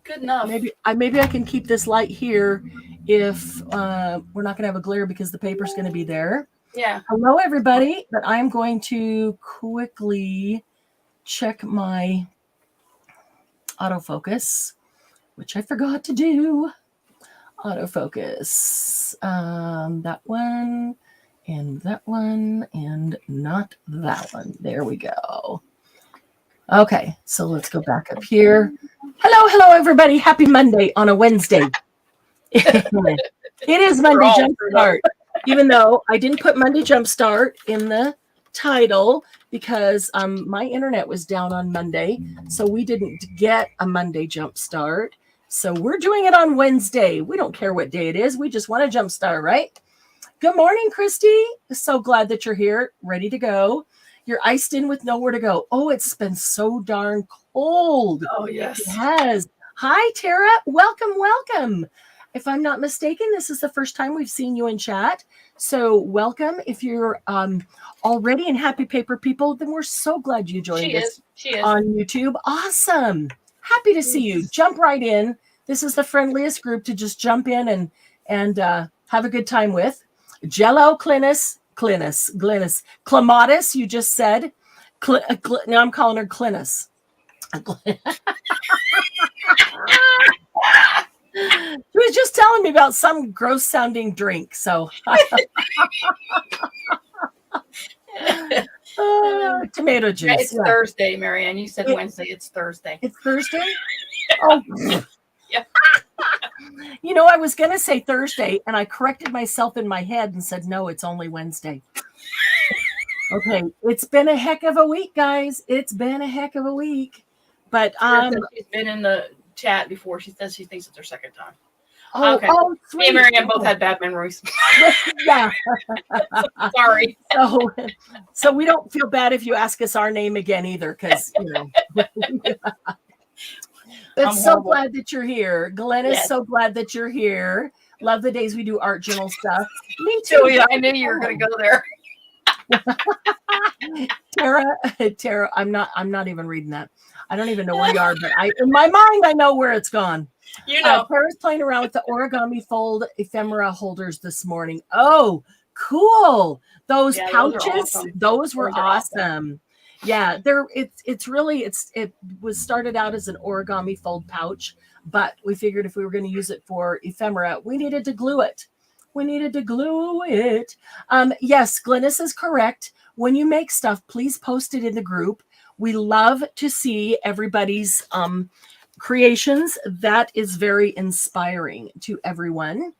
Good enough. Maybe I can keep this light here if we're not going to have a glare because the paper's going to be there. Yeah. Hello, everybody. But I'm going to quickly check my autofocus, which I forgot to do. Autofocus. That one, and that one, and not that one. There we go. Okay, so let's go back up here. Hello, everybody. Happy Monday on a Wednesday. It is Monday Jumpstart, even though I didn't put Monday Jumpstart in the title because my internet was down on Monday, so we didn't get a Monday Jumpstart. So we're doing it on Wednesday. We don't care what day it is. We just want a Jumpstart, right? Good morning, Christy. So glad that you're here, ready to go. You're iced in with nowhere to go. Oh, it's been so darn cold. Oh, yes. It has. Hi, Tara. Welcome. If I'm not mistaken, this is the first time we've seen you in chat. So welcome. If you're already in Happy Paper People, then we're so glad you joined us on YouTube. Awesome. Happy to see you. Jump right in. This is the friendliest group to just jump in and have a good time with. Jello, Clinus, Clematis, you just said. Now I'm calling her Clinus. She was just telling me about some gross sounding drink. So tomato juice. It's Thursday, Marianne. You said Wednesday. It's Thursday. It's Thursday? Oh. Yeah. You know, I was going to say Thursday, and I corrected myself in my head and said, no, it's only Wednesday. Okay. It's been a heck of a week, guys. It's been a heck of a week. But she's been in the chat before. She says she thinks it's her second time. Okay. Me and Marianne both had bad memories. Yeah. Sorry. So we don't feel bad if you ask us our name again either, because, you know. But so glad that you're here. Glenn is so glad that you're here. Love the days we do art journal stuff. Me too. Yeah, I knew you were going to go there. Tara, I'm not even reading that. I don't even know where you are, but in my mind, I know where it's gone. You know. Tara's playing around with the origami fold ephemera holders this morning. Oh, cool. Those pouches, those were awesome. Yeah, it was started out as an origami fold pouch, but we figured if we were going to use it for ephemera, we needed to glue it. Yes, Glynis is correct. When you make stuff, please post it in the group. We love to see everybody's creations. That is very inspiring to everyone.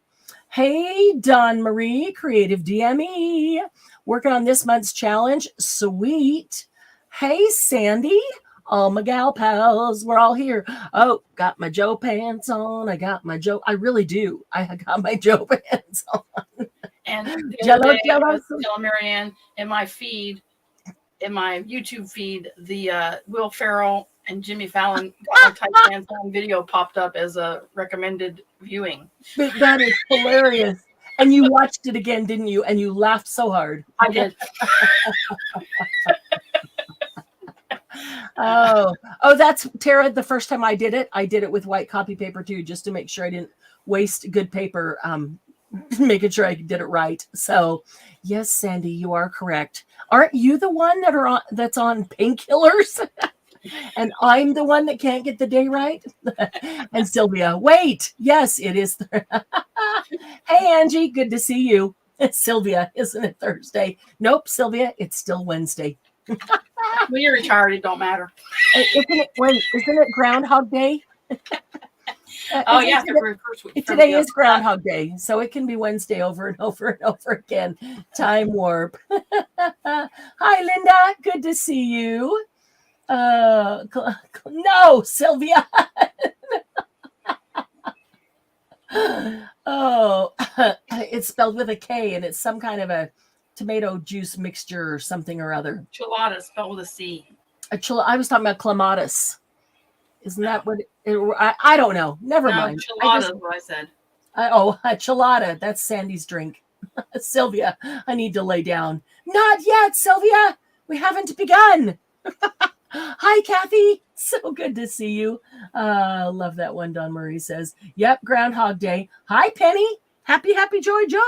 Hey, Dawn Marie, Creative DME, working on this month's challenge. Sweet. Hey, Sandy. All my gal pals, we're all here. Oh, got my Joe pants on. I really do. I got my Joe pants on. And the other day, I was telling Marianne in my feed, in my YouTube feed, the Will Ferrell and Jimmy Fallon tight pants on video popped up as a recommended viewing. That is hilarious. And you watched it again, didn't you? And you laughed so hard. I did. Oh, that's Tara. The first time I did it with white copy paper too, just to make sure I didn't waste good paper, making sure I did it right. So yes, Sandy, you are correct. Aren't you the one that's on painkillers? And I'm the one that can't get the day right? And Sylvia, wait, yes, it is. Hey, Angie, good to see you. It's Sylvia, isn't it Thursday? Nope, Sylvia, it's still Wednesday. When you're retired, it don't matter. Isn't it Groundhog Day? Yeah, today is Groundhog Day, so it can be Wednesday over and over and over again. Time warp. Hi, Linda. Good to see you. No, Sylvia. Oh, it's spelled with a K, and it's some kind of a tomato juice mixture or something or other. Chilada spelled with a C. I was talking about clematis. Isn't that what I don't know. Never mind. Chilada is what I said. Chilada. That's Sandy's drink. Sylvia, I need to lay down. Not yet, Sylvia. We haven't begun. Hi, Kathy. So good to see you. Love that one. Don Murray says, yep, Groundhog Day. Hi, Penny. Happy, happy, joy, joy.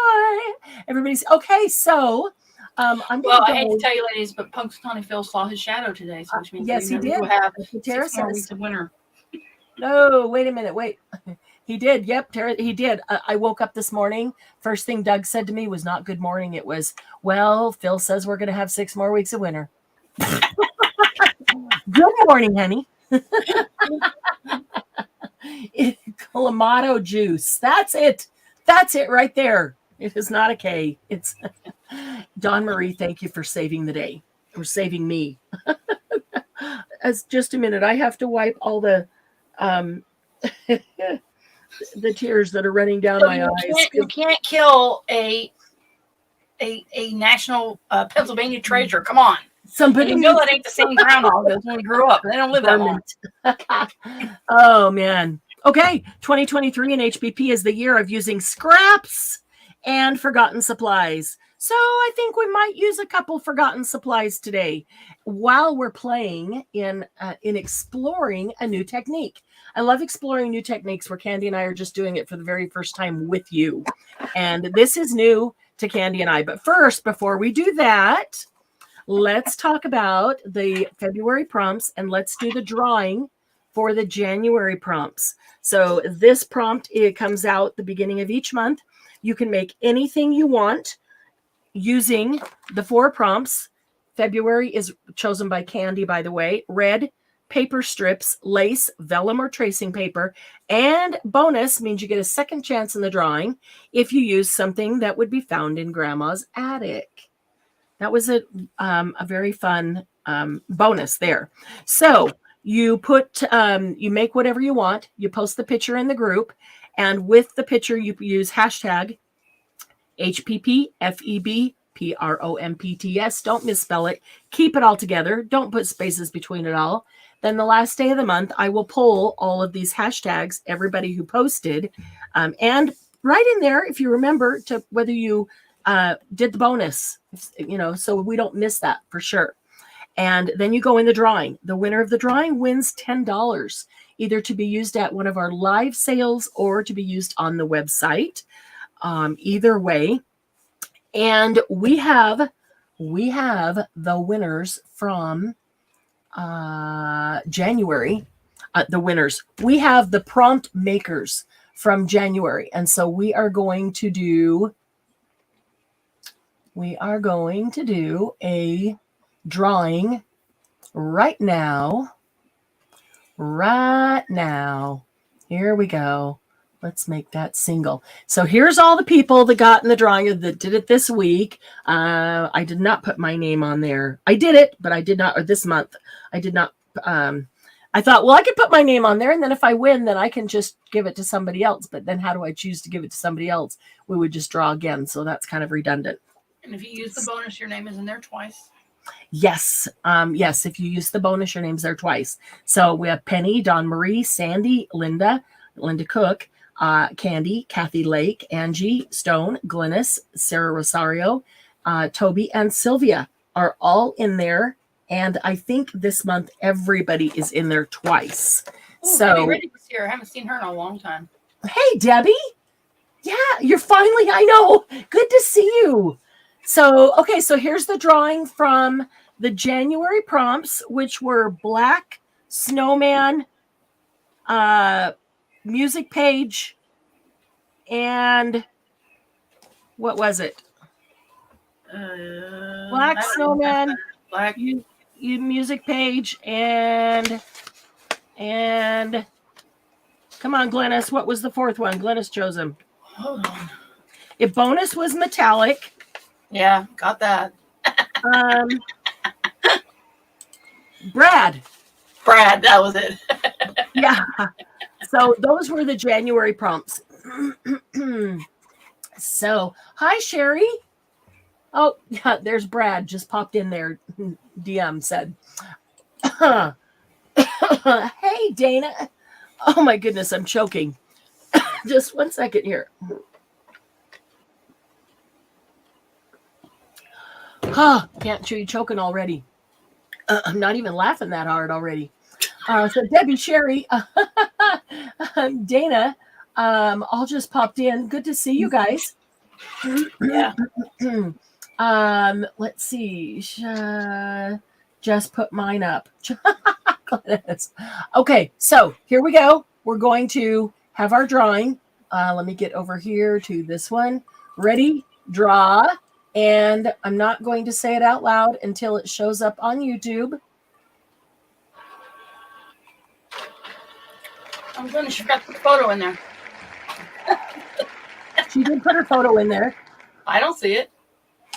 Everybody's okay. So I'm going Well, to I hate to go. tell you, ladies, but Punxsutawney Phil saw his shadow today, so which means Yes, we he did. will have Tara 6 more says. weeks of winter. No, wait a minute. Wait. He did. Yep, Tara, he did. I woke up this morning. First thing Doug said to me was not good morning. It was, well, Phil says we're going to have 6 more weeks of winter. Good morning, honey. Clamato juice. That's it. That's it right there. It is not a K. It's Don Marie. Thank you for saving the day or saving me. As just a minute, I have to wipe all the the tears that are running down my eyes. You can't kill a national Pennsylvania treasure. Come on. Somebody and you know that ain't the same groundhog as when we grew up. They don't live that long. Oh, man. Okay, 2023 in HBP is the year of using scraps and forgotten supplies. So I think we might use a couple forgotten supplies today while we're playing in exploring a new technique. I love exploring new techniques where Candy and I are just doing it for the very first time with you. And this is new to Candy and I. But first, before we do that, let's talk about the February prompts and let's do the drawing for the January prompts. So this prompt, it comes out the beginning of each month. You can make anything you want using the 4 prompts. February is chosen by Candy, by the way. Red, paper strips, lace, vellum, or tracing paper. And bonus means you get a second chance in the drawing if you use something that would be found in Grandma's attic. That was a very fun bonus there. So you put, you make whatever you want. You post the picture in the group. And with the picture, you use hashtag HPPFEBPROMPTS. Don't misspell it. Keep it all together. Don't put spaces between it all. Then the last day of the month, I will pull all of these hashtags, everybody who posted, and right in there, if you remember, to whether you did the bonus, so we don't miss that for sure. And then you go in the drawing. The winner of the drawing wins $10, either to be used at one of our live sales or to be used on the website. Either way. And we have the winners from January. The winners. We have the prompt makers from January. And so we are going to do a drawing right now. Here we go. Let's make that single. So here's all the people that got in the drawing that did it this week. I did not put my name on there. I did it, but I did not, or this month. I did not. I thought, well, I could put my name on there, and then if I win, then I can just give it to somebody else. But then how do I choose to give it to somebody else? We would just draw again. So that's kind of redundant. And if you use the bonus, your name is in there twice. Yes. Yes. If you use the bonus, your name's there twice. So we have Penny, Dawn Marie, Sandy, Linda Cook, Candy, Kathy Lake, Angie Stone, Glynis, Sarah Rosario, Toby, and Sylvia are all in there. And I think this month everybody is in there twice. Ooh, so Debbie Riddick was here. I haven't seen her in a long time. Hey, Debbie. Yeah, you're finally, I know. Good to see you. So, okay, so here's the drawing from the January prompts, which were Black Snowman, music page, and what was it? Black Snowman, Black music page, and come on, Glynis, what was the 4th one? Glynis chose them. Hold on. If bonus was metallic. Yeah, got that. Brad, that was it. Yeah. So those were the January prompts. So, hi, Sherry. Oh, yeah, there's Brad. Just popped in there. DM said. Hey, Dana. Oh, my goodness, I'm choking. Just 1 second here. Can't you choking already? I'm not even laughing that hard already. So Debbie, Sherry, Dana, all just popped in. Good to see you guys. Yeah. Let's see. Just put mine up. Okay, so here we go. We're going to have our drawing. Let me get over here to this one. Ready, draw. And I'm not going to say it out loud until it shows up on YouTube. I'm going to put the photo in there. She did put her photo in there. I don't see it.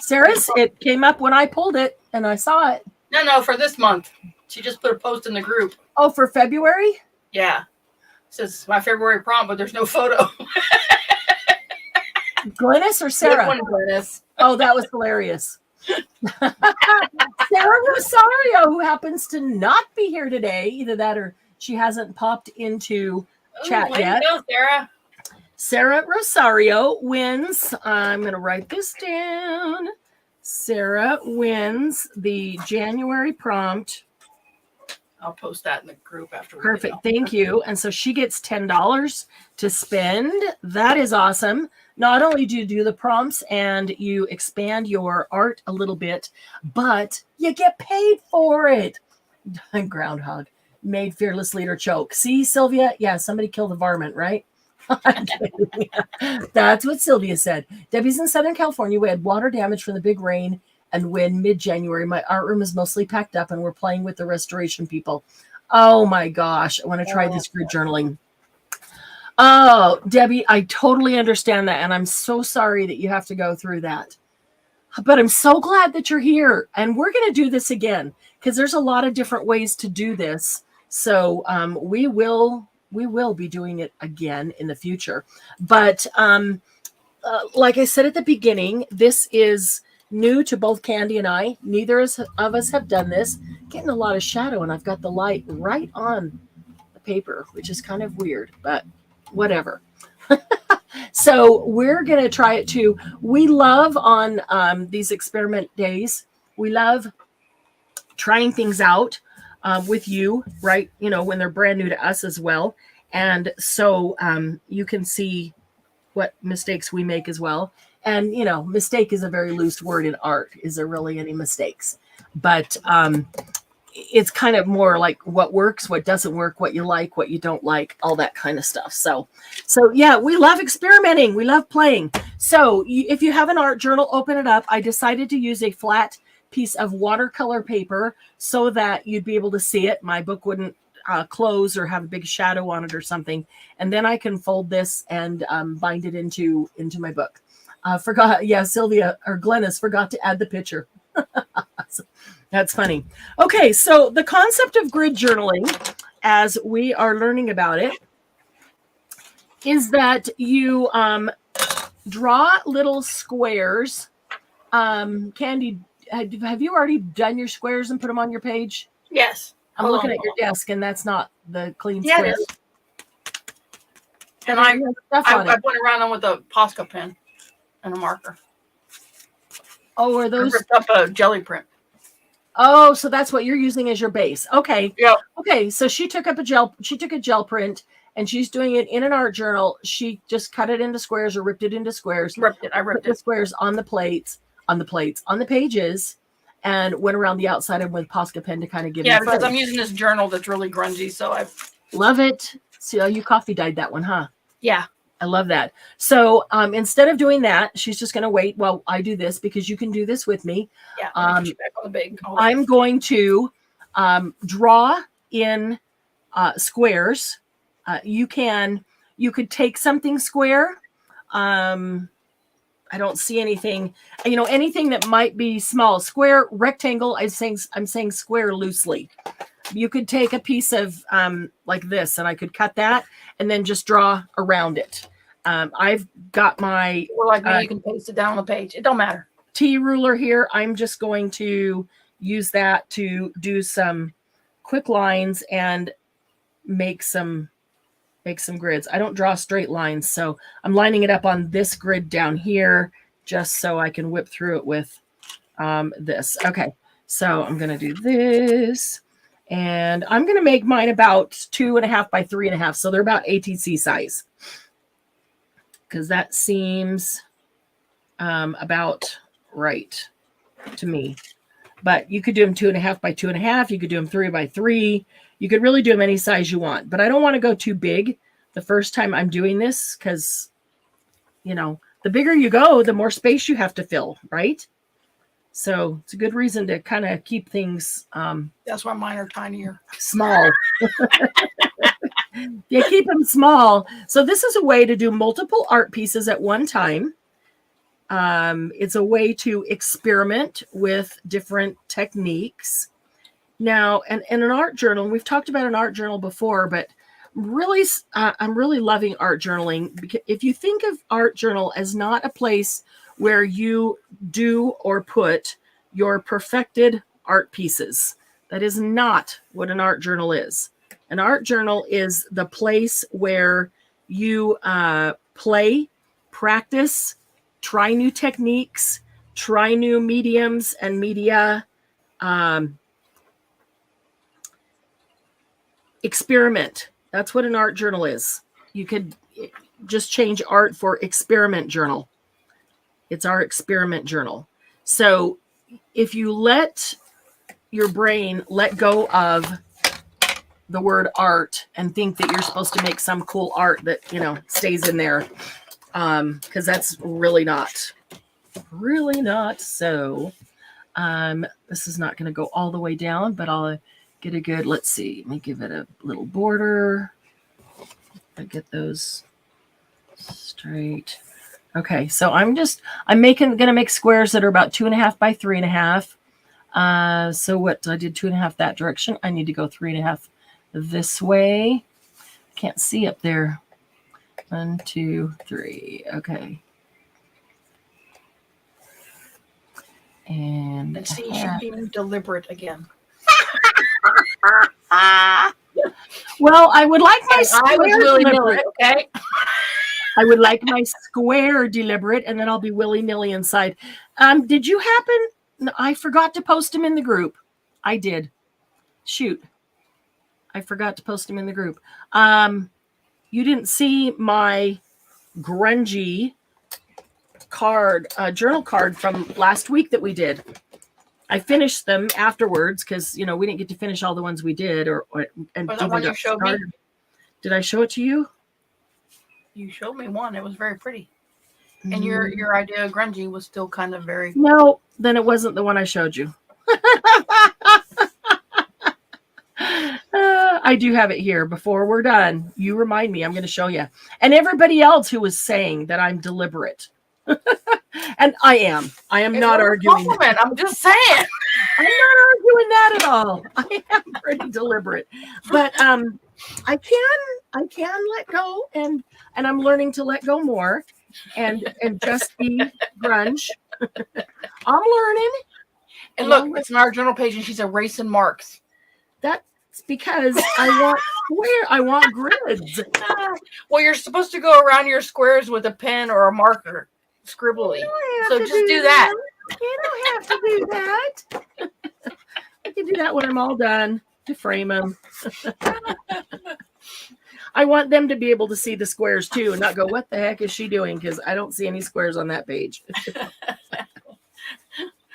Sarah's, it came up when I pulled it and I saw it. No, for this month. She just put a post in the group. Oh, for February? Yeah. It says my February prompt, but there's no photo. Glennis or Sarah? Glennis. Oh, that was hilarious. Sarah Rosario, who happens to not be here today, either that or she hasn't popped into chat yet. Go, Sarah. Sarah Rosario wins. I'm going to write this down. Sarah wins the January prompt. I'll post that in the group after. Perfect. Thank you. And so she gets $10 to spend. That is awesome. Not only do you do the prompts and you expand your art a little bit, but you get paid for it. Groundhog made fearless leader choke. See, Sylvia? Yeah, somebody killed the varmint, right? That's what Sylvia said. Debbie's in Southern California. We had water damage from the big rain and wind mid-January. My art room is mostly packed up and we're playing with the restoration people. Oh my gosh. I want to try this grid journaling. Oh, Debbie, I totally understand that. And I'm so sorry that you have to go through that. But I'm so glad that you're here. And we're going to do this again because there's a lot of different ways to do this. So we will be doing it again in the future. But like I said at the beginning, this is new to both Candy and I. Neither of us have done this. Getting a lot of shadow, and I've got the light right on the paper, which is kind of weird, but whatever. So we're going to try it too. We love on these experiment days, we love trying things out with you, right? You know, when they're brand new to us as well. And so you can see what mistakes we make as well. And, you know, mistake is a very loose word in art. Is there really any mistakes? But it's kind of more like what works, what doesn't work, what you like, what you don't like, all that kind of stuff. So yeah, we love experimenting. We love playing. So if you have an art journal, open it up. I decided to use a flat piece of watercolor paper so that you'd be able to see it. My book wouldn't close or have a big shadow on it or something. And then I can fold this and bind it into my book. Forgot. Yeah, Sylvia or Glennis forgot to add the picture. That's funny. Okay, so the concept of grid journaling, as we are learning about it, is that you draw little squares. Candy, have you already done your squares and put them on your page? Yes. I'm looking at your desk, and that's not the clean square. And I went around them with a Posca pen and a marker. Oh, are those? I ripped up a jelly print. Oh, so that's what you're using as your base. Okay. Yeah. Okay. So she took a gel print and she's doing it in an art journal. She just cut it into squares or ripped it into squares. I ripped the squares on the pages, and went around the outside of with Posca pen to kind of give. Yeah, because I'm using this journal that's really grungy, so I love it. So you coffee dyed that one, huh? Yeah. I love that. So instead of doing that, she's just going to wait while I do this because you can do this with me. Yeah. Back on the big. I'm going to draw in squares. You could take something square. I don't see anything, anything that might be small. Square, rectangle. I'm saying square loosely. You could take a piece of like this, and I could cut that and then just draw around it. I've got my you can paste it down on the page. It don't matter. T ruler here. I'm just going to use that to do some quick lines and make some grids. I don't draw straight lines, so I'm lining it up on this grid down here just so I can whip through it with this. Okay, So I'm going to do this. And I'm going to make mine about 2.5 by 3.5. So they're about ATC size. Because that seems about right to me. But you could do them 2.5 by 2.5. You could do them 3 by 3. You could really do them any size you want. But I don't want to go too big the first time I'm doing this because, you know, the bigger you go, the more space you have to fill, right? So it's a good reason to kind of keep things that's why mine are tinier. Small. You keep them small. So this is a way to do multiple art pieces at one time. It's a way to experiment with different techniques. Now, and an art journal, we've talked about an art journal before, but really, I'm really loving art journaling. Because if you think of art journal as not a place where you do or put your perfected art pieces, that is not what an art journal is. An art journal is the place where you play, practice, try new techniques, try new mediums and media, experiment. That's what an art journal is. You could just change art for experiment journal. It's our experiment journal. So if you let your brain let go of the word art and think that you're supposed to make some cool art that, you know, stays in there, because that's really not so. This is not going to go all the way down, but I'll get a good, let's see, let me give it a little border. I get those straight. Okay, so I'm gonna make squares that are about 2.5 by 3.5. So what, I did 2.5 that direction. I need to go 3.5 this way. Can't see up there. 1, 2, 3. Okay. And let's see, you're being deliberate again. Well, I would like my I was willy-nilly, okay? I would like my square deliberate, and then I'll be willy-nilly inside. Did you happen? No, I forgot to post them in the group. I did. Shoot. I forgot to post them in the group. You didn't see my grungy card, journal card from last week that we did. I finished them afterwards because, you know, we didn't get to finish all the ones we did. And was that one you showed me? Did I show it to you? You showed me one. It was very pretty. And your idea of grungy was still kind of very... No, then it wasn't the one I showed you. I do have it here. Before we're done, you remind me. I'm going to show you. And everybody else who was saying that I'm deliberate. And I am. I am not arguing. I'm just saying. I'm not arguing that at all. I am pretty deliberate. But I can let go, and I'm learning to let go more and just be grunge. I'm learning. And look, it's an art journal page, and she's erasing marks. That's because I want grids. Well, you're supposed to go around your squares with a pen or a marker, scribbly. So just do that. You don't have to do that. I can do that when I'm all done to frame them. I want them to be able to see the squares too and not go, what the heck is she doing? Because I don't see any squares on that page.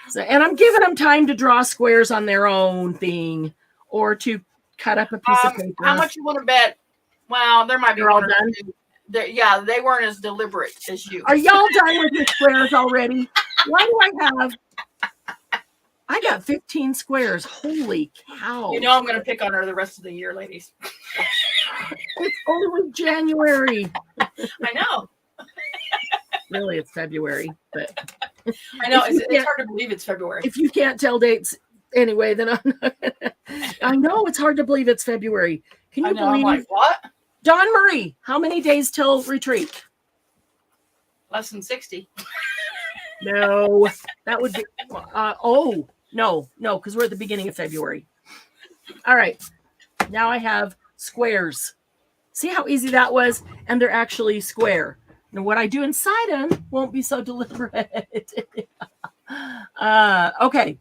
So, and I'm giving them time to draw squares on their own thing or to cut up a piece of paper. How much you want to bet? Well, there might be They're all done. Yeah, they weren't as deliberate as you. Are y'all done with your squares already? Why do I got 15 squares. Holy cow. You know I'm going to pick on her the rest of the year, ladies. It's only January. I know. Really, it's February, but I know it's hard to believe it's February. If you can't tell dates anyway, then I'm not. I know it's hard to believe it's February. Can you believe? I'm like, what? Don Marie, how many days till retreat? Less than 60. No, that would be. No, because we're at the beginning of February. All right, now I have squares. See how easy that was? And they're actually square. Now, what I do inside them won't be so deliberate. Okay.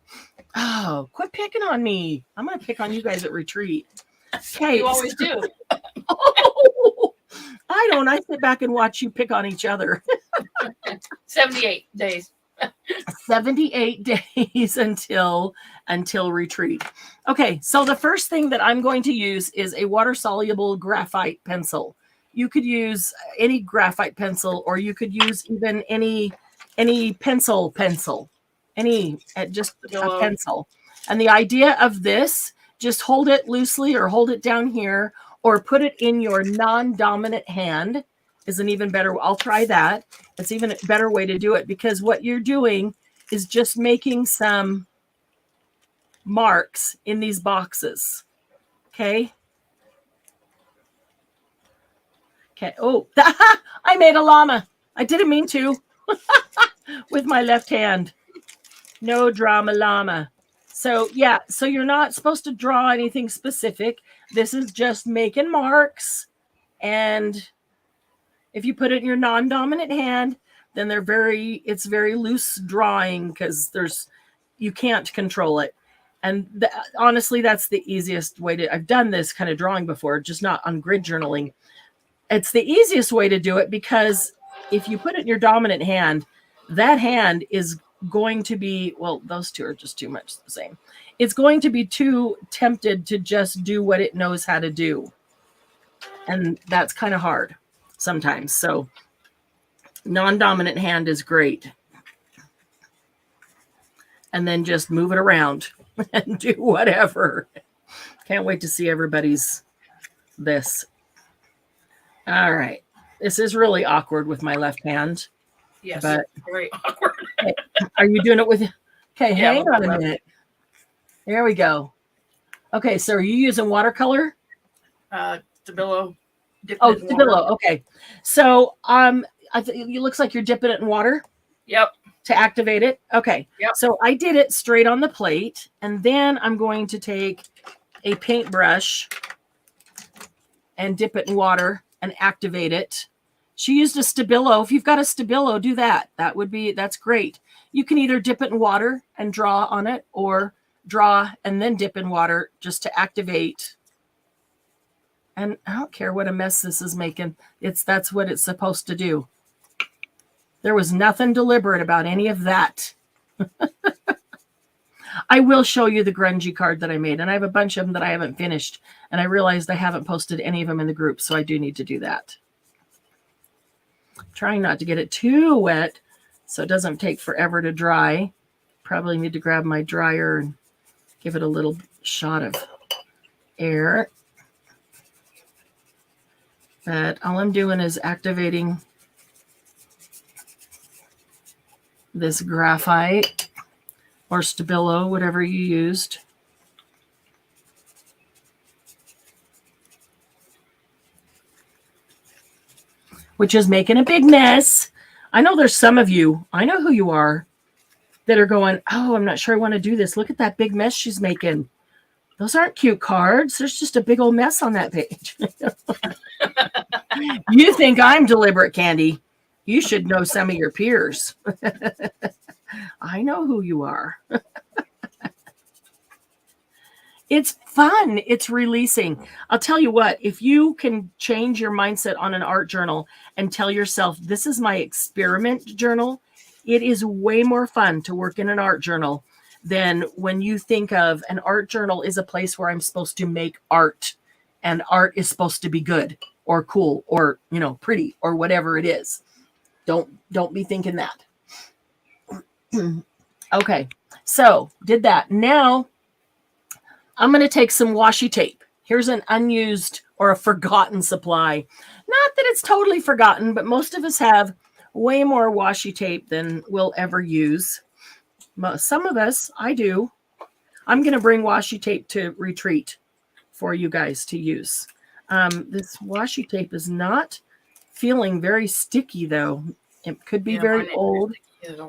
Oh, quit picking on me. I'm going to pick on you guys at retreat. Okay. You always do. Oh, I don't. I sit back and watch you pick on each other. 78 days. 78 days until retreat. Okay, so the first thing that I'm going to use is a water-soluble graphite pencil. You could use any graphite pencil, or you could use even any pencil, just a pencil. And the idea of this, just hold it loosely or hold it down here or put it in your non-dominant hand is an even better. I'll try that. It's even a better way to do it, because what you're doing is just making some marks in these boxes. Okay. Okay. Oh, I made a llama. I didn't mean to. With my left hand. No drama llama. So yeah, so you're not supposed to draw anything specific. This is just making marks. And if you put it in your non-dominant hand, then it's very loose drawing, because you can't control it. And honestly, that's the easiest way to, I've done this kind of drawing before, just not on grid journaling. It's the easiest way to do it, because if you put it in your dominant hand, that hand is going to be, well, those two are just too much the same. It's going to be too tempted to just do what it knows how to do. And that's kind of hard sometimes. So non-dominant hand is great. And then just move it around and do whatever. Can't wait to see everybody's this. All right. This is really awkward with my left hand. Yes, but very awkward. Okay. Are you doing it with? Okay, yeah, hang on a minute. There we go. Okay, so are you using watercolor? Stabilo. Stabilo. Okay. So it looks like you're dipping it in water. Yep. To activate it. Okay. Yep. So I did it straight on the plate, and then I'm going to take a paintbrush and dip it in water and activate it. She used a Stabilo. If you've got a Stabilo, do that. That's great. You can either dip it in water and draw on it, or draw and then dip in water just to activate. And I don't care what a mess this is making. That's what it's supposed to do. There was nothing deliberate about any of that. I will show you the grungy card that I made, and I have a bunch of them that I haven't finished, and I realized I haven't posted any of them in the group, so I do need to do that. Trying not to get it too wet so it doesn't take forever to dry. Probably need to grab my dryer and give it a little shot of air. But all I'm doing is activating this graphite or Stabilo, whatever you used. Which is making a big mess. I know there's some of you, I know who you are, that are going, oh, I'm not sure I want to do this. Look at that big mess she's making. Those aren't cute cards. There's just a big old mess on that page. You think I'm deliberate, Candy. You should know some of your peers. I know who you are. It's fun. It's releasing. I'll tell you what, if you can change your mindset on an art journal and tell yourself, this is my experiment journal, it is way more fun to work in an art journal than when you think of an art journal is a place where I'm supposed to make art, and art is supposed to be good or cool or, pretty or whatever it is. Don't be thinking that. Okay. So did that. Now I'm going to take some washi tape. Here's an unused or a forgotten supply. Not that it's totally forgotten, but most of us have way more washi tape than we'll ever use. Some of us, I do. I'm going to bring washi tape to retreat for you guys to use. This washi tape is not feeling very sticky, though. It could be very old.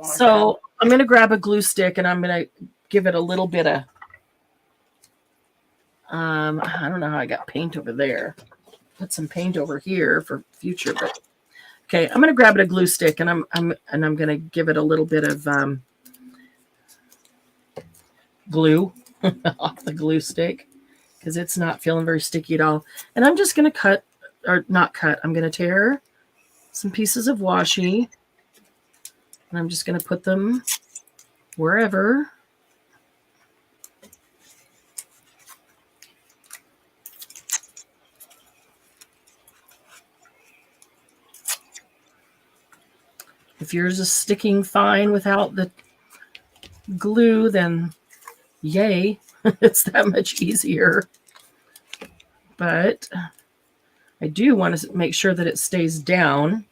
So I'm going to grab a glue stick, and I'm going to give it a little bit of... I don't know how I got paint over there. Put some paint over here for future, but okay, I'm going to grab a glue stick, and I'm going to give it a little bit of glue off the glue stick because it's not feeling very sticky at all. And I'm just going to I'm going to tear some pieces of washi, and I'm just going to put them wherever. If yours is sticking fine without the glue, then yay, it's that much easier. But I do want to make sure that it stays down.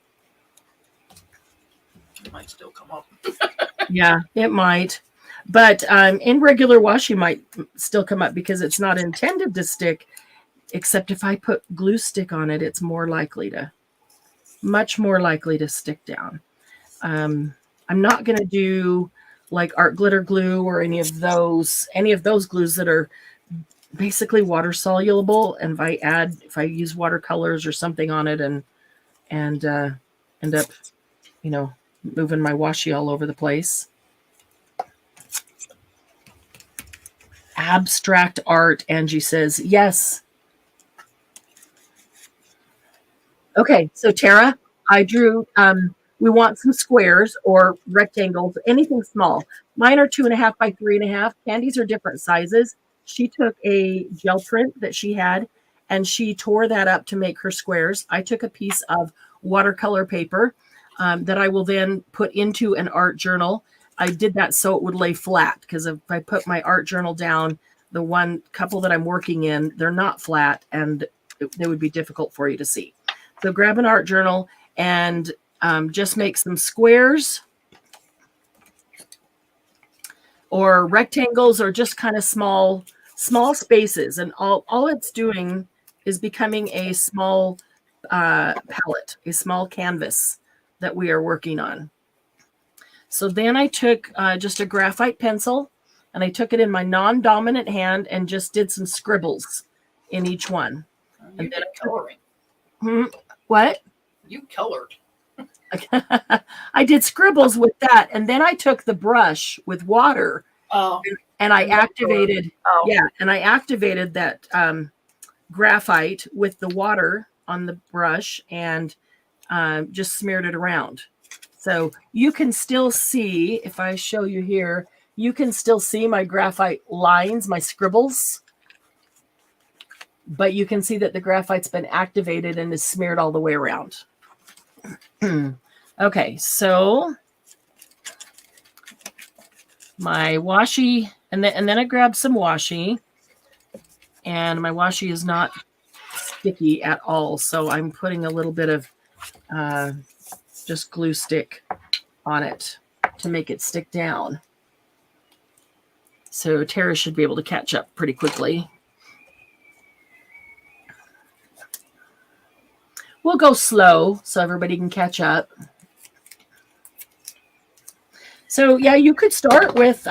It might still come up. Yeah, it might. But in regular washi might still come up because it's not intended to stick, except if I put glue stick on it, it's much more likely to stick down. I'm not going to do like art glitter glue or any of those glues that are basically water soluble. And if I use watercolors or something on it and end up, moving my washi all over the place. Abstract art, Angie says, yes. Okay, so Tara, I drew, we want some squares or rectangles, anything small. Mine are 2.5 by 3.5. Candy's are different sizes. She took a gel print that she had and she tore that up to make her squares. I took a piece of watercolor paper that I will then put into an art journal. I did that so it would lay flat because if I put my art journal down, the one couple that I'm working in, they're not flat and they would be difficult for you to see. So grab an art journal and just make some squares or rectangles or just kind of small spaces. And all it's doing is becoming a small palette, a small canvas that we are working on. So then I took just a graphite pencil and I took it in my non-dominant hand and just did some scribbles in each one. You did coloring. What? You colored. I did scribbles with that. And then I took the brush with water and I activated, and I activated that graphite with the water on the brush and just smeared it around. So you can still see, if I show you here, you can still see my graphite lines, my scribbles. But you can see that the graphite's been activated and is smeared all the way around. Okay, so my washi, and then I grabbed some washi, and my washi is not sticky at all. So I'm putting a little bit of just glue stick on it to make it stick down. So Tara should be able to catch up pretty quickly. We'll go slow so everybody can catch up. So yeah, you could start with,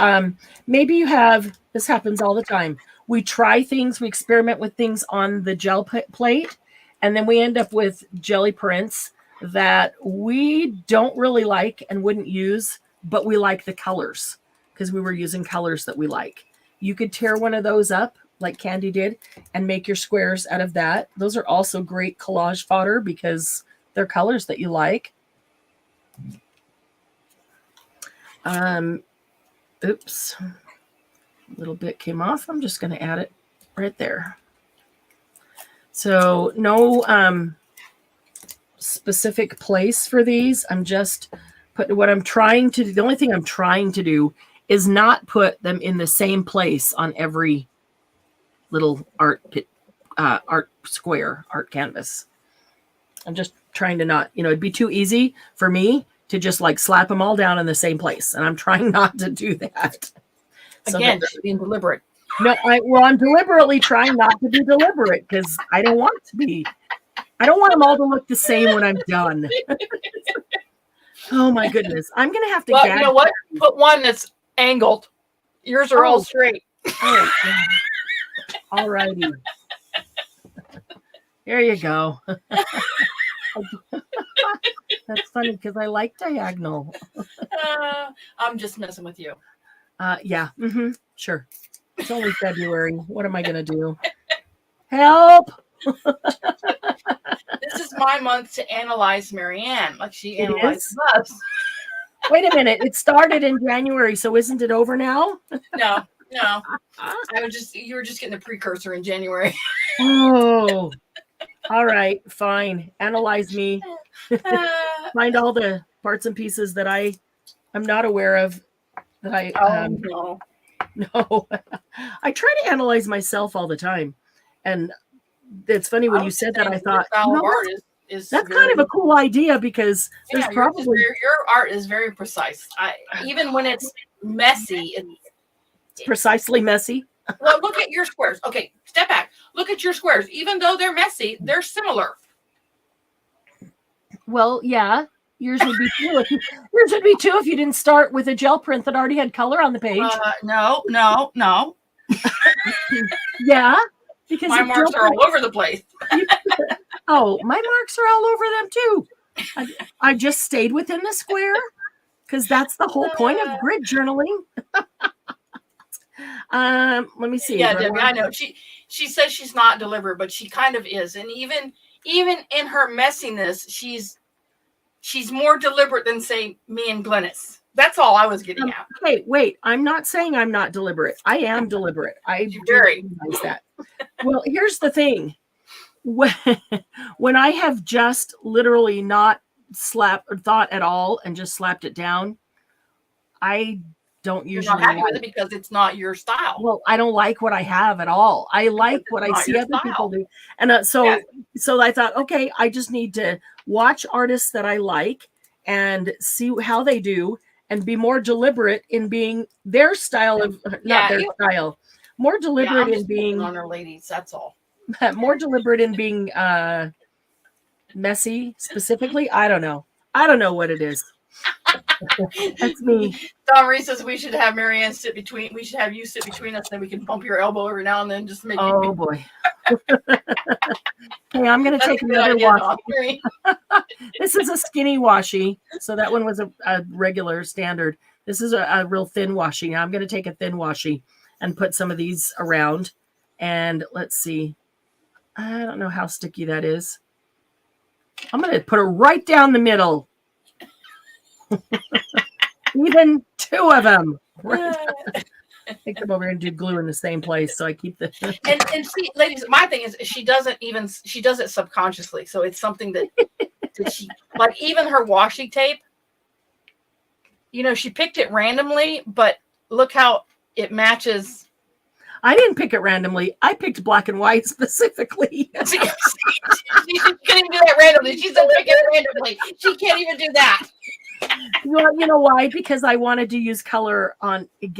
maybe you have, this happens all the time. We try things, we experiment with things on the gel plate, and then we end up with jelly prints that we don't really like and wouldn't use, but we like the colors because we were using colors that we like. You could tear one of those up like Candy did and make your squares out of that. Those are also great collage fodder because they're colors that you like. Oops, a little bit came off. I'm just going to add it right there. So no specific place for these. I'm just putting what I'm trying to do. The only thing I'm trying to do is not put them in the same place on every little art square, art canvas. I'm just trying to not, it'd be too easy for me to just like slap them all down in the same place. And I'm trying not to do that. Again, so being deliberate. No, I'm deliberately trying not to be deliberate because I don't want to be. I don't want them all to look the same when I'm done. Oh my goodness. I'm going to have to Well, you know what? Put one that's angled. Yours are all straight. Oh, all righty. There you go. That's funny because I like diagonal. I'm just messing with you. Yeah. Sure. It's only February. What am I going to do? Help. This is my month to analyze Marianne, like she It analyzes is? us. Wait a minute. It started in January, so isn't it over now? No. You were just getting a precursor in January. Oh, all right, fine. Analyze me. Find all the parts and pieces that I'm not aware of. That I no. No, I try to analyze myself all the time, and it's funny when you said that. I thought, art is that's kind of a cool idea because there's probably your art is very precise. Even when it's messy, it's precisely messy. Well, look at your squares. Okay, step back. Look at your squares. Even though they're messy, they're similar. Well, yeah. Yours would be too. Yours would be too if you didn't start with a gel print that already had color on the page. No. Yeah, because my marks are all over the place. Oh, my marks are all over them too. I just stayed within the square because that's the whole point of grid journaling. Let me see. Yeah, Debbie, I know. She says she's not deliberate, but she kind of is. And even in her messiness, she's more deliberate than, say, me and Glennis. That's all I was getting at. Okay, wait. I'm not saying I'm not deliberate. I am deliberate. I recognize that. Well, here's the thing. When I have just literally not thought at all and just slapped it down, I don't usually. You're not happy with it because it's not your style. Well, I don't like what I have at all. I like what I see other people do, and so I thought, okay, I just need to watch artists that I like and see how they do, and be more deliberate in being their style of style, more deliberate in being on her ladies. That's all. More deliberate in being messy, specifically. I don't know what it is. That's me. Don Marie says we should have Marianne sit between. We should have you sit between us, then we can bump your elbow every now and then, just to make. Oh boy. Hey, I'm going to take another washi. This is a skinny washi, so that one was a regular standard. This is a real thin washi. Now I'm going to take a thin washi and put some of these around, and let's see. I don't know how sticky that is. I'm going to put it right down the middle. Even two of them. Right. I come over and do glue in the same place, so I keep the. and see, ladies, my thing is she does it subconsciously, so it's something that she like. Even her washi tape, she picked it randomly, but look how it matches. I didn't pick it randomly. I picked black and white specifically. She couldn't even do that randomly. She said pick it randomly. She can't even do that. Well, you know why? Because I wanted to use color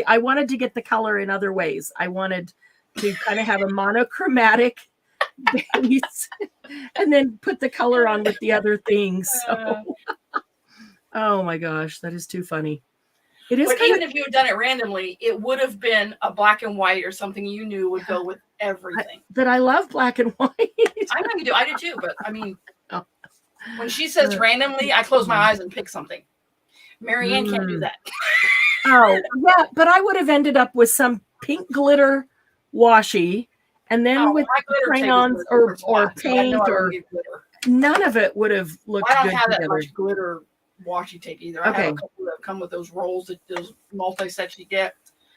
I wanted to get the color in other ways. I wanted to kind of have a monochromatic base and then put the color on with the other things. So. Oh my gosh, that is too funny. It is. But even if you had done it randomly, it would have been a black and white or something you knew would go with everything. I love black and white. I know you do. I do too. But I mean, when she says randomly, I close my eyes and pick something. Marianne can't do that. Oh, yeah. But I would have ended up with some pink glitter washi and then with crayons or paint or none of it would have looked good. I don't have together. That much glitter washi tape either. Okay. I have a couple that come with those rolls, those multi-sets you get.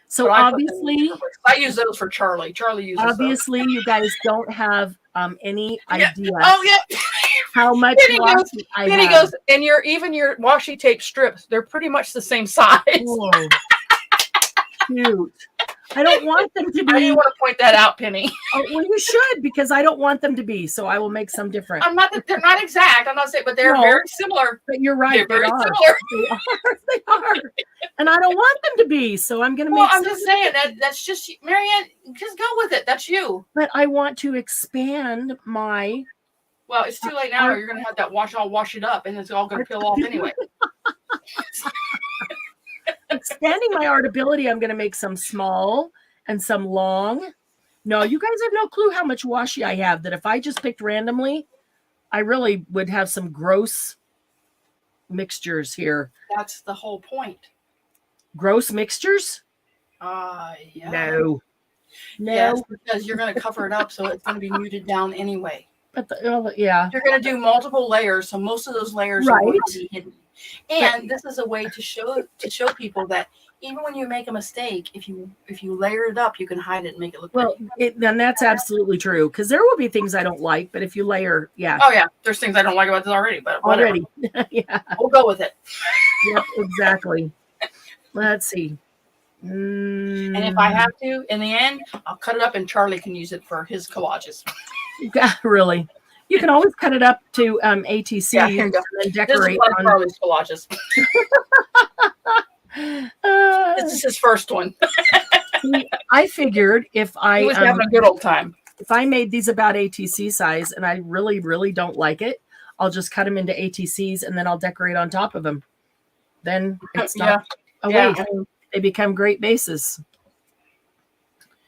So obviously, I use those for Charlie. Charlie uses those. Obviously, you guys don't have any idea. Oh yeah. How much washi I have. Goes, and your washi tape strips, they're pretty much the same size. Whoa. Cute. I don't want them to be. I didn't want to point that out, Penny. Oh, well, you should, because I don't want them to be. So I will make some different. They're not exact. I'm not saying, but they're very similar. But you're right. They're very similar. They are. And I don't want them to be. So I'm going to make. Well, I'm just saying that's just Marianne. Just go with it. That's you. But I want to expand my. Well, it's too late now. You're going to have that wash it up, and it's all going to peel off anyway. Expanding my art ability, I'm going to make some small and some long. No, you guys have no clue how much washi I have, that if I just picked randomly, I really would have some gross mixtures here. That's the whole point. Gross mixtures? Yeah. No. Yes, because you're going to cover it up, so it's going to be muted down anyway. But yeah. You're going to do multiple layers, so most of those layers are going to be hidden. And this is a way to show people that even when you make a mistake, if you layer it up, you can hide it and make it look well. Then that's absolutely true, because there will be things I don't like, but if you layer, yeah. Oh yeah, there's things I don't like about this already, but whatever. Yeah, we'll go with it. Yep, exactly. Let's see. And if I have to, in the end, I'll cut it up, and Charlie can use it for his collages. Really. You can always cut it up to ATC and then decorate on Charlie's collages. This is his first one. I figured if I was having a good old time. If I made these about ATC size and I really, really don't like it, I'll just cut them into ATCs and then I'll decorate on top of them. Then it's not a waste. They become great bases.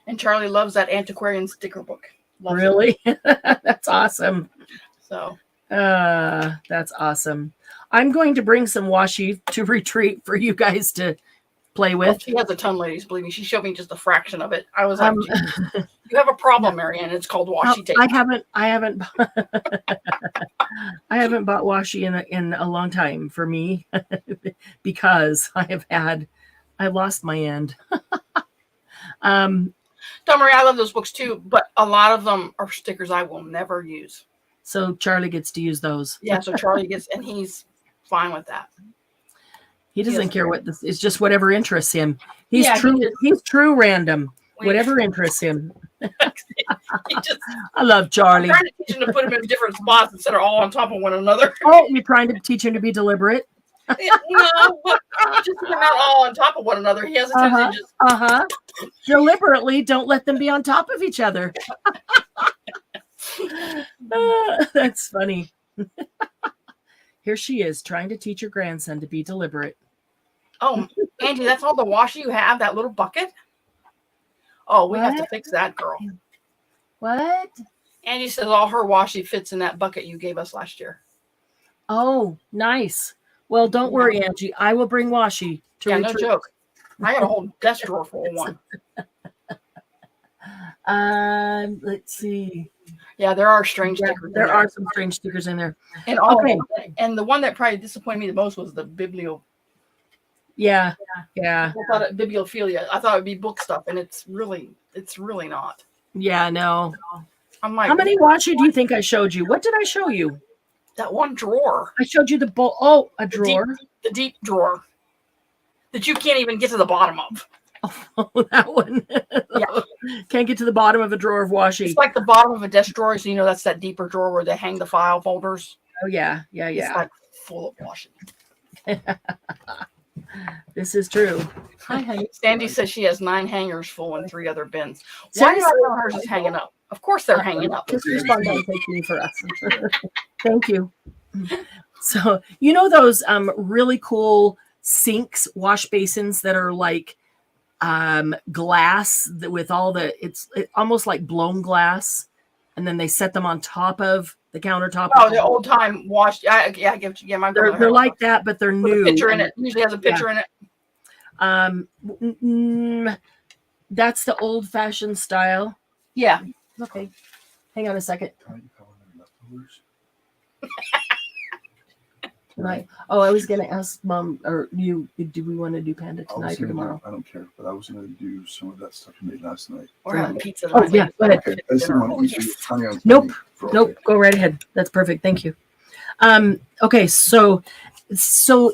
And Charlie loves that antiquarian sticker book. Loves really? That's awesome. So that's awesome. I'm going to bring some washi to retreat for you guys to play with. She has a ton, ladies. Believe me, she showed me just a fraction of it. I was like, "You have a problem, Marianne. It's called washi tape." I haven't bought washi in a long time for me because I lost my end. Don't worry, I love those books too, but a lot of them are stickers I will never use. So Charlie gets to use those. Yeah, so Charlie gets, and he's fine with that. He doesn't care what this is, just whatever interests him. He's true random. Whatever interests him. I love Charlie. I'm trying to teach him to put them in different spots instead of all on top of one another. Oh, you're trying to teach him to be deliberate? No, but just put them out all on top of one another. He has a tendency to just deliberately don't let them be on top of each other. That's funny. Here she is trying to teach her grandson to be deliberate. Oh, Angie, that's all the washi you have, that little bucket? Oh, we have to fix that, girl. What? Angie says all her washi fits in that bucket you gave us last year. Oh, nice. Well, don't worry, Angie. I will bring washi to retreat. No joke. I got a whole desk drawer full of one. Let's see. Yeah, there are strange stickers. There are some strange stickers in there. And and the one that probably disappointed me the most was the biblio. Yeah. I thought it bibliophilia. I thought it would be book stuff, and it's really not. Yeah, no. I'm like, how many washi do you think I showed you? What did I show you? That one drawer. I showed you the bowl. Oh, a drawer. The deep drawer that you can't even get to the bottom of. Oh, that one. Yeah. Can't get to the bottom of a drawer of washi. It's like the bottom of a desk drawer. So, that's that deeper drawer where they hang the file folders. Oh, yeah. It's like full of washi. This is true. Hi, honey. Sandy says she has 9 hangers full and 3 other bins. Why do I know hers is hanging up? Of course they're hanging up. Just respond and thank you for us. Thank you. So, those really cool sinks, wash basins that are like glass with all it's almost like blown glass, and then they set them on top of the countertop. Oh, the old time wash. I give you. My they're like that, but they're new. A picture in it. Usually has a picture in it. That's the old fashioned style. Yeah. Okay. Hang on a second. Tonight. Oh, I was going to ask Mom or you, do we want to do Panda tonight or tomorrow? I don't care, but I was going to do some of that stuff you made last night. Or having pizza. Oh, yeah. Go ahead. Nope. Go right ahead. That's perfect. Thank you. Okay. So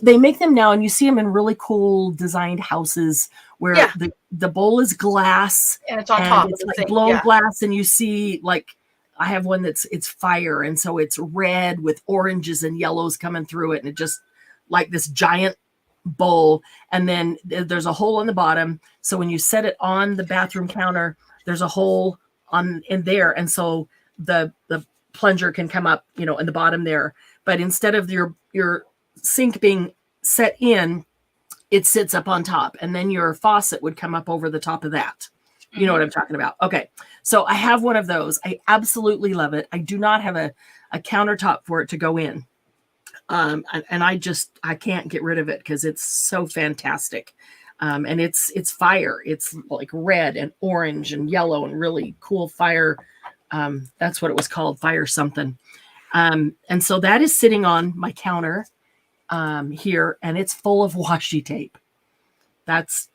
they make them now, and you see them in really cool designed houses where the bowl is glass and it's on top. It's like blown glass, and you see I have one it's fire, and so it's red with oranges and yellows coming through it, and it just like this giant bowl. And then there's a hole on the bottom, so when you set it on the bathroom counter, there's a hole in there, and so the plunger can come up, in the bottom there. But instead of your sink being set in, it sits up on top, and then your faucet would come up over the top of that. You know what I'm talking about. Okay. So I have one of those. I absolutely love it. I do not have a countertop for it to go in. And I can't get rid of it because it's so fantastic. And it's fire. It's like red and orange and yellow and really cool fire. That's what it was called, fire something. And so that is sitting on my counter here, and it's full of washi tape. That's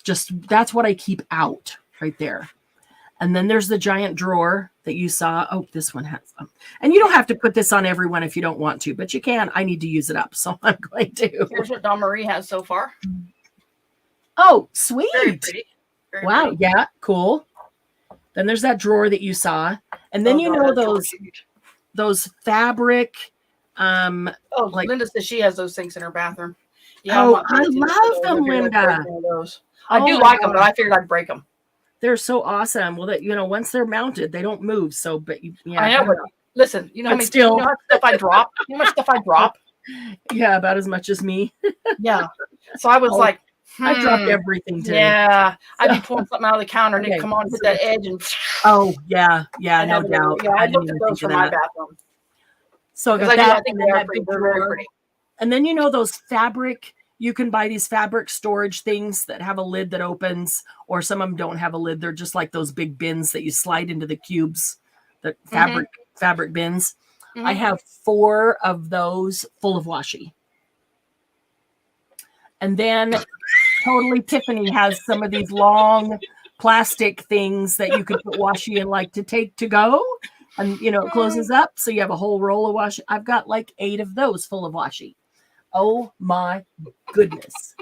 what I keep out right there. And then there's the giant drawer that you saw. Oh, this one has some. And you don't have to put this on everyone if you don't want to, but you can. I need to use it up, so I'm going to. Here's what Dawn Marie has so far. Oh, sweet. Very pretty. Very Wow. pretty. Yeah. Cool. Then there's that drawer that you saw. And then those fabric. Like, Linda says she has those things in her bathroom. Yeah, I love them, Linda. I do like them, but I figured I'd break them. They're so awesome. Well, that once they're mounted, they don't move. So, but yeah, I know. But listen, you know how much stuff I drop. You know how much stuff I drop. Yeah, about as much as me. Yeah. So I was like, I dropped everything today. Yeah, I'd be pulling something out of the counter and it'd come on, hit that edge, and oh yeah, no doubt. Yeah, I looked at those for my bathroom. So I think they're very pretty. And then those fabric. You can buy these fabric storage things that have a lid that opens, or some of them don't have a lid. They're just like those big bins that you slide into the cubes, the fabric bins. Mm-hmm. I have 4 of those full of washi. And then Totally Tiffany has some of these long plastic things that you can put washi in, like to take to go. And, it closes up. So you have a whole roll of washi. I've got like 8 of those full of washi. Oh my goodness.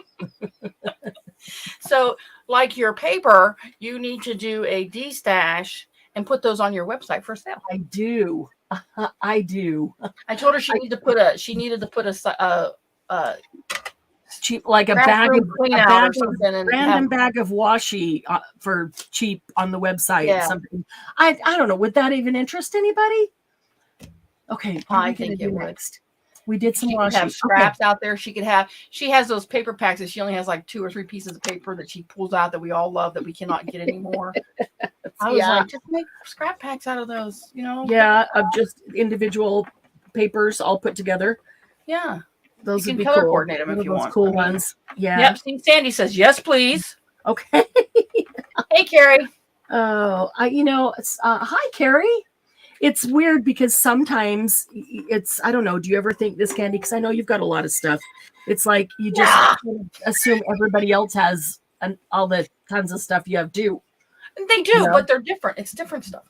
So like your paper, you need to do a de-stash and put those on your website for sale. I do. I do. I told her she needed to put a cheap, like a bag of random bag of washi for cheap on the website. Yeah. Something. I don't know. Would that even interest anybody? Okay. I think it would. Next. We did some washi. She could have scraps out there. She has those paper packs that she only has like 2 or 3 pieces of paper that she pulls out that we all love that we cannot get anymore. I was like, just make scrap packs out of those, Yeah, of just individual papers all put together. Yeah. Those you would be color cool. Coordinate them if you want. Cool ones. Yeah. Yep. See, Sandy says, yes, please. Okay. Hey, Carrie. Oh, hi, Carrie. It's weird because sometimes I don't know. Do you ever think this, Candy? Because I know you've got a lot of stuff. It's like you just assume everybody else has all the tons of stuff you have too. They do, but they're different. It's different stuff.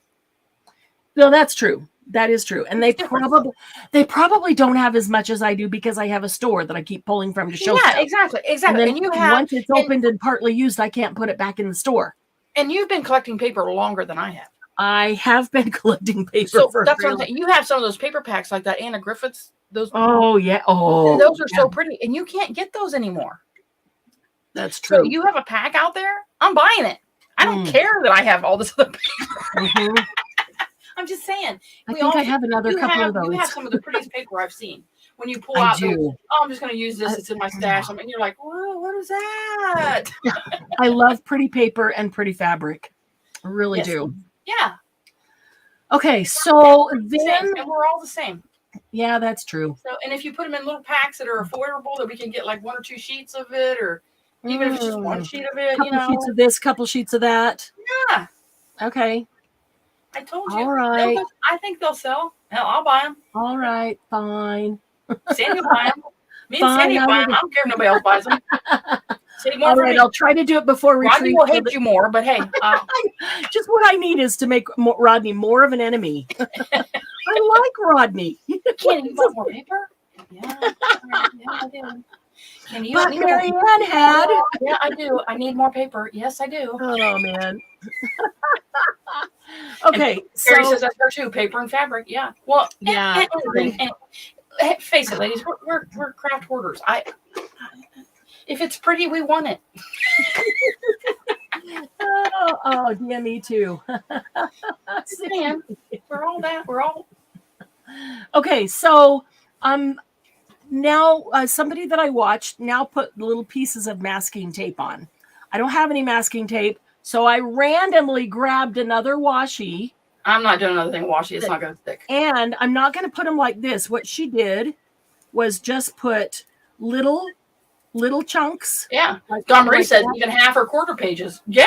No, that's true. That is true. And they probably don't have as much as I do because I have a store that I keep pulling from to show stuff. Exactly. And then once it's opened and partly used, I can't put it back in the store. And you've been collecting paper longer than I have. I have been collecting paper. So that's what I'm saying. You have some of those paper packs like that Anna Griffith's. Those. Oh yeah. Oh, and those are so pretty, and you can't get those anymore. That's true. So you have a pack out there. I'm buying it. I don't care that I have all this other paper. Mm-hmm. I'm just saying. I have another couple of those. You have some of the prettiest paper I've seen. When you pull out, I'm just going to use this. It's in my stash. And you're like, whoa, what is that? I love pretty paper and pretty fabric. I really do. Yeah. Okay, so then and we're all the same. Yeah, that's true. So, and if you put them in little packs that are affordable, that we can get like 1 or 2 sheets of it, or even if it's just 1 sheet of it, couple sheets of this, couple sheets of that. Yeah. Okay. I told you. All right. I think they'll sell. Hell, I'll buy them. All right, fine. Sandy will buy them. Me and Sandy will buy them. I don't care if nobody else buys them. All right, I'll try to do it before retreat. Rodney will hate you more, but hey. Just what I need is to make Rodney more of an enemy. I like Rodney. Can you want more paper? Yeah, I do. Can you? But Marianne had. Yeah, I do. I need more paper. Yes, I do. Oh, man. Okay. Carrie says that's her too. Paper and fabric. Yeah. Well, yeah. And face it, ladies, we're craft hoarders. If it's pretty, we want it. oh, yeah, me too. Man, we're all that. We're all. Okay, so now somebody that I watched now put little pieces of masking tape on. I don't have any masking tape, so I randomly grabbed another washi. I'm not doing another thing washi. It's not going to stick. And I'm not going to put them like this. What she did was just put little little chunks. Yeah. Like, Don Marie like said that. even half or quarter pages. Yeah,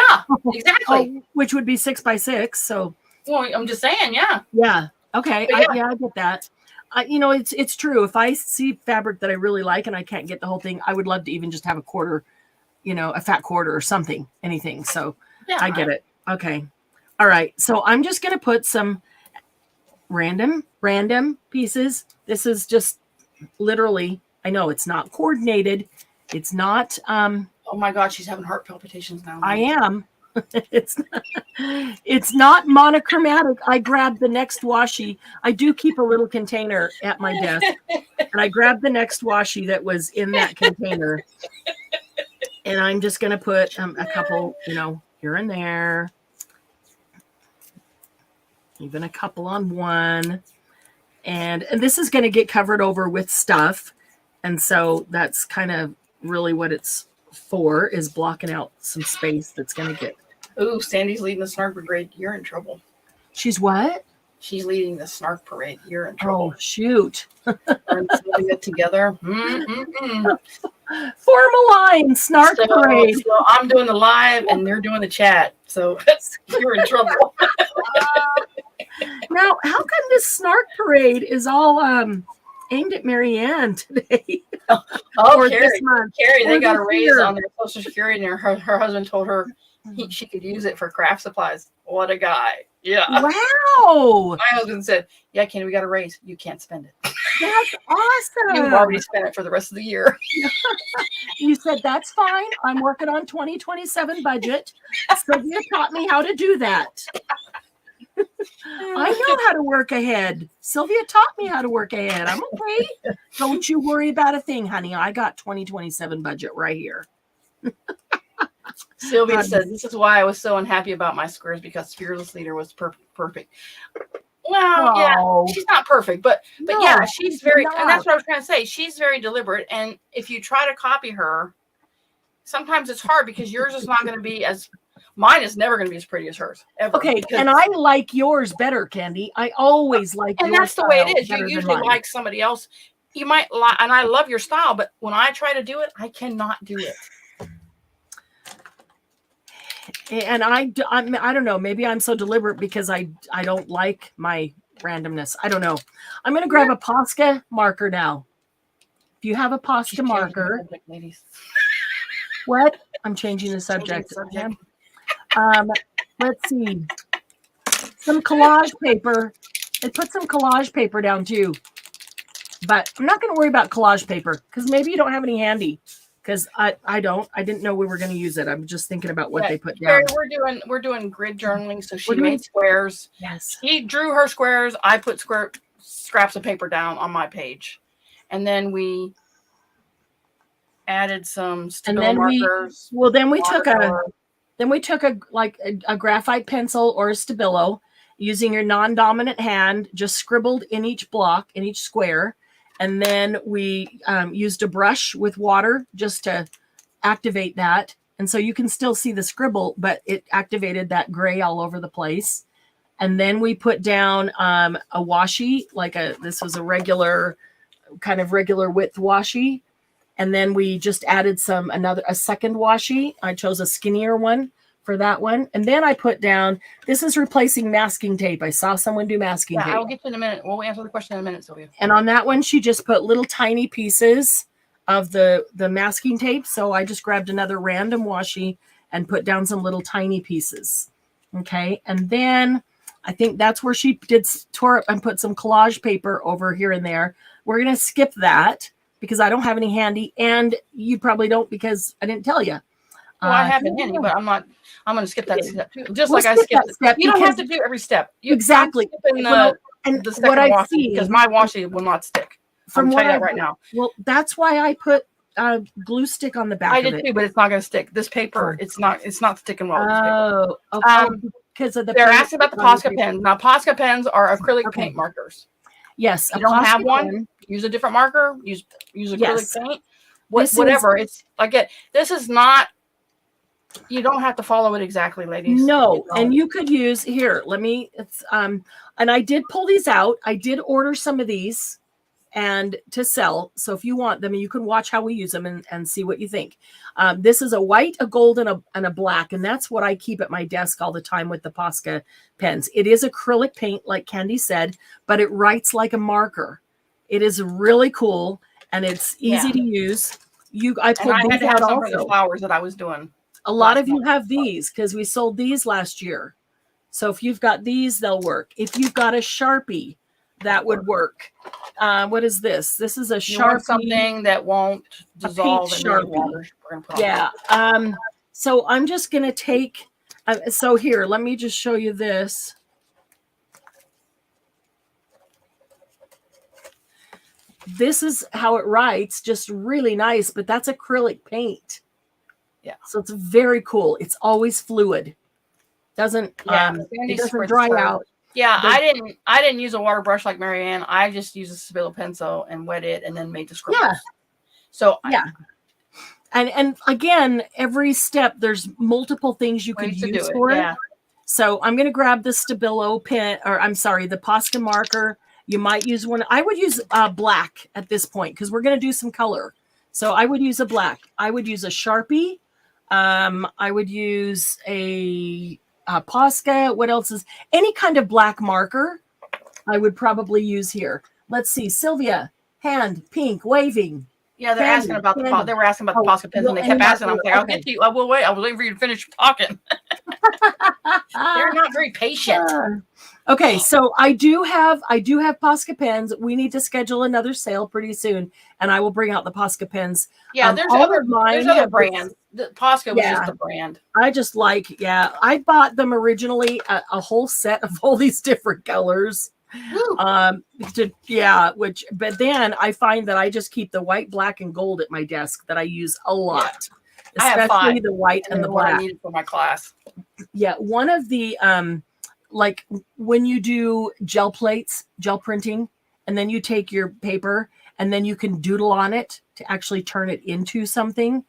exactly. Oh, which would be 6 by 6. So Well, I'm just saying, yeah. yeah. Okay. But I get that. It's true. If I see fabric that I really like and I can't get the whole thing, I would love to even just have a quarter, a fat quarter or something, anything. So Yeah. I get it. Okay. All right. So I'm just going to put some random pieces. This is just literally, I know it's not coordinated. It's not, Oh my God, she's having heart palpitations now. I am. It's not monochromatic. I grabbed the next washi. I do keep a little container at my desk, and I grabbed the next washi that was in that container, and I'm just going to put a couple, here and there, even a couple on one, and this is going to get covered over with stuff, and so that's kind of really what it's for, is blocking out some space that's going to get. Ooh, Sandy's leading the snark parade. You're in trouble. She's what? She's leading the snark parade. You're in trouble. Oh, shoot. We're putting it together. Form a line, snark parade. So I'm doing the live and they're doing the chat. So you're in trouble. Now, how come this snark parade is all aimed at Marianne today? Oh, Carrie, they got a raise year. on their Social Security, and her husband told her she could use it for craft supplies. What a guy. Yeah. Wow. My husband said, yeah, Kenny, we got a raise. You can't spend it. That's awesome. You've already spent it for the rest of the year. You said, that's fine. I'm working on 2027 budget. Sylvia taught me how to do that. I know how to work ahead. Sylvia taught me how to work ahead. I'm okay. Don't you worry about a thing, honey. I got 2027 budget right here. Sylvia said, this is why I was so unhappy about my squares, because Fearless Leader was perfect. Well, yeah, she's not perfect, but no, yeah, she's very, and that's what I was trying to say. She's very deliberate. And if you try to copy her, sometimes it's hard because yours is not going to be mine is never going to be as pretty as hers. Ever. Okay. And I like yours better, Candy. I always like yours. And that's the way it is. You usually like somebody else. You might like, and I love your style, but when I try to do it, I cannot do it. And I don't know. Maybe I'm so deliberate because I don't like my randomness. I don't know. I'm going to grab a Posca marker now. If you have a Posca marker. Subject, ladies. What? I'm changing the subject. Let's see. Some collage paper. I put some collage paper down too. But I'm not going to worry about collage paper because maybe you don't have any handy. Because I didn't know we were going to use it. I'm just thinking about what they put down. We're doing grid journaling, so she made squares. Yes. She drew her squares. I put scraps of paper down on my page, and then we added some Stabilo markers. Then we took a graphite pencil or a Stabilo, using your non-dominant hand, just scribbled in each block, in each square. And then we used a brush with water just to activate that. And so you can still see the scribble, but it activated that gray all over the place. And then we put down a washi, this was a regular width washi. And then we just added a second washi. I chose a skinnier one for that one. And then I put down, this is replacing masking tape. I saw someone do masking tape. I'll get to in a minute. We'll answer the question in a minute, Sylvia. And on that one, she just put little tiny pieces of the masking tape. So I just grabbed another random washi and put down some little tiny pieces. Okay. And then I think that's where she tore up and put some collage paper over here and there. We're going to skip that because I don't have any handy. And you probably don't because I didn't tell you. Well, I have it handy, but I'm going to skip that step too. Just like I skipped that step. You don't have to do every step. Exactly. And the second washi, because my washi will not stick. I'm telling you that right now. Well, that's why I put glue stick on the back. I did too, but it's not going to stick. This paper, it's not sticking well. Oh, okay. Because of they're asking about the Posca pens. Now, Posca pens are acrylic paint markers. Yes, you don't have one. Use a different marker. Use acrylic paint. Whatever. It's again. This is not. You don't have to follow it exactly, ladies. No, and you could use here. And I did pull these out. I did order some of these. and to sell. So if you want them, you can watch how we use them and see what you think. This is a white, a gold, and a black, and that's what I keep at my desk all the time with the Posca pens. It is acrylic paint, like Candy said, but it writes like a marker. It is really cool, and it's easy to use. I pulled had these to have out some for the also. flowers that I was doing. A lot of you have these because we sold these last year. So if you've got these, they'll work. If you've got a Sharpie, that would work. What is this? This is a Sharpie. Something that won't dissolve in the water. Yeah. So I'm just going to take, so here, let me just show you this. This is how it writes, just really nice, but that's acrylic paint. Yeah. So it's very cool. It's always fluid. It doesn't dry out. Yeah, I didn't use a water brush like Marianne. I just used a Stabilo pencil and wet it and then made the scribbles. Yeah. So and again, every step there's multiple things you could use for it. Yeah. So I'm going to grab the Stabilo pen, or I'm sorry, the Posca marker. You might use one. I would use black at this point because we're going to do some color. So I would use a black. I would use a Sharpie. I would use a Posca. What else is any kind of black marker? I would probably use here. Let's see, Sylvia, hand, pink, waving. Yeah, they're asking about the Posca pens, and they kept asking. I was like, I'll get to you. I will wait. I was waiting for you to finish talking. They're not very patient. Okay, so I do have Posca pens. We need to schedule another sale pretty soon, and I will bring out the Posca pens. Yeah, there's other brands. The Posca was just the brand. I just I bought them originally a whole set of all these different colors. But then I find that I just keep the white, black, and gold at my desk that I use a lot. Yeah. Especially the white and the black. I needed for my class. Yeah, one of the like when you do gel plates, gel printing, and then you take your paper and then you can doodle on it to actually turn it into something.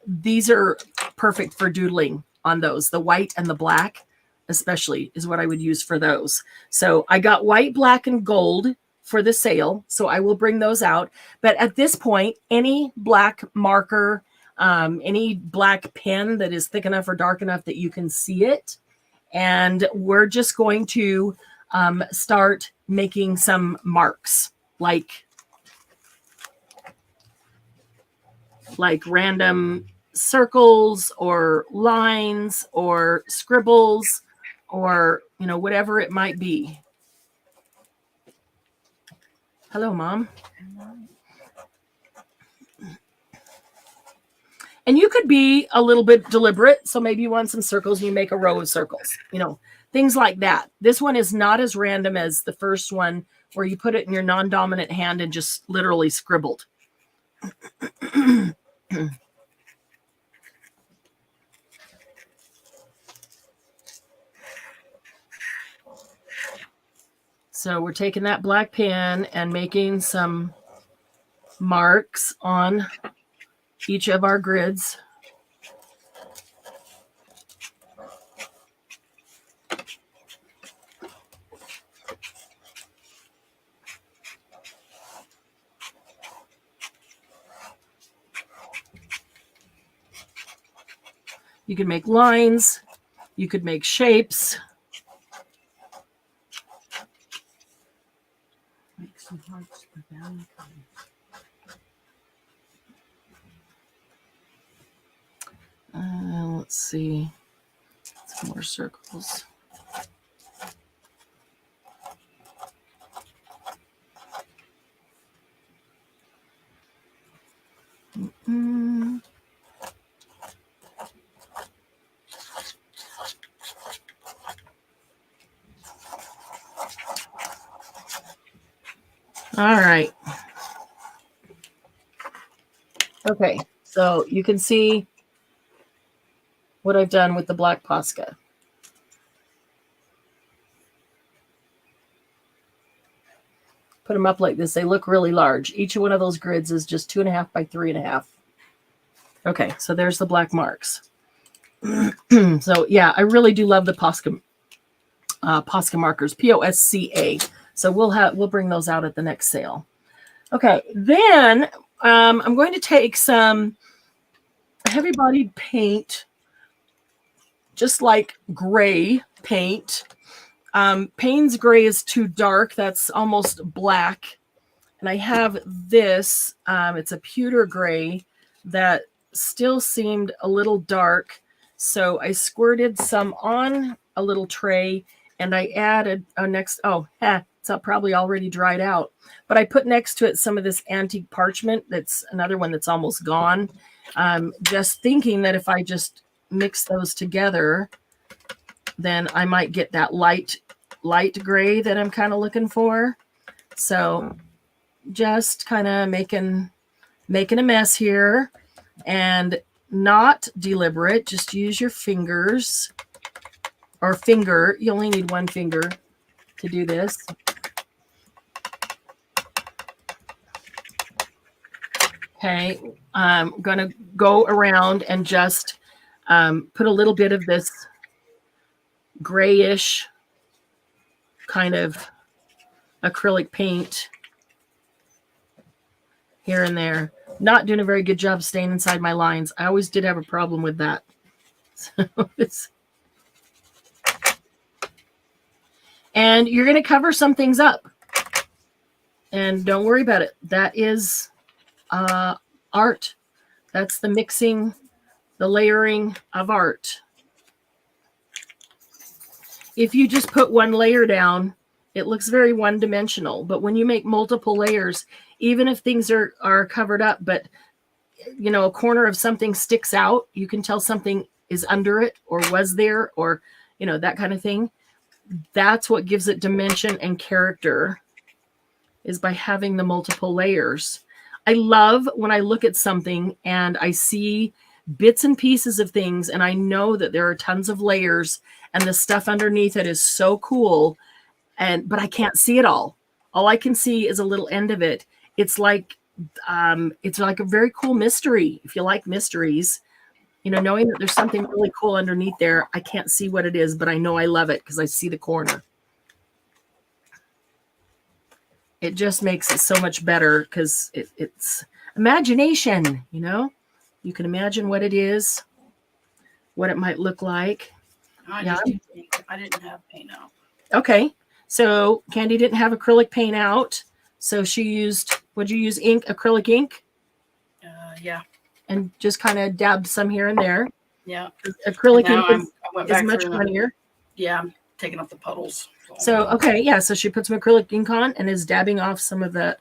These are perfect for doodling on those. The white and the black especially is what I would use for those. So I got white, black, and gold for the sale. So I will bring those out. But at this point, any black marker, any black pen that is thick enough or dark enough that you can see it. And we're just going to start making some marks like random circles or lines or scribbles or, whatever it might be. Hello, Mom. And you could be a little bit deliberate. So maybe you want some circles and you make a row of circles, things like that. This one is not as random as the first one where you put it in your non-dominant hand and just literally scribbled. So we're taking that black pen and making some marks on each of our grids. You can make lines, you could make shapes. Make some hearts for Valentine. Let's see. Some more circles. All right. Okay, so you can see what I've done with the black Posca. Put them up like this. They look really large. Each one of those grids is just 2.5 by 3.5. Okay, so there's the black marks. So yeah, I really do love the Posca markers, Posca. So we'll bring those out at the next sale. Okay, then I'm going to take some heavy-bodied paint, just like gray paint. Payne's gray is too dark. That's almost black. And I have this. It's a pewter gray that still seemed a little dark. So I squirted some on a little tray, and I added it's probably already dried out. But I put next to it some of this antique parchment. That's another one that's almost gone. Just thinking that if I just mix those together, then I might get that light gray that I'm kind of looking for. So just kind of making a mess here, and not deliberate. Just use your fingers or finger. You only need one finger to do this. Okay, I'm going to go around and just put a little bit of this grayish kind of acrylic paint here and there. Not doing a very good job staying inside my lines. I always did have a problem with that. So and you're going to cover some things up. And don't worry about it. That is art. That's the mixing, the layering of art. If you just put one layer down, it looks very one-dimensional. But when you make multiple layers, even if things are covered up, but a corner of something sticks out, you can tell something is under it or was there, or that kind of thing. That's what gives it dimension and character, is by having the multiple layers. I love when I look at something and I see bits and pieces of things, and I know that there are tons of layers, and the stuff underneath it is so cool, but I can't see it all. All I can see is a little end of it. It's like a very cool mystery. If you like mysteries, knowing that there's something really cool underneath there. I can't see what it is, but I know I love it because I see the corner. It just makes it so much better because it's imagination, You can imagine what it is, what it might look like. I didn't have paint out. Okay. So Candy didn't have acrylic paint out. So she used, would you use ink, acrylic ink? Yeah. And just kind of dabbed some here and there. Yeah. Acrylic ink is much funnier. Yeah. I'm taking off the puddles. So, okay. Yeah. So she put some acrylic ink on and is dabbing off some of that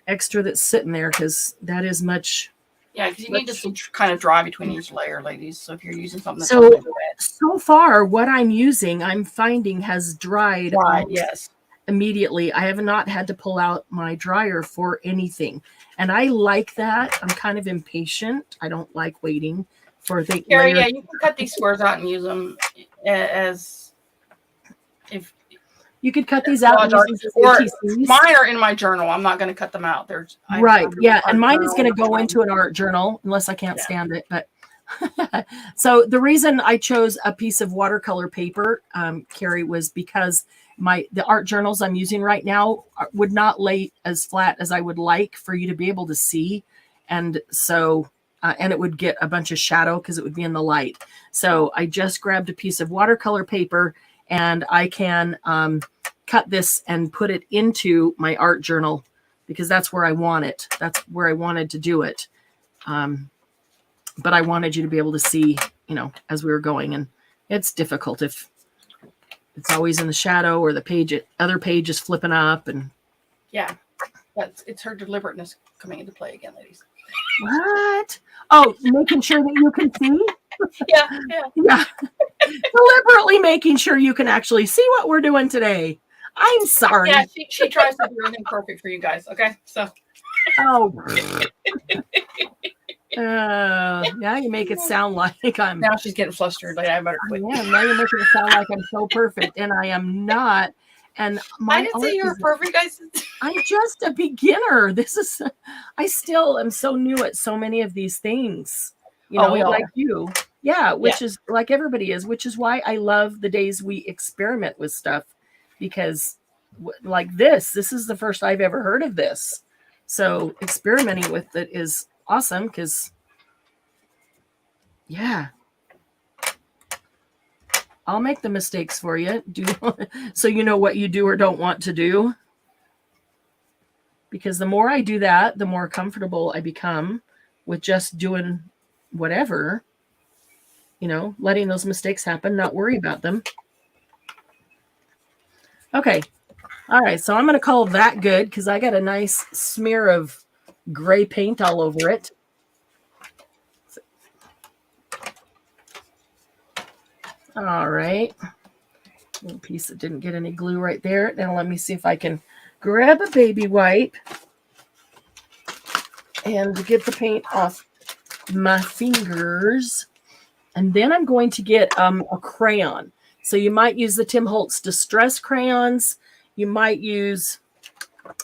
extra that's sitting there, because that is much. Yeah, because you need to kind of dry between each layer, ladies. So if you're using something that's so far, what I'm using, I'm finding has dried. Yes. Immediately. I have not had to pull out my dryer for anything. And I like that. I'm kind of impatient. I don't like waiting for the Carrie, yeah, you can cut these squares out and use them as if you could cut these out. Or mine are in my journal. I'm not going to cut them out. Yeah, and mine is going to go into an art journal unless I can't stand it. But so the reason I chose a piece of watercolor paper, Carrie, was because the art journals I'm using right now would not lay as flat as I would like for you to be able to see. And so, and it would get a bunch of shadow because it would be in the light. So I just grabbed a piece of watercolor paper, and I can cut this and put it into my art journal because that's where I want it. That's where I wanted to do it. But I wanted you to be able to see, as we were going, and it's difficult if it's always in the shadow or the other page is flipping up. And yeah, it's her deliberateness coming into play again, ladies. What? Oh, making sure that you can see? Yeah. Deliberately making sure you can actually see what we're doing today. I'm sorry. Yeah, she tries to do everything perfect for you guys. Okay, so. Oh. Now you make it sound like I'm. Now she's getting flustered. Like I better quit. Yeah, now you're making it sound like I'm so perfect, and I am not. And I didn't say you were perfect, guys. I'm just a beginner. I still am so new at so many of these things. Like you. Yeah, which is like everybody is, which is why I love the days we experiment with stuff, because like this is the first I've ever heard of this. So experimenting with it is awesome because, yeah, I'll make the mistakes for you. So you know what you do or don't want to do. Because the more I do that, the more comfortable I become with just doing whatever, letting those mistakes happen, not worry about them. Okay. All right. So I'm going to call that good because I got a nice smear of gray paint all over it. All right. Little piece that didn't get any glue right there. Now let me see if I can grab a baby wipe and get the paint off my fingers. And then I'm going to get a crayon. So you might use the Tim Holtz Distress crayons. You might use,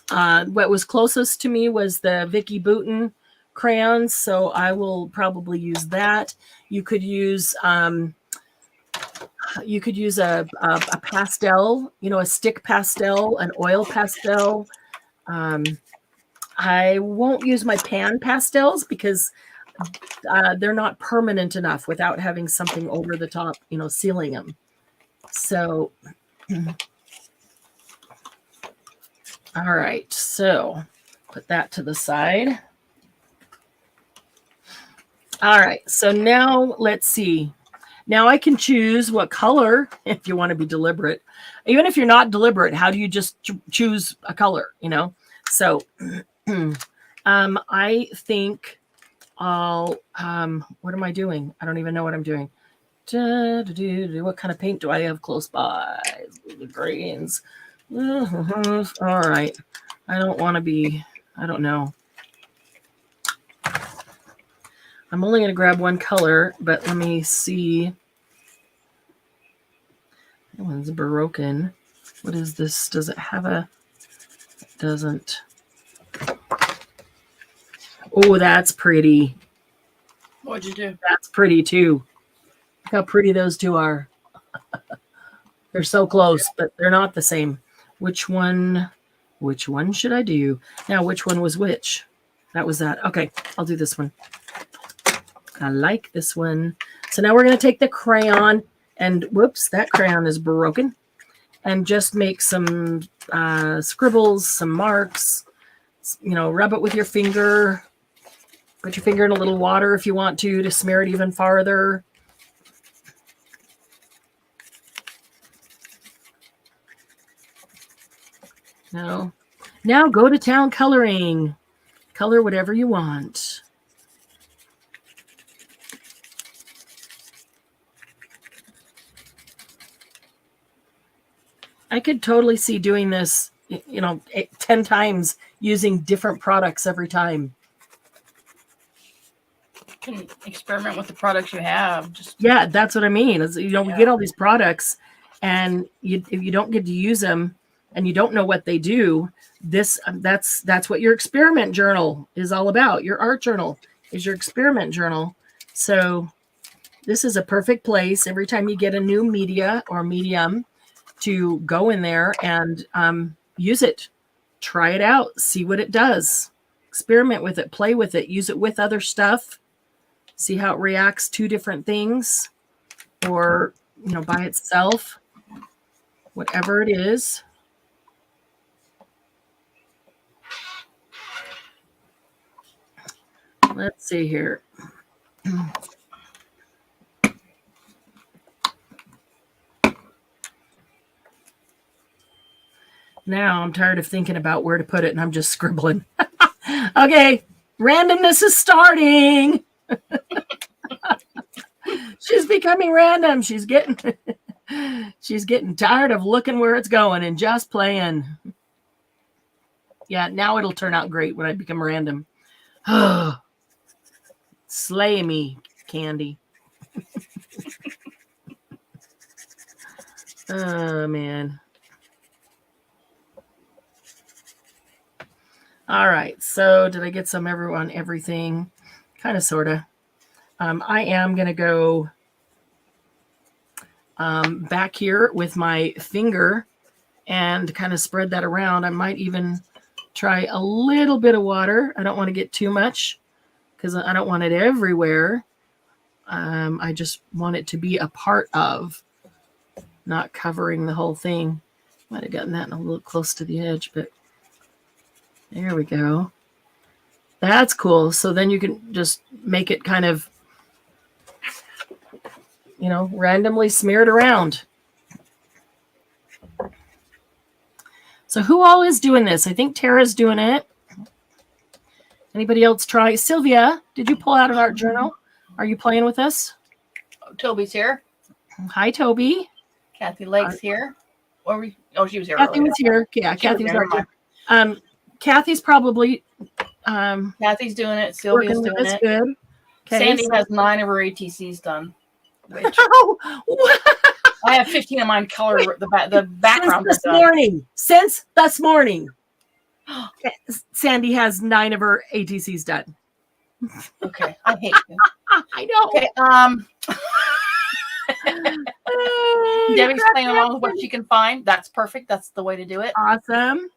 what was closest to me was the Vicki Boutin crayons. So I will probably use that. You could use a pastel, a stick pastel, an oil pastel. I won't use my pan pastels because they're not permanent enough without having something over the top, sealing them. So, all right. So put that to the side. All right. So now let's see. Now I can choose what color, if you want to be deliberate. Even if you're not deliberate, how do you just choose a color, So I think I'll, what am I doing? I don't even know what I'm doing. What kind of paint do I have close by? The grains. All right. I don't want to be, I don't know. I'm only going to grab one color, but let me see. That one's broken. What is this? Does it have a, it doesn't. Oh, that's pretty. What'd you do? That's pretty too. Look how pretty those two are. They're so close, but they're not the same. Which one should I do? Now, which one was which? That was that. Okay, I'll do this one. I like this one. So now we're going to take the crayon and, whoops, that crayon is broken. And just make some scribbles, some marks. Rub it with your finger. Put your finger in a little water if you want to smear it even farther. Now go to town coloring. Color whatever you want. I could totally see doing this, 10 times using different products every time. You can experiment with the products you have. Yeah, that's what I mean. We get all these products and if you don't get to use them and you don't know what they do, that's what your experiment journal is all about. Your art journal is your experiment journal. So this is a perfect place every time you get a new media or medium to go in there and use it, try it out, see what it does, experiment with it, play with it, use it with other stuff, see how it reacts to different things or, by itself, whatever it is. Let's see here. Now I'm tired of thinking about where to put it and I'm just scribbling. Okay, randomness is starting. She's becoming random. She's getting tired of looking where it's going and just playing. Yeah, now it'll turn out great when I become random. Slay me, Candy. Oh, man. All right, so did I get some everything? Kind of, sort of. I am going to go back here with my finger and kind of spread that around. I might even try a little bit of water. I don't want to get too much because I don't want it everywhere. I just want it to be a part of, not covering the whole thing. Might have gotten that a little close to the edge, but there we go. That's cool. So then you can just make it kind of, randomly smear it around. So who all is doing this? I think Tara's doing it. Anybody else try? Sylvia, did you pull out an art journal? Are you playing with us? Toby's here. Hi, Toby. Kathy Lake's here. She was here. Kathy was here. Yeah, Kathy's art journal. Kathy's probably Kathy's doing it. Sylvia's doing it. Good. Okay, Sandy has 9 of her ATCs done. Which Oh, I have 15 of mine color the background. Since this morning, Sandy has 9 of her ATCs done. Okay, I hate you. I know. Okay, Debbie's playing along with what she can find. That's perfect. That's the way to do it. Awesome.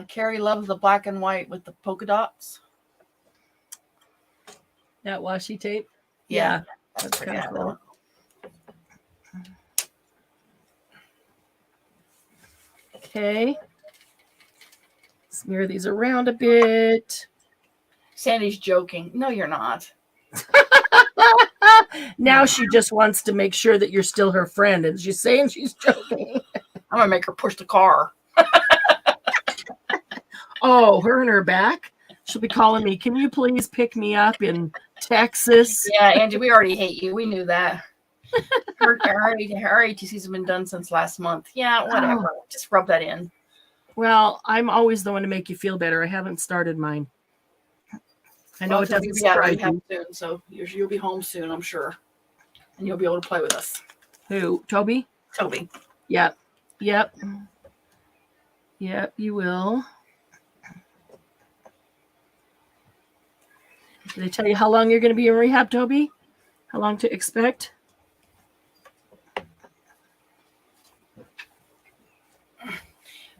Carrie loves the black and white with the polka dots. That washi tape. Yeah. That's kind of cool. Okay. Smear these around a bit. Sandy's joking. No, you're not. Now she just wants to make sure that you're still her friend, and she's saying she's joking. I'm gonna make her push the car. Oh, her and her back. She'll be calling me. Can you please pick me up in Texas? Yeah, Angie, we already hate you. We knew that. Her ATCs have been done since last month. Yeah, whatever. Oh. Just rub that in. Well, I'm always the one to make you feel better. I haven't started mine. I know it doesn't surprise you. Soon, so you'll be home soon, I'm sure. And you'll be able to play with us. Who? Toby? Toby. Yep. Yep, you will. Did they tell you how long you're going to be in rehab, Toby? How long to expect?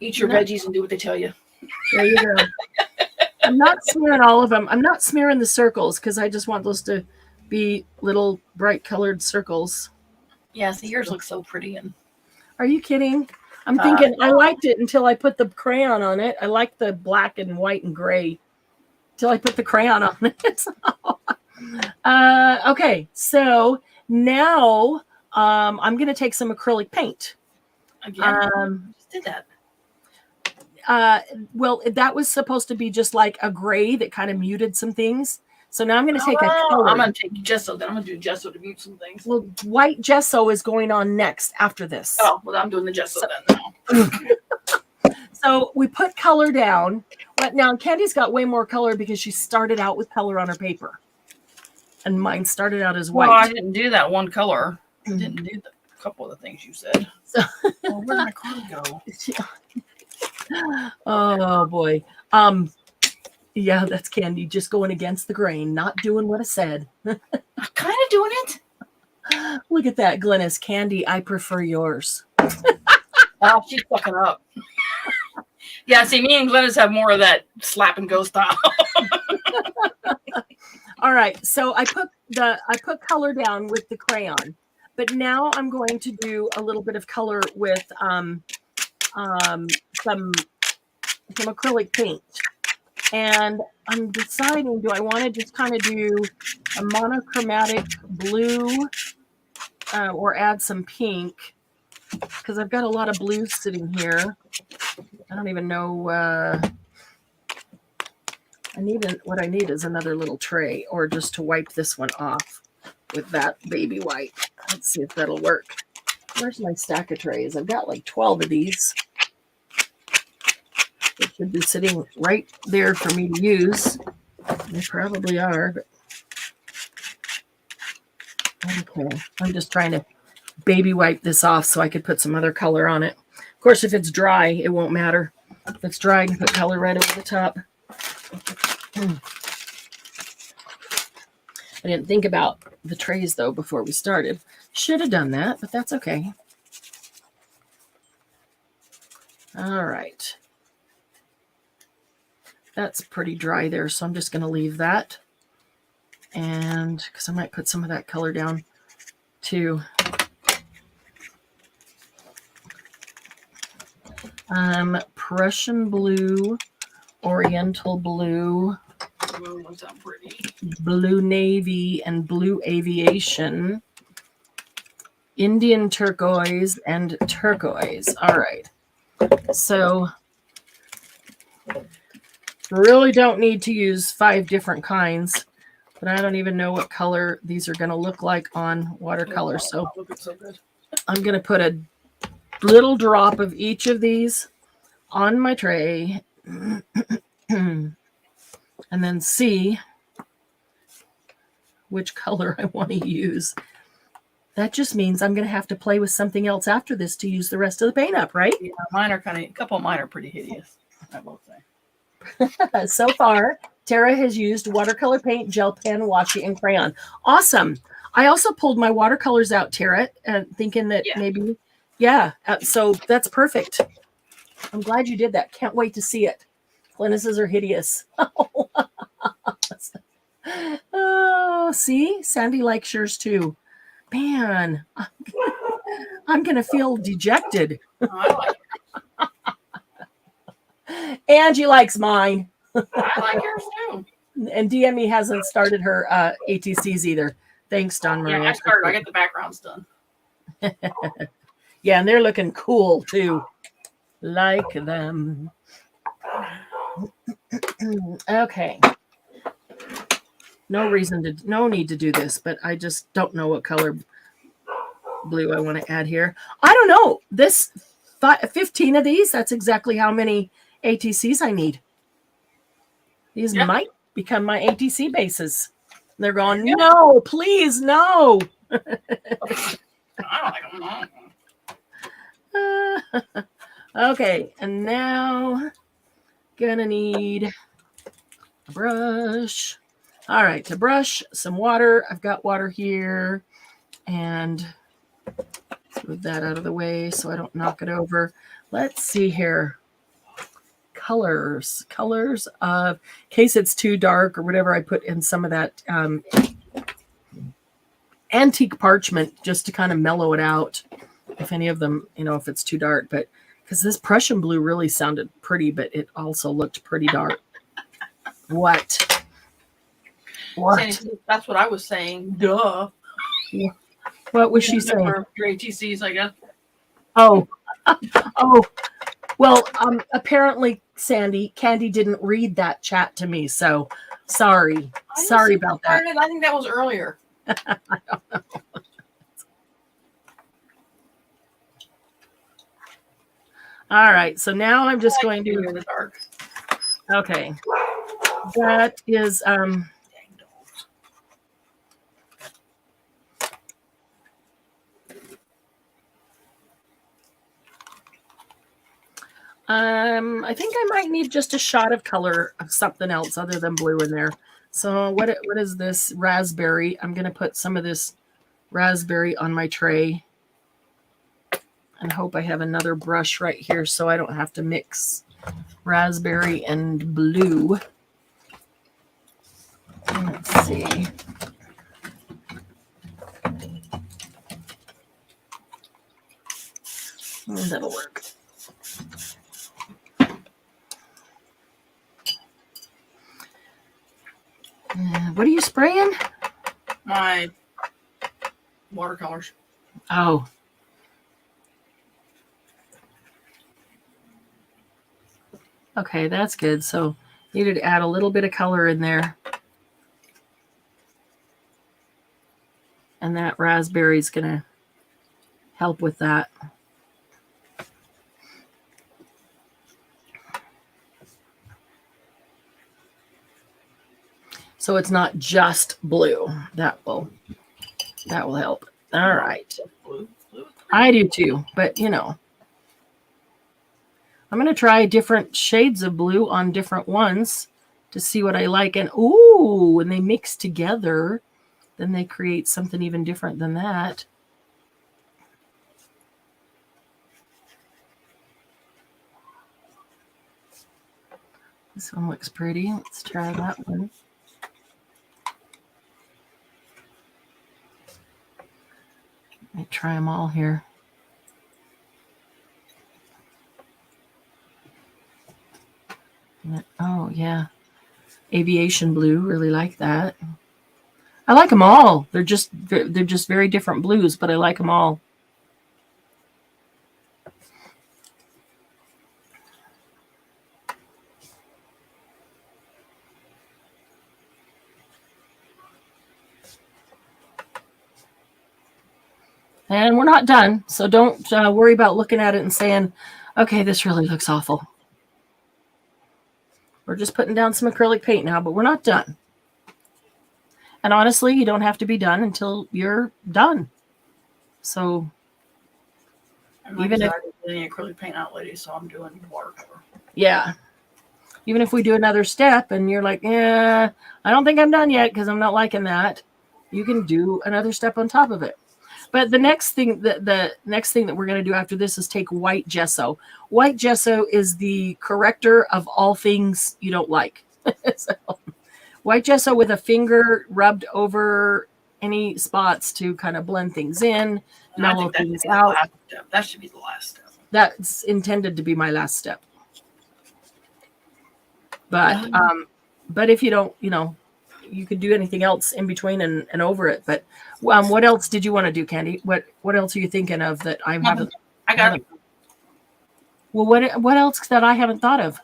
Eat your veggies and do what they tell you. There you go. I'm not smearing all of them. I'm not smearing the circles because I just want those to be little bright colored circles. Yeah, so yours look so pretty. And are you kidding? I'm thinking I liked it until I put the crayon on it. I liked the black and white and gray till I put the crayon on it. Okay, so now I'm going to take some acrylic paint. Again, just did that. Well, that was supposed to be just like a gray that kind of muted some things. So now I'm going to take a color. I'm going to take gesso. Then I'm going to do gesso to mute some things. Well, white gesso is going on next after this. Oh, well, I'm doing the gesso then now. So we put color down. But now Candy's got way more color because she started out with color on her paper. And mine started out as white. Well, I didn't do that one color. I didn't do a couple of the things you said. So where did my card go? Oh boy. Yeah, that's Candy just going against the grain, not doing what I said. I'm kind of doing it. Look at that, Glennis. Candy, I prefer yours. Oh, she's fucking up. Yeah, see, me and Glennis have more of that slap and go style. All right, so I put color down with the crayon, but now I'm going to do a little bit of color with some acrylic paint. And I'm deciding, do I want to just kind of do a monochromatic blue or add some pink? Because I've got a lot of blue sitting here. I don't even know. What I need is another little tray, or just to wipe this one off with that baby wipe. Let's see if that'll work. Where's my stack of trays? I've got like 12 of these. They should be sitting right there for me to use. They probably are. But okay, I'm just trying to baby wipe this off so I could put some other color on it. Of course, if it's dry, it won't matter. If it's dry, I can put color right over the top. I didn't think about the trays, though, before we started. Should have done that, but that's okay. All right. That's pretty dry there, so I'm just going to leave that. And because I might put some of that color down too. Prussian blue, Oriental blue, blue navy, and blue aviation, Indian turquoise, and turquoise. All right. So really don't need to use 5 different kinds, but I don't even know what color these are going to look like on watercolor. So I'm going to put a little drop of each of these on my tray and then see which color I want to use. That just means I'm going to have to play with something else after this to use the rest of the paint up, right? Yeah, mine are a couple of mine are pretty hideous, I will say. So far, Tara has used watercolor paint, gel pen, washi, and crayon. Awesome. I also pulled my watercolors out, Tara, thinking that maybe, so that's perfect. I'm glad you did that. Can't wait to see it. Glynis's are hideous. Oh, see? Sandy likes yours too. Man, I'm going to feel dejected. Oh, I like it. Angie likes mine. I like yours too. And DME hasn't started her ATCs either. Thanks, Don Maria. Yeah, I started. I get the backgrounds done. Yeah, and they're looking cool too. Like them. Okay. No need to do this, but I just don't know what color blue I want to add here. I don't know. This 15 of these, that's exactly how many ATCs I need. These might become my ATC bases. They're going, no, please, no. I don't like them. Okay, and now gonna need a brush. All right, to brush some water. I've got water here, and move that out of the way so I don't knock it over. Let's see here. Colors of, in case it's too dark or whatever, I put in some of that antique parchment just to kind of mellow it out. If any of them, if it's too dark, but because this Prussian blue really sounded pretty, but it also looked pretty dark. What? That's what I was saying. Duh. What was she saying? Your ATCs, I guess. Oh. Well, apparently, Candy didn't read that chat to me, so sorry. Sorry about that. I think that was earlier. I don't know. All right, so now I'm just going to in the dark. Okay. That is I think I might need just a shot of color of something else other than blue in there. So what is this? Raspberry. I'm going to put some of this raspberry on my tray. And hope I have another brush right here so I don't have to mix raspberry and blue. Let's see. That'll work. What are you spraying? My watercolors. Oh. Okay, that's good. So needed to add a little bit of color in there. And that raspberry is going to help with that. So it's not just blue. That will help. All right. I do too, but I'm going to try different shades of blue on different ones to see what I like. And when they mix together, then they create something even different than that. This one looks pretty. Let's try that one. Let me try them all here. Oh, yeah. Aviation blue. Really like that. I like them all. They're just very different blues, but I like them all. And we're not done, so don't worry about looking at it and saying, okay, this really looks awful. We're just putting down some acrylic paint now, but we're not done. And honestly, you don't have to be done until you're done. So even if any acrylic paint out, lady, so I'm doing watercolor. Yeah. Even if we do another step and you're like, I don't think I'm done yet because I'm not liking that, you can do another step on top of it. But the next thing that we're going to do after this is take white gesso. White gesso is the corrector of all things you don't like. So, white gesso with a finger rubbed over any spots to kind of blend things in, mellow things out. That should be the last step. That's intended to be my last step. But if you don't, you could do anything else in between and over it. But what else did you want to do, Candy? What else are you thinking of that I haven't? I got it. Well, what else that I haven't thought of?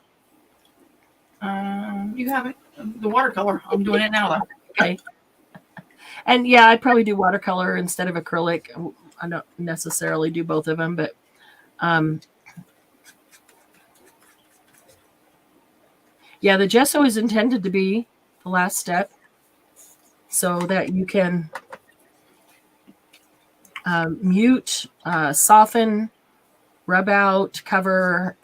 You have it. The watercolor. I'm doing it now, though. Okay. And yeah, I'd probably do watercolor instead of acrylic. I don't necessarily do both of them, but yeah, the gesso is intended to be the last step so that you can mute, soften, rub out, cover,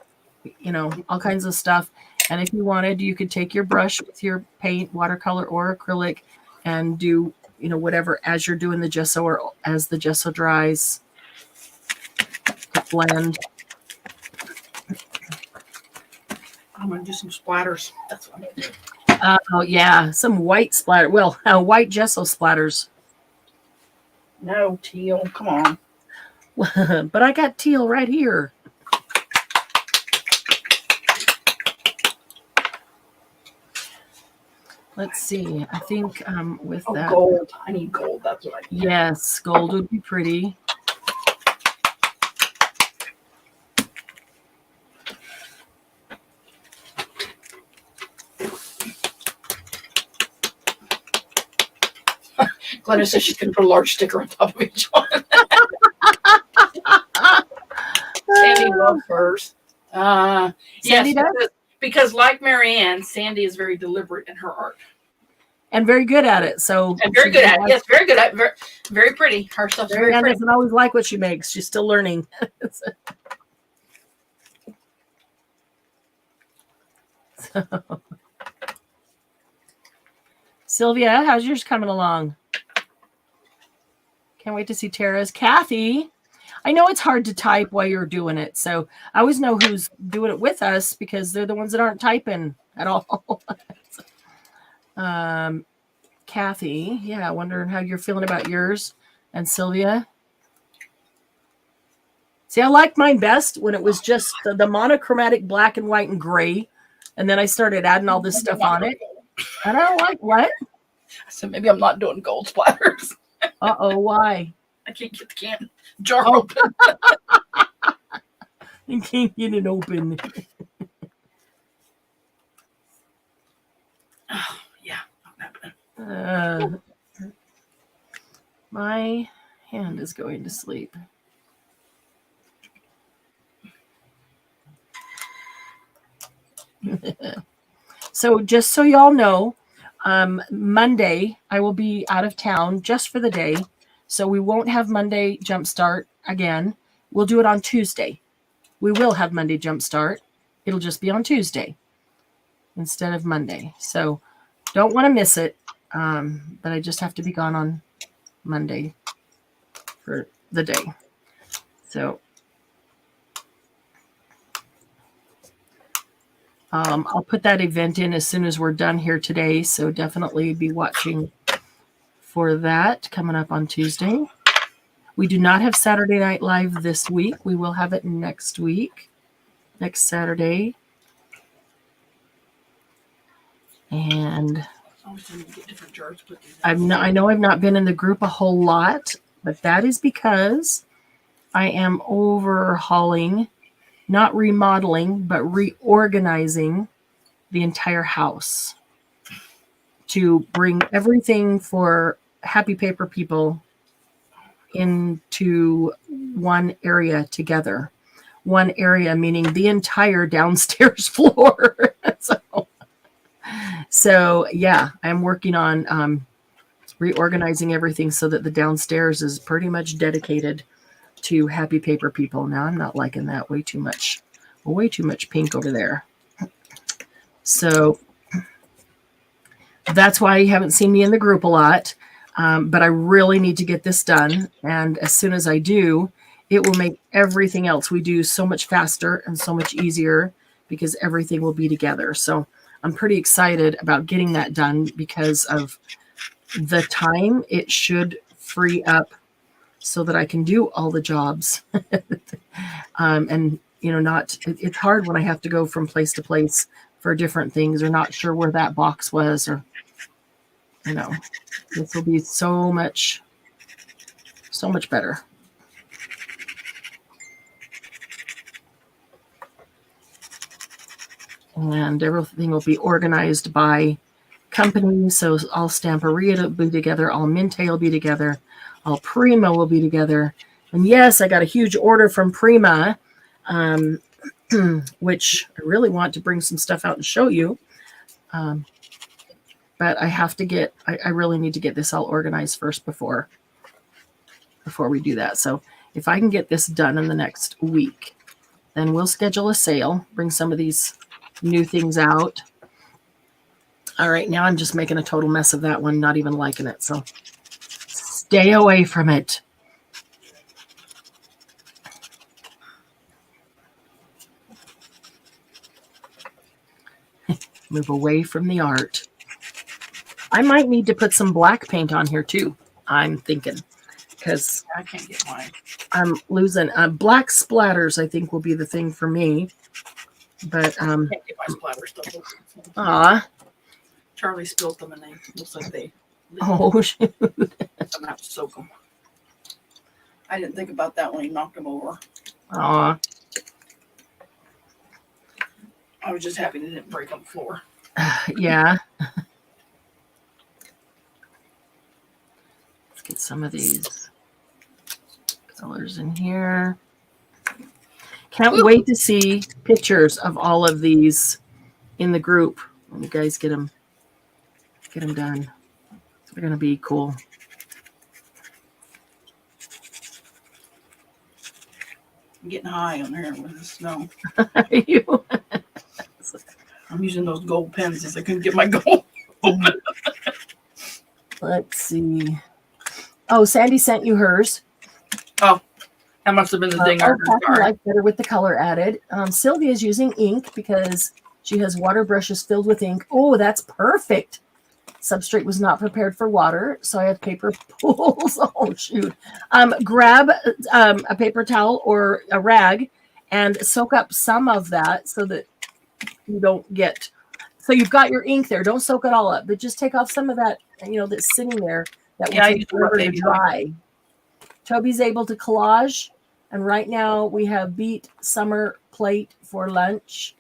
all kinds of stuff. And if you wanted, you could take your brush with your paint, watercolor or acrylic, and do, whatever as you're doing the gesso or as the gesso dries to blend. I'm going to do some splatters. That's what I'm going to do. Oh, yeah. Some white splatter. Well, white gesso splatters. No, teal. Come on. But I got teal right here. Let's see. I think with that. Gold. I need gold. That's what I need. Yes, gold would be pretty. Glenna says she's going to put a large sticker on top of each one. Sandy loves hers. Yes, because like Marianne, Sandy is very deliberate in her art. And very good at it. And very good at it. Yes, very good at it. Very pretty. Her stuff's very pretty. Doesn't always like what she makes. She's still learning. Sylvia, how's yours coming along? Can't wait to see Tara's. Kathy, I know it's hard to type while you're doing it. So I always know who's doing it with us because they're the ones that aren't typing at all. Kathy, yeah, wondering how you're feeling about yours. And Sylvia. See, I liked mine best when it was just the monochromatic black and white and gray. And then I started adding all this stuff on it. And I don't like what? So maybe I'm not doing gold splatters. Uh-oh, why? I can't get the jar open. You can't get it open. Oh, yeah, not happening. My hand is going to sleep. So just so y'all know, Monday I will be out of town just for the day. So we won't have Monday Jumpstart again. We'll do it on Tuesday. We will have Monday Jumpstart. It'll just be on Tuesday instead of Monday. So don't want to miss it. But I just have to be gone on Monday for the day. So I'll put that event in as soon as we're done here today. So definitely be watching for that coming up on Tuesday. We do not have Saturday Night Live this week. We will have it next week, next Saturday. And I know I've not been in the group a whole lot, but that is because I am overhauling, not remodeling, but reorganizing the entire house to bring everything for Happy Paper People into one area together. One area meaning the entire downstairs floor. So yeah, I'm working on reorganizing everything so that the downstairs is pretty much dedicated to Happy Paper People. Now I'm not liking that. Way too much pink over there. So that's why you haven't seen me in the group a lot. But I really need to get this done. And as soon as I do, it will make everything else we do so much faster and so much easier because everything will be together. So I'm pretty excited about getting that done because of the time it should free up so that I can do all the jobs. And, it's hard when I have to go from place to place for different things or not sure where that box was or, this will be so much better. And everything will be organized by company. So all Stamperia will be together, all Minte will be together, all Prima will be together. And yes, I got a huge order from Prima, which I really want to bring some stuff out and show you. But I really need to get this all organized first before we do that. So if I can get this done in the next week, then we'll schedule a sale, bring some of these new things out. All right, now I'm just making a total mess of that one, not even liking it. So stay away from it. Move away from the art. I might need to put some black paint on here too, I'm thinking, because I can't get mine. I'm losing black splatters. I think will be the thing for me. But I can't get my splatter stuff. Charlie spilled them and they looks like they. Oh shoot! I'm gonna have to soak them. I didn't think about that when he knocked them over. I was just happy they didn't break on the floor. Yeah. Let's get some of these colors in here. Can't wait to see pictures of all of these in the group when you guys get them done. They're going to be cool. I'm getting high on here with the snow. You? I'm using those gold pens as I couldn't get my gold. Let's see. Oh, Sandy sent you hers. Oh, that must have been the thing. I like better with the color added. Sylvia is using ink because she has water brushes filled with ink. Oh, that's perfect. Substrate was not prepared for water, so I have paper pools. Oh, shoot. Grab a paper towel or a rag and soak up some of that so that you don't get... So you've got your ink there. Don't soak it all up, but just take off some of that, that's sitting there that will take forever to dry. Toby's able to collage, and right now we have beet summer plate for lunch.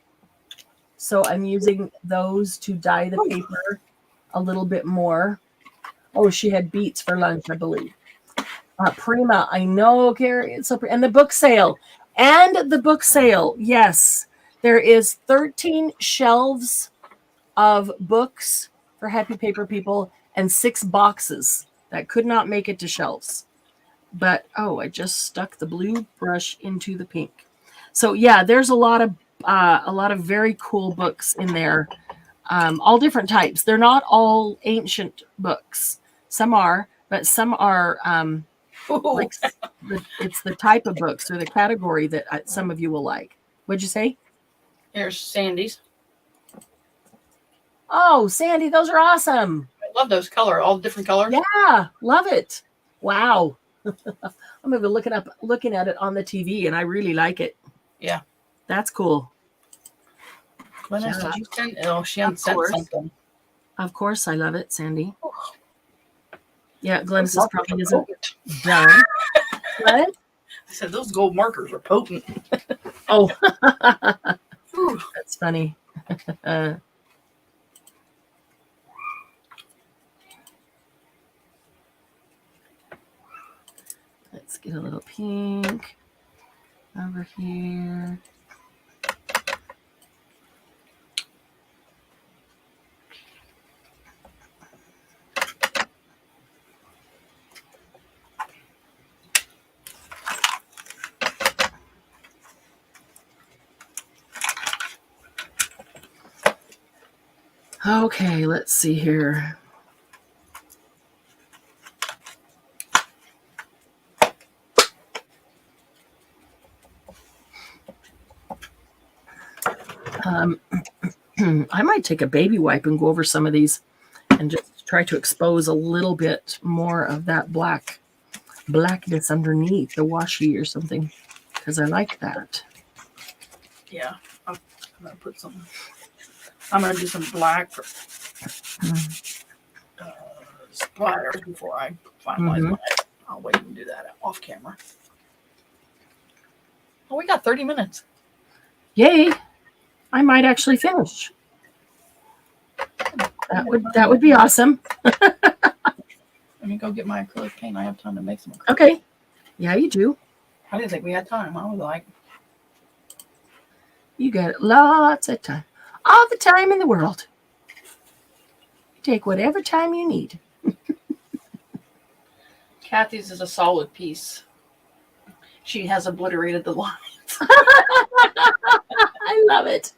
So I'm using those to dye the paper a little bit more. Oh, she had beets for lunch, I believe. Prima, I know, Carrie. It's so and the book sale. And the book sale, yes. There is 13 shelves of books for Happy Paper People and 6 boxes that could not make it to shelves. But, I just stuck the blue brush into the pink. So, yeah, there's a lot of very cool books in there. All different types. They're not all ancient books. Some are, but some are it's the type of books or the category that some of you will like. What'd you say? Here's Sandy's. Oh, Sandy, those are awesome. I love those all different colors. Yeah, love it. Wow. I'm even looking at it on the TV, and I really like it. Yeah. That's cool. Glennis, did you send? Oh, she sent something. Of course, I love it, Sandy. Yeah, Glennis probably isn't done. What? I said those gold markers are potent. Oh, that's funny. Let's get a little pink over here. Okay, let's see here. I might take a baby wipe and go over some of these and just try to expose a little bit more of that blackness underneath the washi or something, because I like that. Yeah, I'm gonna put some. I'm gonna do some black splatters before I finalize mine. I'll wait and do that off camera. Oh, we got 30 minutes. Yay! I might actually finish. That would be awesome. Let me go get my acrylic paint. I have time to make some acrylic. Okay. Yeah, you do. I didn't think we had time. I was like, you got lots of time. All the time in the world. Take whatever time you need. Kathy's is a solid piece. She has obliterated the lines. I love it.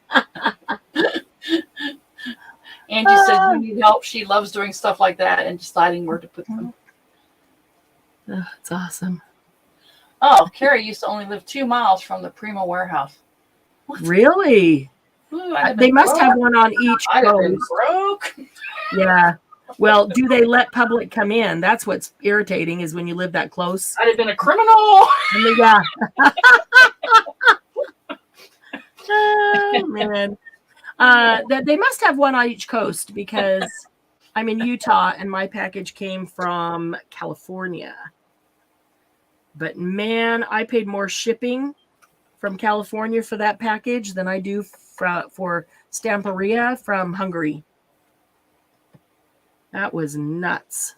Angie said you need help. She loves doing stuff like that and deciding where to put them. Oh, it's awesome. Oh, Carrie used to only live 2 miles from the Primo warehouse. What? Really? Ooh, they must have one on each coast. Broke. Yeah. Well, do they let public come in? That's what's irritating, is when you live that close. I'd have been a criminal. Yeah. Oh, man. They must have one on each coast, because I'm in Utah and my package came from California. But man, I paid more shipping from California for that package than I do for Stamperia from Hungary. That was nuts.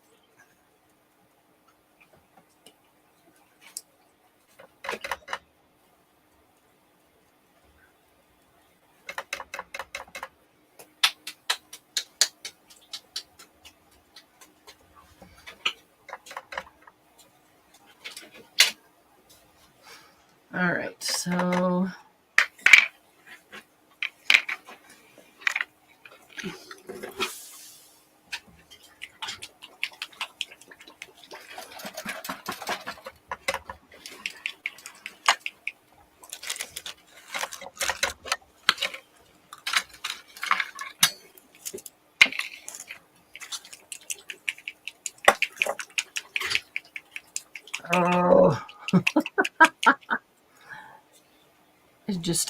All right, so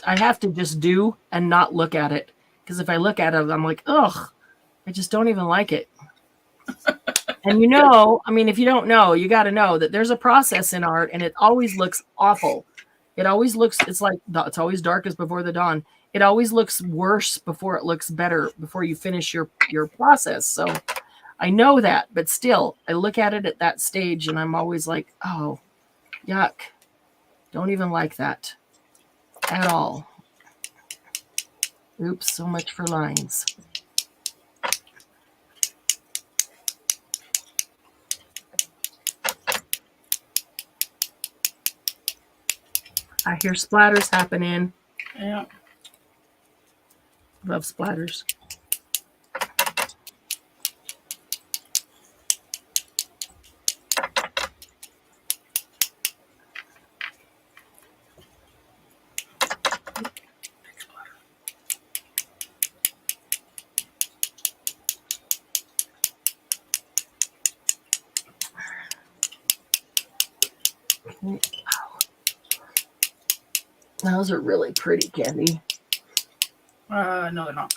I have to just do and not look at it, because if I look at it, I'm like, ugh, I just don't even like it. And if you don't know, you got to know that there's a process in art, and it always looks awful. It always looks, it's always darkest before the dawn. It always looks worse before it looks better, before you finish your process. So I know that, but still, I look at it at that stage and I'm always like, oh, yuck. Don't even like that at all. Oops, so much for lines. I hear splatters happening. Yeah. Love splatters. Those are really pretty, Candy. No, they're not.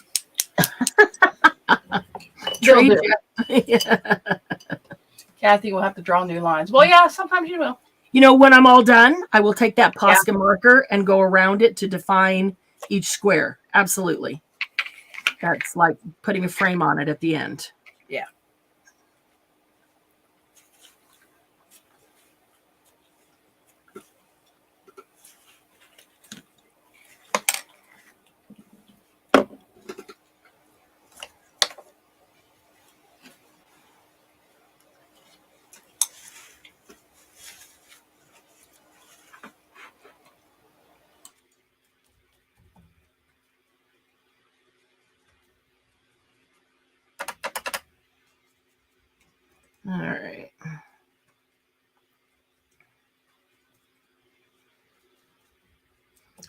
Trade They'll do. yeah. Kathy will have to draw new lines. Well, yeah, sometimes you will. You know, when I'm all done, I will take that Posca marker and go around it to define each square. Absolutely. That's like putting a frame on it at the end. Yeah. All right.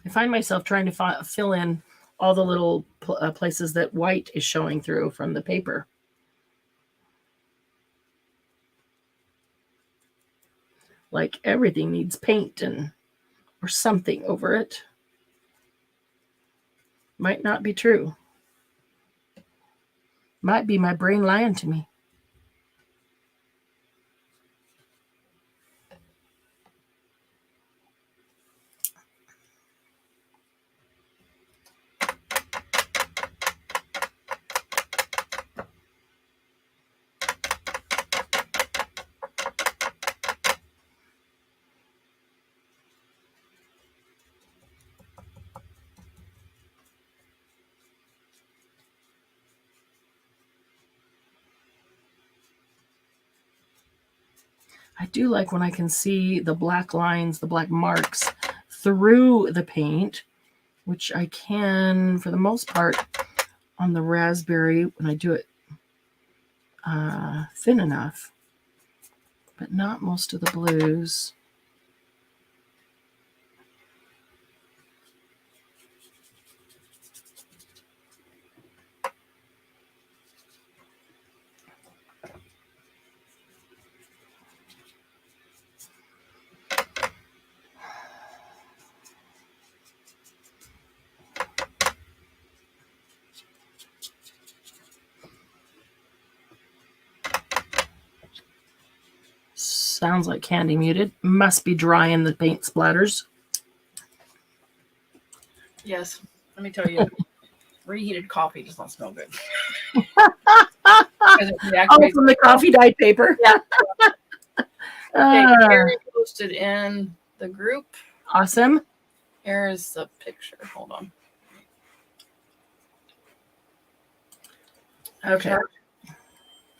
I find myself trying to fill in all the little places that white is showing through from the paper. Like everything needs paint or something over it. Might not be true. Might be my brain lying to me. I do like when I can see the black lines, the black marks through the paint, which I can, for the most part, on the raspberry when I do it thin enough, but not most of the blues. Sounds like Candy muted. Must be dry in the paint splatters. Yes. Let me tell you, reheated coffee does not smell good. Oh, from the coffee dyed paper. Yeah. Carrie posted in the group. Awesome. Here's the picture. Hold on. Okay.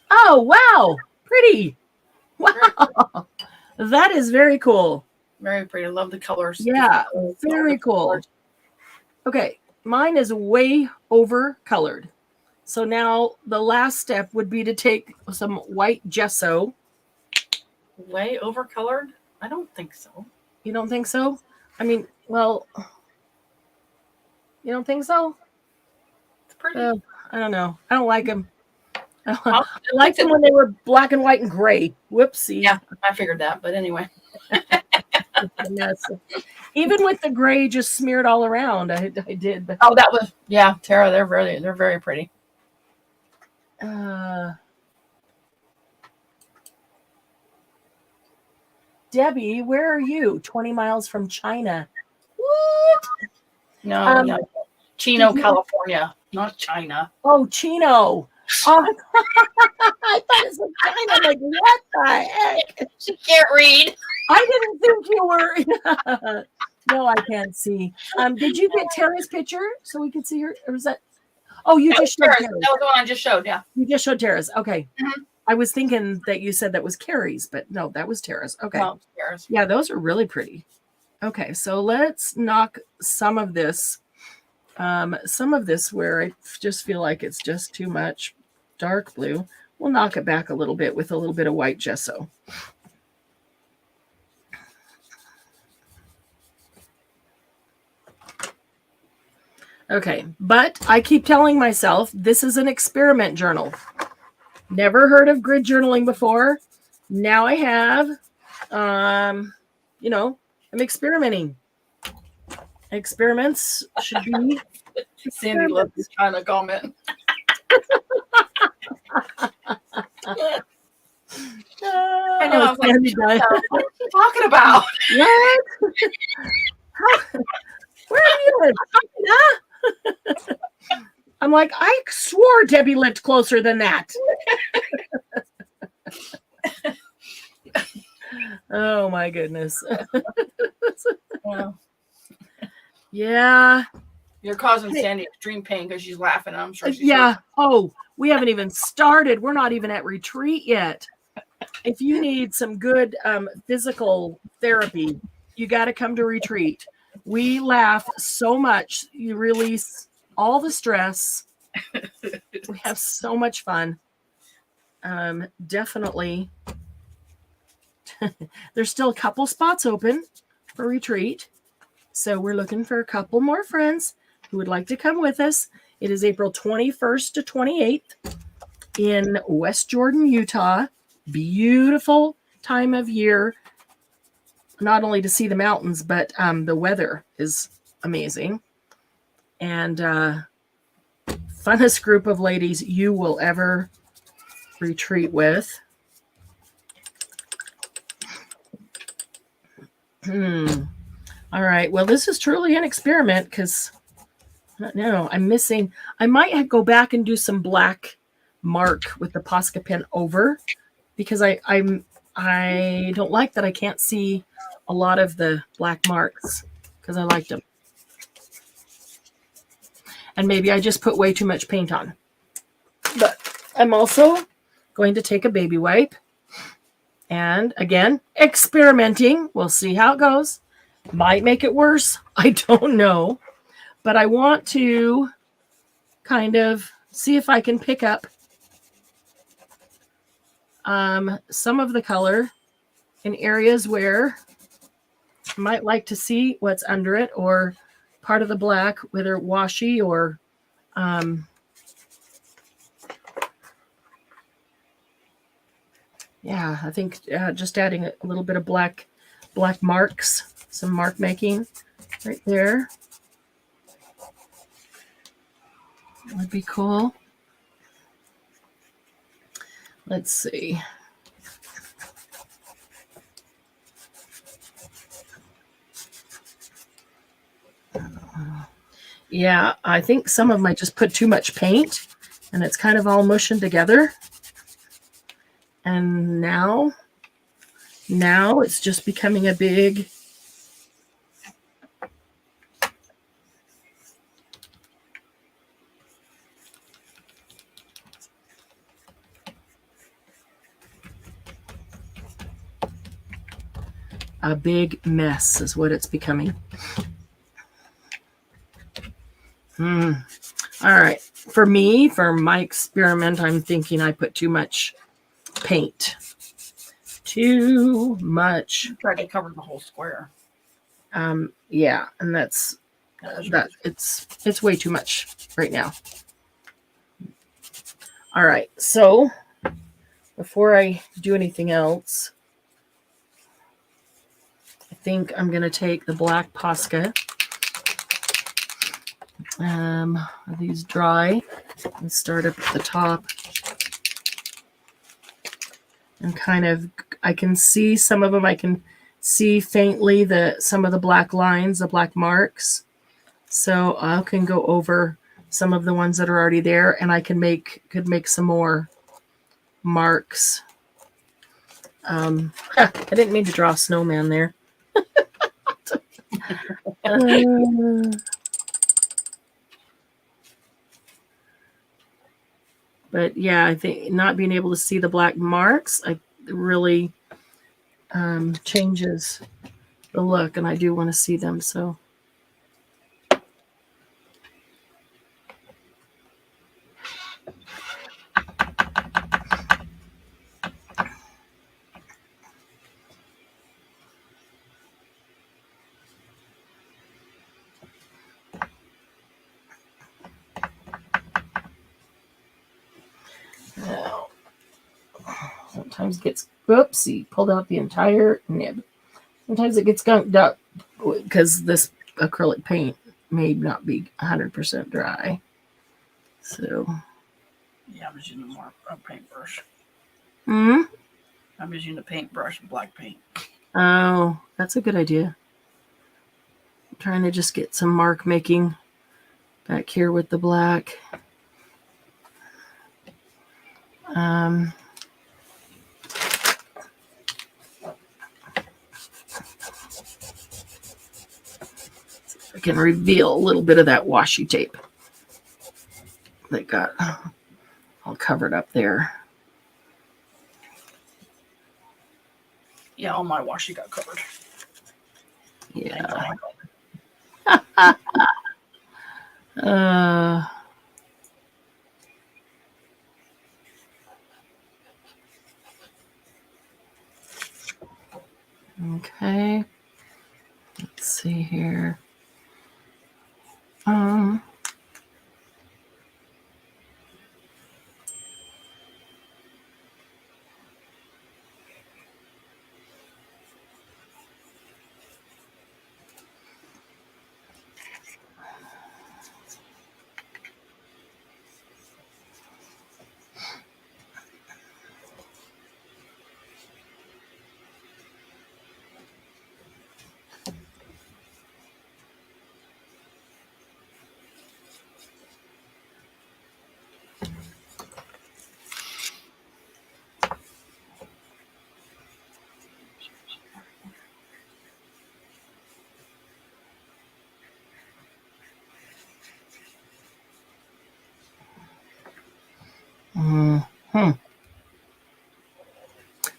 Oh, wow. Pretty. Wow. That is very cool. Very pretty. I love the colors. Yeah, very cool. Okay, mine is way over colored. So now the last step would be to take some white gesso. Way over colored? I don't think so. You don't think so? I mean, well, you don't think so? It's pretty. I don't know. I don't like them. I liked them when they were black and white and gray. Whoopsie. Yeah, I figured that. But anyway. Yes. Even with the gray just smeared all around, I did. But oh, that was Tara. They're very pretty. Debbie, where are you? 20 miles from China. What? No, Chino, California, not China. Oh, Chino. Oh, I thought it was China. I'm like, what the heck? She can't read. I didn't think you were. No, I can't see. Did you get Tara's picture so we could see her? Or was that? Oh, you just showed Tara's. That was the one I just showed. Yeah. You just showed Tara's. Okay. Mm-hmm. I was thinking that you said that was Carrie's, but no, that was Tara's. Okay. No, Tara's. Yeah, those are really pretty. Okay, so let's knock some of this where I just feel like it's just too much dark blue. We'll knock it back a little bit with a little bit of white gesso. Okay, but I keep telling myself this is an experiment journal. Never heard of grid journaling before. Now I have. I'm experimenting. Experiments should be. Sandy loves this kind of comment. I know. I was like, what are you talking about? What? Where are you? I'm like, I swore Debbie lived closer than that. Oh my goodness. Wow. Yeah. You're causing Sandy extreme pain because she's laughing. I'm sure she's Oh, we haven't even started. We're not even at retreat yet. If you need some good physical therapy, you got to come to retreat. We laugh so much. You release all the stress. We have so much fun. Definitely. There's still a couple spots open for retreat. So we're looking for a couple more friends who would like to come with us. It is April 21st to 28th in West Jordan, Utah. Beautiful time of year, not only to see the mountains, but the weather is amazing. And funnest group of ladies you will ever retreat with. All right. Well, this is truly an experiment because I'm missing. I might go back and do some black mark with the Posca pen over because I don't like that I can't see a lot of the black marks because I liked them. And maybe I just put way too much paint on. But I'm also going to take a baby wipe. And again, experimenting. We'll see how it goes. Might make it worse. I don't know. But I want to kind of see if I can pick up some of the color in areas where I might like to see what's under it or part of the black, whether washy or I think just adding a little bit of black marks, some mark making right there would be cool. Let's see. Yeah, I think some of them I just put too much paint and it's kind of all mushing together. And now it's just becoming a big mess is what it's becoming. All right. For my experiment, I'm thinking I put too much paint. Too much. Tried to cover the whole square. Yeah, and that's it's way too much right now. All right. So before I do anything else, I think I'm going to take the black Posca. These dry and start up at the top. And kind of, I can see some of them. I can see faintly some of the black lines, the black marks. So I can go over some of the ones that are already there, and I could make some more marks. I didn't mean to draw a snowman there. But yeah, I think not being able to see the black marks, really changes the look, and I do want to see them. So. Sometimes gets, oops, he pulled out the entire nib. Sometimes it gets gunked up because this acrylic paint may not be 100% dry. So. Yeah, I'm just using a paintbrush. Hmm? I'm just using a paintbrush and black paint. Oh, that's a good idea. I'm trying to just get some mark making back here with the black. I can reveal a little bit of that washi tape that got all covered up there. Yeah, all my washi got covered. Yeah. Okay. Let's see here.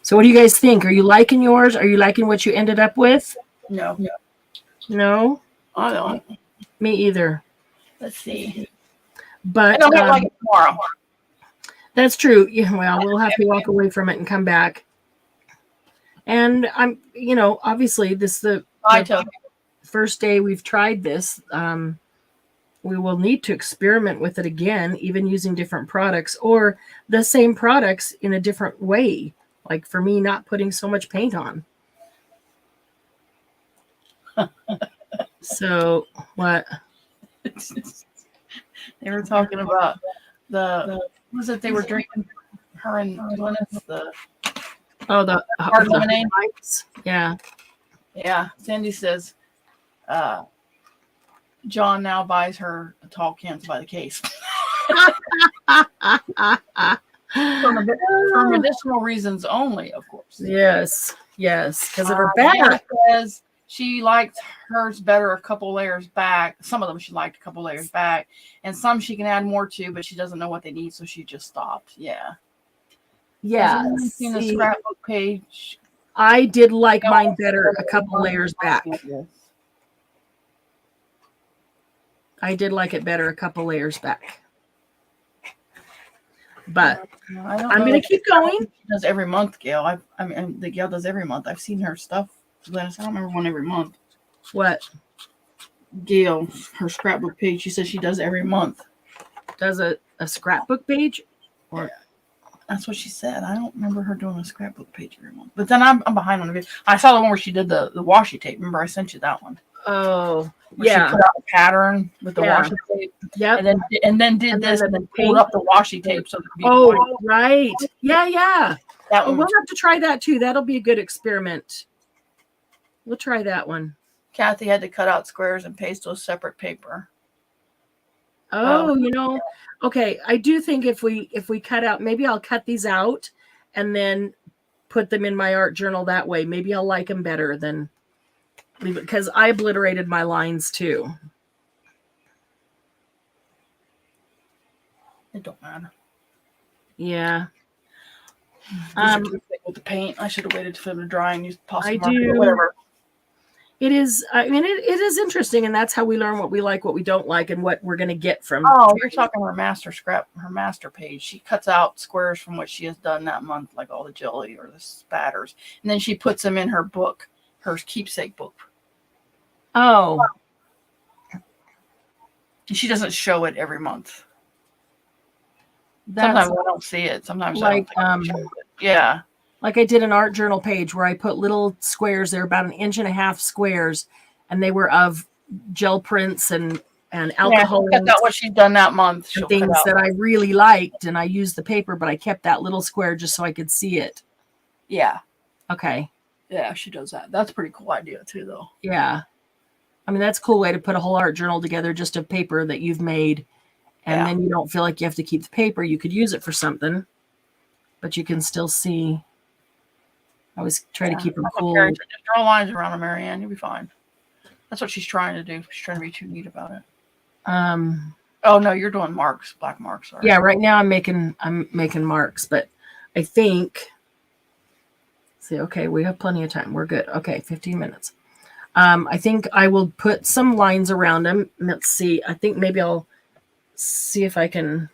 So what do you guys think? Are you liking yours? Are you liking what you ended up with? No. No? I don't. Me either. Let's see. But I don't like it tomorrow. That's true. Yeah, well, we'll have to walk away from it and come back. And I'm, obviously this the first day we've tried this. We will need to experiment with it again, even using different products or the same products in a different way. Like for me, not putting so much paint on. So what? They were talking about what was it they were drinking? Her and Glennis, the hard lemonade. Yeah. Yeah. Cindy says, John now buys her tall cans by the case. For medicinal reasons only, of course. Yes, because of her back. Says she liked hers better a couple layers back. Some of them she liked a couple layers back, and some she can add more to, but she doesn't know what they need, so she just stopped. Yeah. Seen the scrapbook page. I did like mine better a couple layers back. I did like it better a couple layers back. But I'm going to keep going. She does every month, Gail. I mean, the Gail does every month. I've seen her stuff. Glennis, I don't remember one every month. What? Gail, her scrapbook page. She says she does every month. Does a scrapbook page? Or yeah. That's what she said. I don't remember her doing a scrapbook page every month. But then I'm behind on the video. I saw the one where she did the washi tape. Remember, I sent you that one. Oh, yeah. She put out a pattern with the washi tape. Yep. And then did this and then pulled up the washi tape so right. Yeah. That one we'll have to try that too. That'll be a good experiment. We'll try that one. Kathy had to cut out squares and paste those separate paper. Oh, okay. I do think if we cut out, maybe I'll cut these out and then put them in my art journal that way. Maybe I'll like them better than leave it, because I obliterated my lines too. It don't matter. Yeah. With the paint, I should have waited for them to dry and used possible marker or whatever. It is. I mean, it is interesting, and that's how we learn what we like, what we don't like, and what we're going to get from. Oh, you're talking her master page. She cuts out squares from what she has done that month, like all the jelly or the spatters, and then she puts them in her book, her keepsake book. Oh. And she doesn't show it every month. Sometimes I don't see it. Sometimes like I don't think I show it. Yeah. Like I did an art journal page where I put little squares. They're about 1.5 inch squares, and they were of gel prints and alcohol cut out what she's done that month. and things that I really liked, and I used the paper, but I kept that little square just so I could see it. Yeah. Okay. Yeah, she does that. That's a pretty cool idea too, though. Yeah. I mean, that's a cool way to put a whole art journal together, just of paper that you've made. And then you don't feel like you have to keep the paper. You could use it for something, but you can still see. I always try to keep them cool. Just draw lines around them, Marianne. You'll be fine. That's what she's trying to do. She's trying to be too neat about it. Oh no, you're doing marks, black marks. Sorry. Yeah, right now I'm making marks, but I think. See, okay, we have plenty of time. We're good. Okay, 15 minutes. I think I will put some lines around them. Let's see. I think maybe I'll see if I can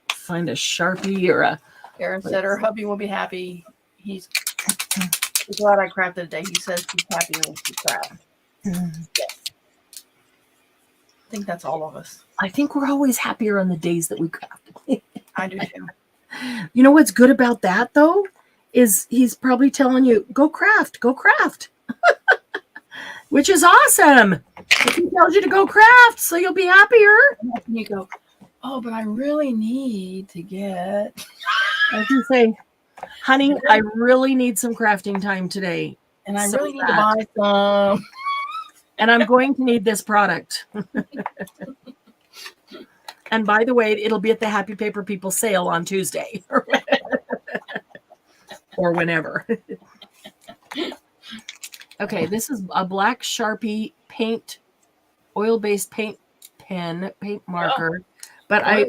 find a Sharpie or a. Aaron said her hubby will be happy. He's glad I crafted today. He says he's happy when she crafts. Yes. I think that's all of us. I think we're always happier on the days that we craft. I do too. You know what's good about that though? Is he's probably telling you, go craft. Which is awesome. If he tells you to go craft, so you'll be happier. And you go, oh, but I really need to get. I can say, honey, I really need some crafting time today. And I really need to buy some. And I'm going to need this product. And by the way, it'll be at the Happy Paper People sale on Tuesday. Or whenever. Okay, this is a black Sharpie paint, oil-based paint marker. But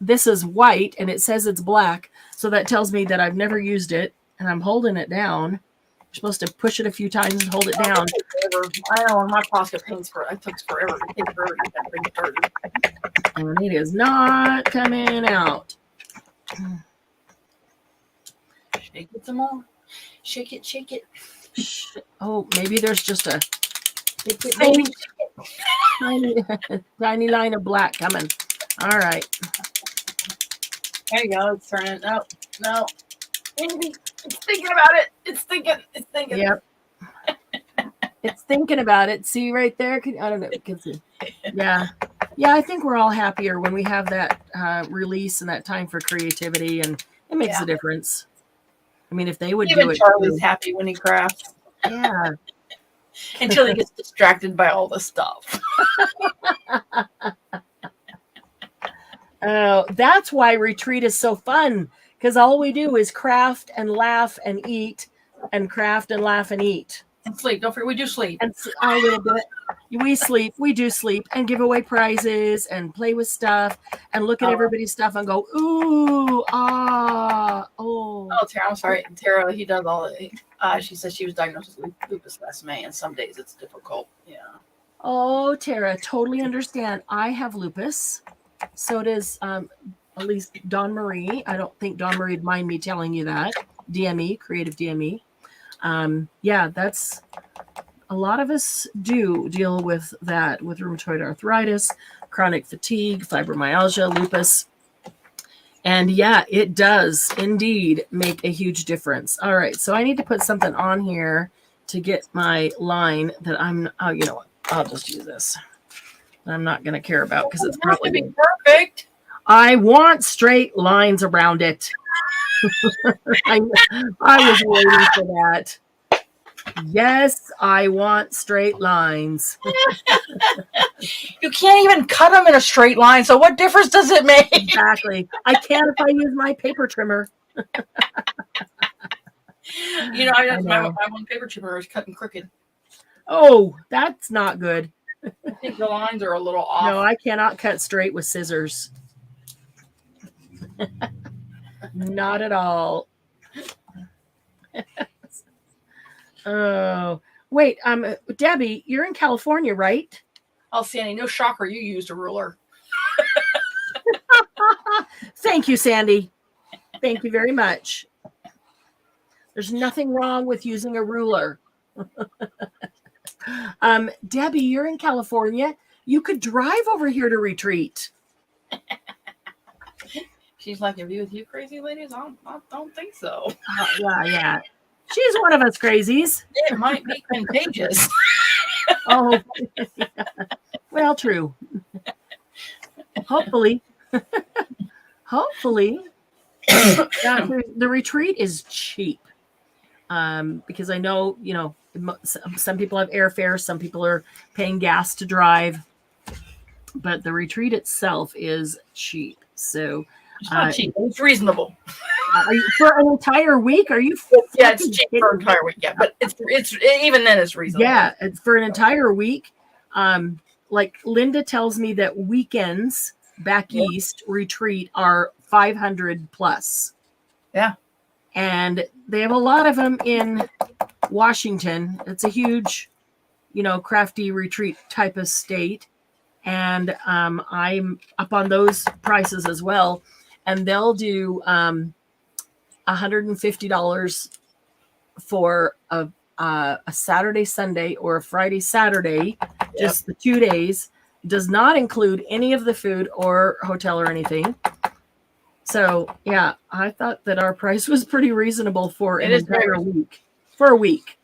this is white and it says it's black. So that tells me that I've never used it, and I'm holding it down. You're supposed to push it a few times and hold it down. I know, my Posca paints it takes forever. It takes forever to get that thing started. And it is not coming out. Shake it some more. Shake it. Oh, maybe there's just a Baby. tiny line of black coming. All right. There you go. It's turning. No. Baby, it's thinking about it. It's thinking. Yep. It's thinking about it. See right there? I don't know. Yeah. Yeah, I think we're all happier when we have that release and that time for creativity, and it makes a difference. I mean, if they would do it. Charlie's happy when he crafts. Yeah. Until he gets distracted by all the stuff. Oh, that's why retreat is so fun, because all we do is craft and laugh and eat, and craft and laugh and eat. And sleep. Don't forget, we do sleep. And a little bit. We sleep. We do sleep and give away prizes and play with stuff and look at everybody's stuff and go, ooh, ah, oh. Oh, Tara, I'm sorry. Tara, he does all the. She said she was diagnosed with lupus last May, and some days it's difficult. Yeah. Oh, Tara, totally understand. I have lupus. So does at least Dawn Marie. I don't think Dawn Marie would mind me telling you that. DME, creative DME. Yeah, that's a lot of us do deal with that, with rheumatoid arthritis, chronic fatigue, fibromyalgia, lupus. And yeah, it does indeed make a huge difference. All right, so I need to put something on here to get my line that you know what? I'll just use this. I'm not going to care about because it's probably be perfect. I want straight lines around it. I was waiting for that. Yes, I want straight lines. You can't even cut them in a straight line, so what difference does it make? Exactly. I can if I use my paper trimmer. You know, my one paper trimmer is cutting crooked. Oh, that's not good. I think the lines are a little off. No, I cannot cut straight with scissors. Not at all. Oh, wait. Debbie, you're in California, right? Oh, Sandy, no shocker. You used a ruler. Thank you, Sandy. Thank you very much. There's nothing wrong with using a ruler. Debbie, you're in California. You could drive over here to retreat. she's like, "Are you with you crazy ladies?" I don't think so. Yeah. She's one of us crazies. It might be contagious. Oh, well, true. Hopefully. The retreat is cheap. Because I know, some people have airfare, some people are paying gas to drive, but the retreat itself is cheap. So It's not cheap. It's reasonable. For an entire week? Are you? Yeah, it's cheap for an entire week. Yeah, but it's even then it's reasonable. Yeah, it's for an entire week. Like Linda tells me that weekends back east retreat are 500 plus. Yeah. And they have a lot of them in Washington. It's a huge, crafty retreat type of state. And I'm up on those prices as well. And they'll do $150 for a Saturday, Sunday, or a Friday, Saturday, just the 2 days. Does not include any of the food or hotel or anything. So, yeah, I thought that our price was pretty reasonable for an entire week. For a week.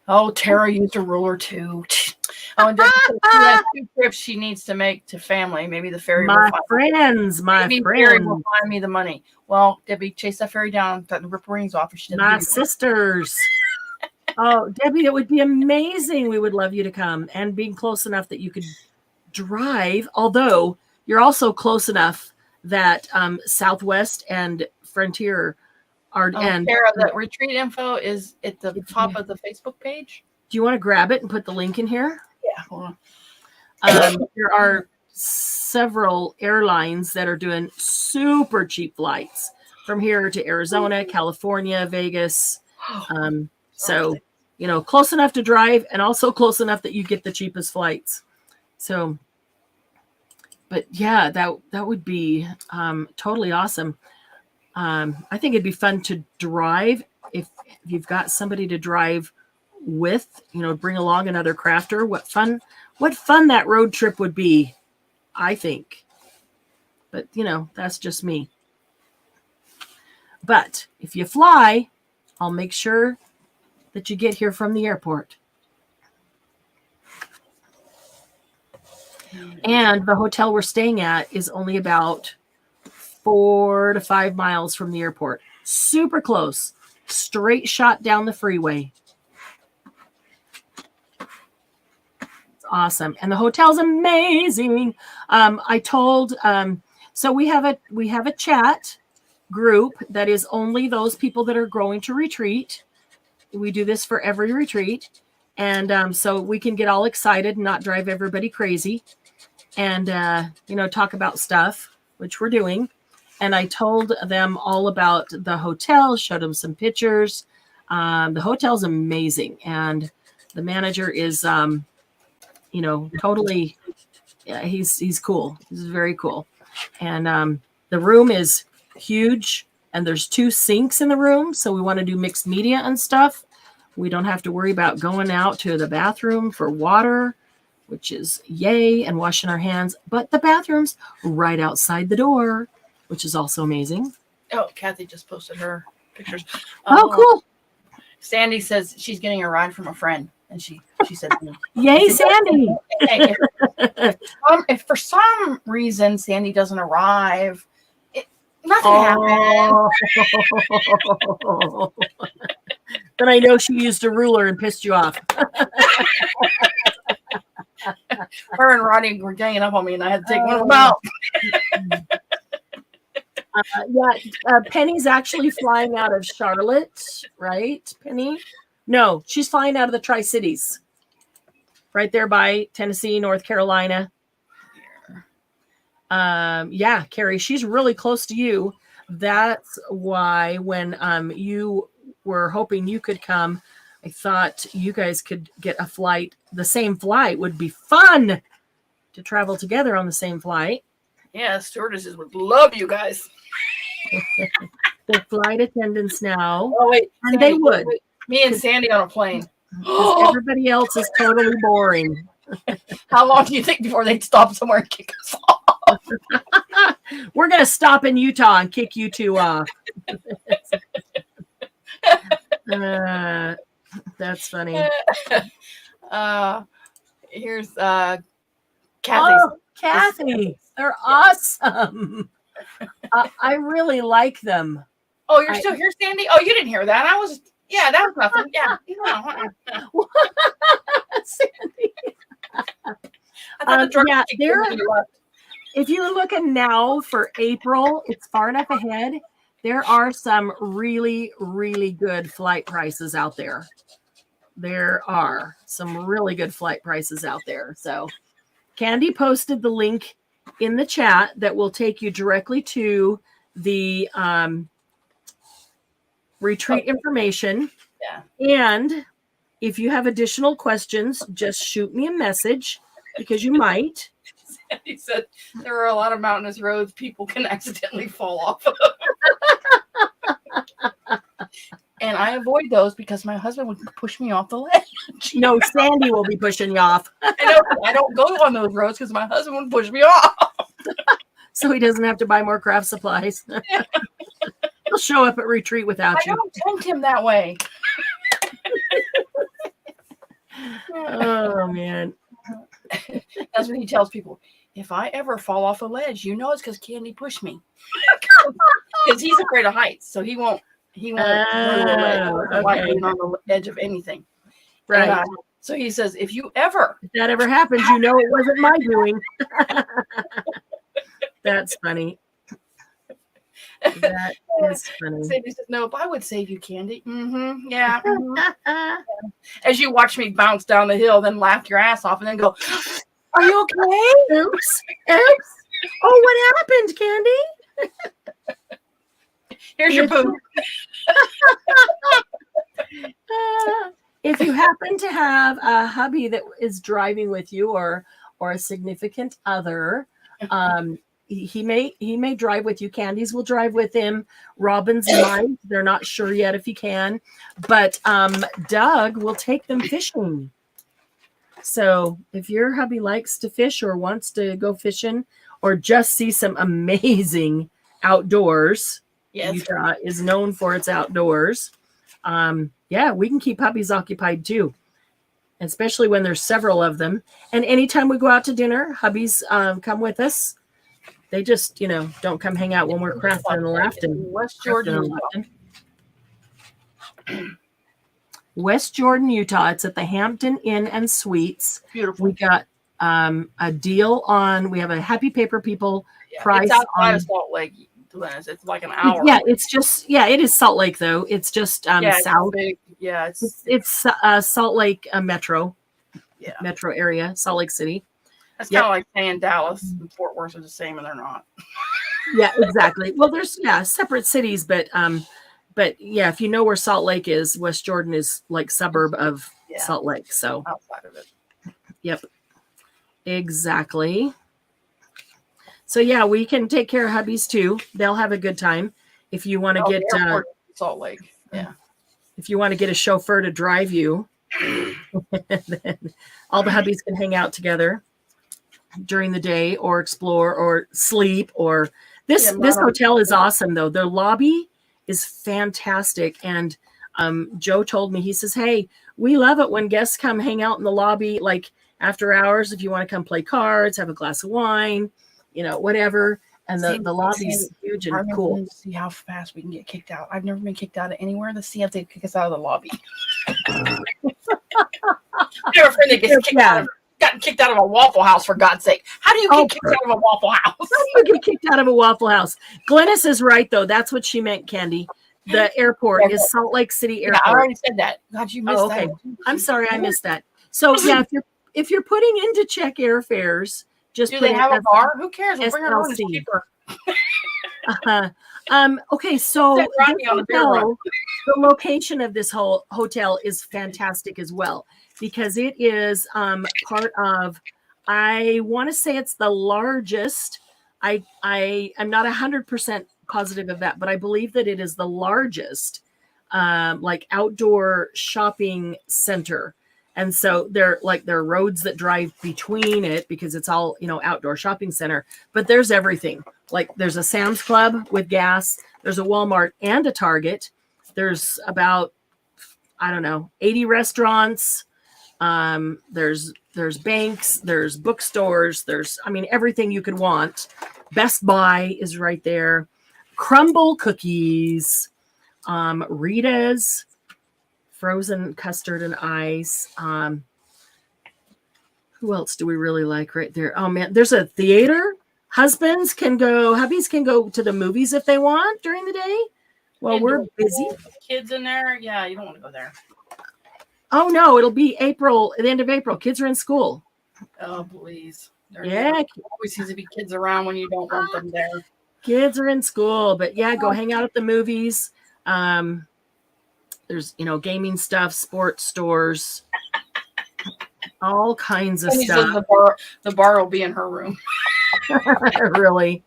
Oh, Tara used a ruler too. Oh, and Debbie has 2 trips she needs to make to family. Maybe the ferry my friends. Ferry will find me the money. Well, Debbie, chase that ferry down, cut the rip rings off. My sisters. Oh, Debbie, it would be amazing. We would love you to come, and being close enough that you could drive. Although you're also close enough that Southwest and Frontier are. And Tara, the retreat info is at the top of the Facebook page. Do you want to grab it and put the link in here? Yeah. Hold on. There are several airlines that are doing super cheap flights from here to Arizona, California, Vegas. So, close enough to drive and also close enough that you get the cheapest flights. So, but yeah, that would be totally awesome. I think it'd be fun to drive if you've got somebody to drive with, bring along another crafter. What fun that road trip would be, I think. But, that's just me. But if you fly, I'll make sure that you get here from the airport. And the hotel we're staying at is only about 4 to 5 miles from the airport. Super close. Straight shot down the freeway. It's awesome. And the hotel's amazing. I told so we have a chat group that is only those people that are going to retreat. We do this for every retreat. And so we can get all excited and not drive everybody crazy and, talk about stuff, which we're doing. And I told them all about the hotel, showed them some pictures. The hotel's amazing. And the manager is, totally, he's cool. He's very cool. And the room is huge. And there's 2 sinks in the room. So we want to do mixed media and stuff. We don't have to worry about going out to the bathroom for water, which is yay, and washing our hands. But the bathroom's right outside the door, which is also amazing. Oh, Kathy just posted her pictures. Oh, cool. Sandy says she's getting a ride from a friend. And she said, yay, Sandy. Hey, if for some reason Sandy doesn't arrive, nothing happened. Then I know she used a ruler and pissed you off. Her and Rodney were ganging up on me, and I had to take one of them out. Penny's actually flying out of Charlotte, right, Penny? No, she's flying out of the Tri-Cities, right there by Tennessee, North Carolina. Carrie, she's really close to you. That's why when you were hoping you could come, I thought you guys could get a flight. The same flight would be fun to travel together on the same flight. Yeah, stewardesses would love you guys. The flight attendants now. Oh, wait. And Sandy, they would. Wait. Me and Sandy on a plane. Everybody else is totally boring. How long do you think before they'd stop somewhere and kick us off? We're going to stop in Utah and kick you two off. That's funny. Here's Kathy. Oh, Kathy, they're awesome. I really like them. Oh, you're still here, Sandy? Oh, you didn't hear that. That was nothing. Yeah. Sandy. If you're looking now for April, it's far enough ahead. There are some really, really good flight prices out there. There are some really good flight prices out there. So Candy posted the link in the chat that will take you directly to the retreat information. Yeah. And if you have additional questions, just shoot me a message because you might. He said there are a lot of mountainous roads people can accidentally fall off of. And I avoid those because my husband would push me off the ledge. No, Sandy will be pushing you off. I know. I don't go on those roads because my husband would push me off. So he doesn't have to buy more craft supplies. He'll show up at retreat without you. I don't tempt him that way. Oh, man. That's what he tells people. If I ever fall off a ledge, it's because Candy pushed me. Because he's afraid of heights, so he won't run on the edge of anything. Right. And, so he says, if that ever happens, it wasn't my doing. That's funny. That is funny. Sandy says, no, if I would save you, Candy. Mm-hmm. Yeah. Mm-hmm. As you watch me bounce down the hill, then laugh your ass off and then go, are you okay? Oops. Oh, what happened, Candy? Here's your poop. If you happen to have a hubby that is driving with you or a significant other, he may drive with you. Candy's will drive with him. Robin's might. They're not sure yet if he can, but Doug will take them fishing. So if your hubby likes to fish or wants to go fishing or just see some amazing outdoors, yes. Utah is known for its outdoors. We can keep hubbies occupied too, especially when there's several of them. And anytime we go out to dinner, hubbies come with us. They just, don't come hang out when we're crafting and laughing. West Jordan, West Jordan, Utah. It's at the Hampton Inn and Suites. Beautiful. We got a deal on. We have a Happy Paper People price. It's outside of Salt Lake. It's like an hour. It is Salt Lake though. It's just south. It's Salt Lake metro. Yeah. Metro area, Salt Lake City. That's kind of like saying Dallas and Fort Worth are the same, and they're not. Yeah, exactly. Well, there's separate cities, but if you know where Salt Lake is, West Jordan is like suburb of Salt Lake. So outside of it. Yep. Exactly. So we can take care of hubbies too. They'll have a good time. If you want to get Salt Lake. Yeah. If you want to get a chauffeur to drive you, then all the hubbies can hang out together during the day or explore or sleep or this hotel is awesome though. Their lobby is fantastic. And Joe told me, he says, hey, we love it when guests come hang out in the lobby, like after hours, if you want to come play cards, have a glass of wine, whatever. And the lobby's huge and cool. See how fast we can get kicked out. I've never been kicked out of anywhere. Let's see if they kick us out of the lobby. I have a friend that gets gotten kicked out of a Waffle House, for God's sake. How do you get kicked out of a Waffle House? How do you get kicked out of a Waffle House? Glennis is right, though. That's what she meant, Candy. The airport is Salt Lake City Airport. I already said that. God, you missed that. I'm sorry, I missed that. So, if you're putting in to check airfares, just do they have a bar? Who cares? We'll bring our own. It's cheaper. Okay, so the location of this whole hotel is fantastic as well, because it is part of, I want to say it's the largest. I'm not 100% positive of that, but I believe that it is the largest outdoor shopping center And so there are roads that drive between it because it's all, outdoor shopping center. But there's everything. Like there's a Sam's Club with gas. There's a Walmart and a Target. There's about, 80 restaurants. There's banks. There's bookstores. There's, everything you could want. Best Buy is right there. Crumble cookies. Rita's. Frozen custard and ice. Who else do we really like right there? Oh man, there's a theater. Hubbies can go to the movies if they want during the day. Well, we're busy. Kids in there. Yeah, you don't want to go there. Oh no, it'll be April, at the end of April. Kids are in school. Oh please. Yeah. Always seems to be kids around when you don't want them there. Kids are in school, but yeah, go hang out at the movies. There's, gaming stuff, sports stores, all kinds of stuff. The bar will be in her room. Really?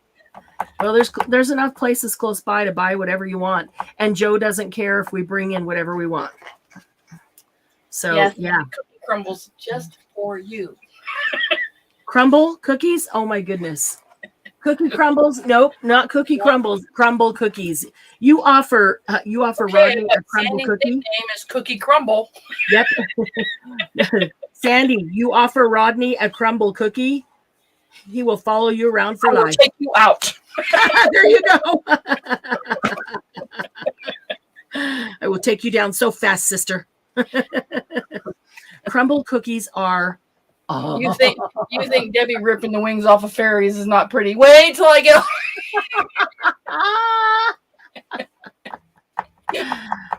Well, there's enough places close by to buy whatever you want. And Joe doesn't care if we bring in whatever we want. So, yes, yeah. Cookie crumbles just for you. Crumble cookies? Oh, my goodness. Cookie crumbles? Nope, not cookie crumbles. Crumble cookies. You offer Rodney a crumble cookie. Sandy's name is Cookie Crumble. Yep. Sandy, you offer Rodney a crumble cookie. He will follow you around for life. I will take you out. There you go. I will take you down so fast, sister. Crumble cookies are. Oh. You think Debbie ripping the wings off of fairies is not pretty? Wait till I get.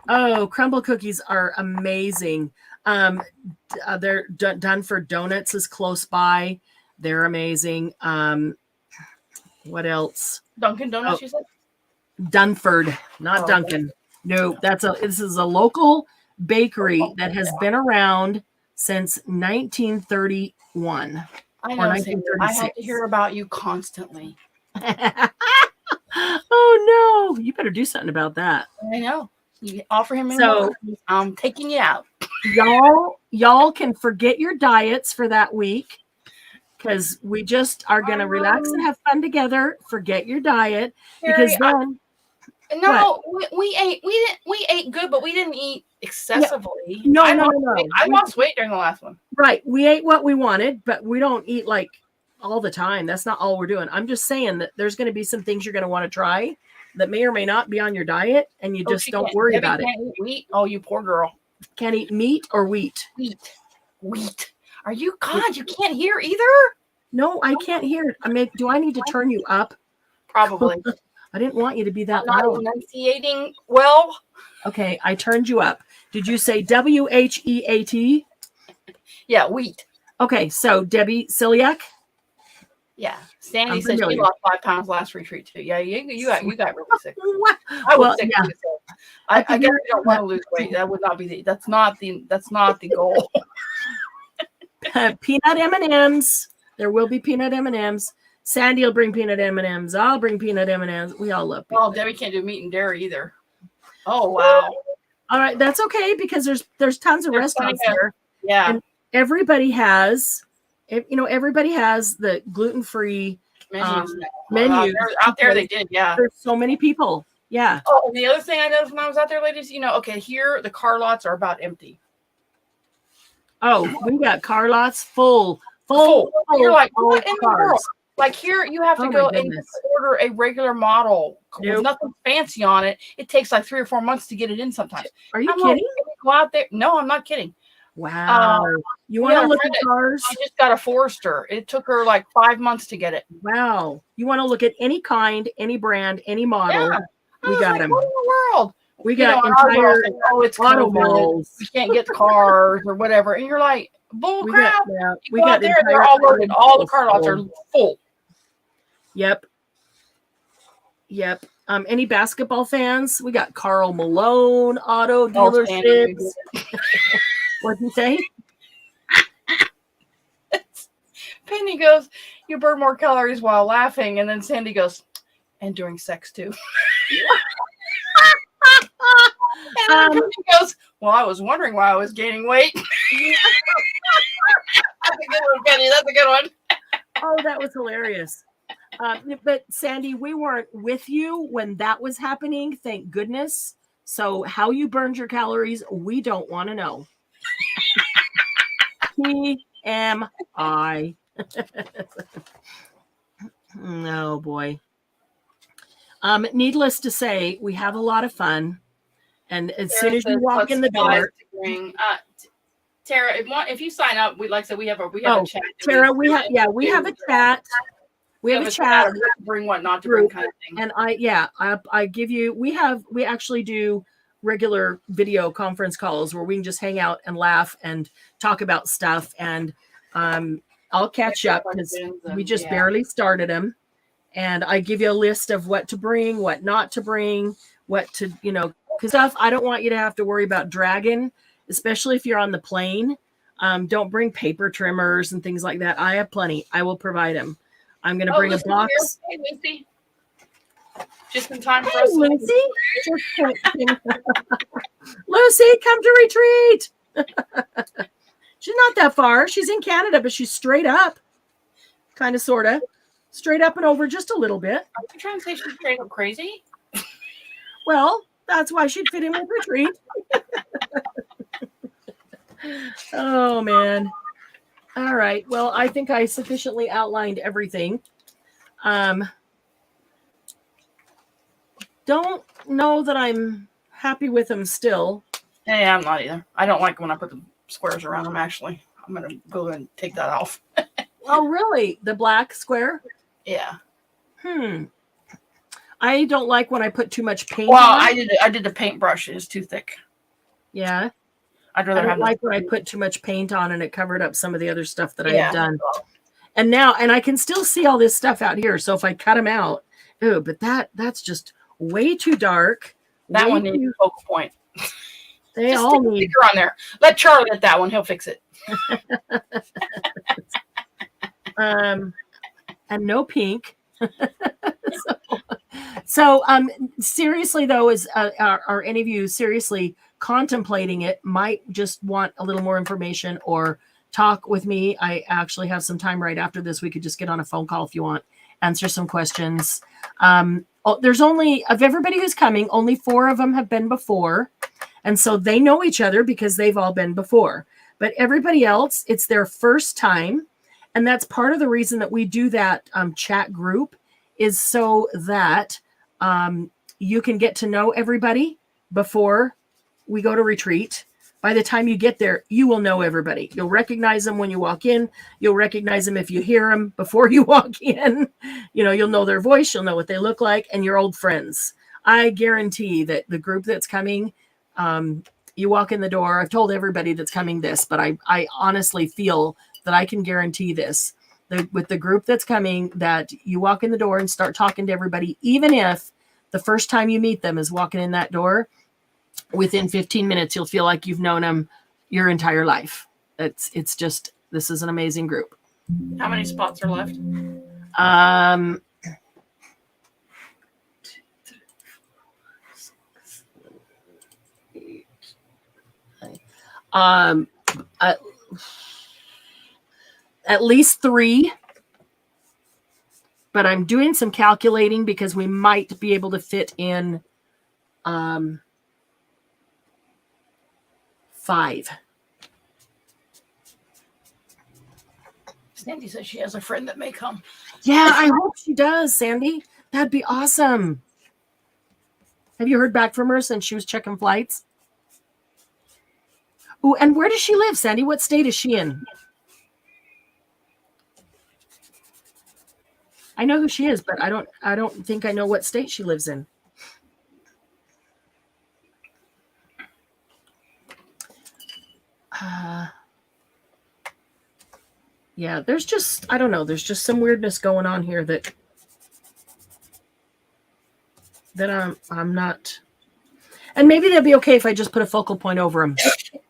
Oh, crumble cookies are amazing. They're Dunford Donuts is close by. They're amazing. What else? Dunkin' Donuts, you said? Dunford, not Dunkin'. No, this is a local bakery that has been around since 1931. I know. I have to hear about you constantly. Oh no! You better do something about that. I know. You offer him. So I'm taking you out. Y'all can forget your diets for that week because we just are gonna relax and have fun together. Forget your diet because then. No, we ate good, but we didn't eat excessively. No. I lost weight during the last one. Right. We ate what we wanted, but we don't eat like all the time. That's not all we're doing. I'm just saying that there's going to be some things you're going to want to try that may or may not be on your diet, and you just don't worry about it. Can't eat wheat? Oh, you poor girl. Can't eat meat or wheat? Wheat. Are you? God, you can't hear either? No, I can't hear. Do I need to turn you up? Probably. I didn't want you to be that loud. loud. Enunciating well. Okay, I turned you up. Did you say WHEAT? Yeah, wheat. Okay, so Debbie Celiac? Yeah. Sandy said she lost 5 pounds last retreat too. Yeah, you got really sick. I was sick too. I guess you don't want to lose weight. That would not be that's not the goal. Peanut M&Ms. There will be peanut M&Ms. Sandy will bring peanut M&Ms. I'll bring peanut M&Ms. We all love peanut. Oh, Debbie can't do meat and dairy either. Oh, wow. All right. That's okay because there's tons of restaurants there. Yeah. And everybody has the gluten-free menus. Out there they did, yeah. There's so many people. Yeah. Oh, and the other thing I noticed when I was out there, ladies, okay, here the car lots are about empty. Oh, we got car lots full. You're like, what in the world? Like here, you have to go and order a regular model with nothing fancy on it. It takes like 3 or 4 months to get it in sometimes. Are you kidding? Go out there. No, I'm not kidding. Wow. You want to look at cars? She just got a Forester. It took her like 5 months to get it. Wow. You want to look at any kind, any brand, any model? Yeah. We got them. What in the world? We got entire it's auto malls. We can't get cars or whatever. And you're like, bull crap. We got there. They're all loaded. All the car lots are full. Yep. Any basketball fans? We got Karl Malone auto dealerships. What'd you say? Penny goes, you burn more calories while laughing. And then Sandy goes, and during sex too. And then Penny goes, well, I was wondering why I was gaining weight. That's a good one, Penny. That's a good one. Oh, that was hilarious. But Sandy, we weren't with you when that was happening. Thank goodness. So how you burned your calories, we don't want to know. TMI. Oh boy. Needless to say, we have a lot of fun. And as soon as you walk in the door, Tara, if you sign up, we like I said, we have a chat. Tara, we have a chat. We have a chat. What to bring, what not to bring, kind of thing. And I give you. We actually do regular video conference calls where we can just hang out and laugh and talk about stuff. And I'll catch up because we just barely started them. And I give you a list of what to bring, what not to bring, what to because stuff. I don't want you to have to worry about dragging, especially if you're on the plane. Don't bring paper trimmers and things like that. I have plenty. I will provide them. I'm going to bring a box. Hey, Lucy. Just in time for Hey, us. Lucy. Lucy, come to retreat. She's not that far. She's in Canada, but she's straight up. Kind of, sort of. Straight up and over just a little bit. Are you trying to say she's straight up crazy? Well, that's why she'd fit in with retreat. Oh, man. All right. Well, I think I sufficiently outlined everything. Don't know that I'm happy with them still. Yeah, I'm not either. I don't like when I put the squares around them, actually. I'm going to go and take that off. Oh, really? The black square? Yeah. I don't like when I put too much paint Well, on. I did the paintbrush. It's too thick. Yeah. I'd rather I don't have like when I put too much paint on and it covered up some of the other stuff that I had done. And I can still see all this stuff out here. So if I cut them out, but that's just way too dark. That one needs a focal point. They just all stick a need sticker on there. Let Charlie at that one. He'll fix it. and no pink. So seriously though, are any of you seriously contemplating it? Might just want a little more information or talk with me. I actually have some time right after this. We could just get on a phone call if you want, answer some questions. There's only, of everybody who's coming, only 4 of them have been before. And so they know each other because they've all been before. But everybody else, it's their first time. And that's part of the reason that we do that chat group, is so that you can get to know everybody before we go to retreat. By the time you get there, you will know everybody. You'll recognize them when you walk in. You'll recognize them if you hear them before you walk in. You'll know their voice. You'll know what they look like, and you're old friends. I guarantee that the group that's coming, you walk in the door. I've told everybody that's coming this, but I honestly feel that I can guarantee this. With the group that's coming, that you walk in the door and start talking to everybody, even if the first time you meet them is walking in that door, within 15 minutes, you'll feel like you've known them your entire life. It's just, this is an amazing group. How many spots are left? At least 3, but I'm doing some calculating because we might be able to fit in 5. Sandy says she has a friend that may come. Yeah, I hope she does, Sandy. That'd be awesome. Have you heard back from her since she was checking flights? Oh, and where does she live, Sandy? What state is she in? I know who she is, but I don't think I know what state she lives in. Yeah, there's just, I don't know, there's just some weirdness going on here that I'm not. And maybe that'd be okay if I just put a focal point over them.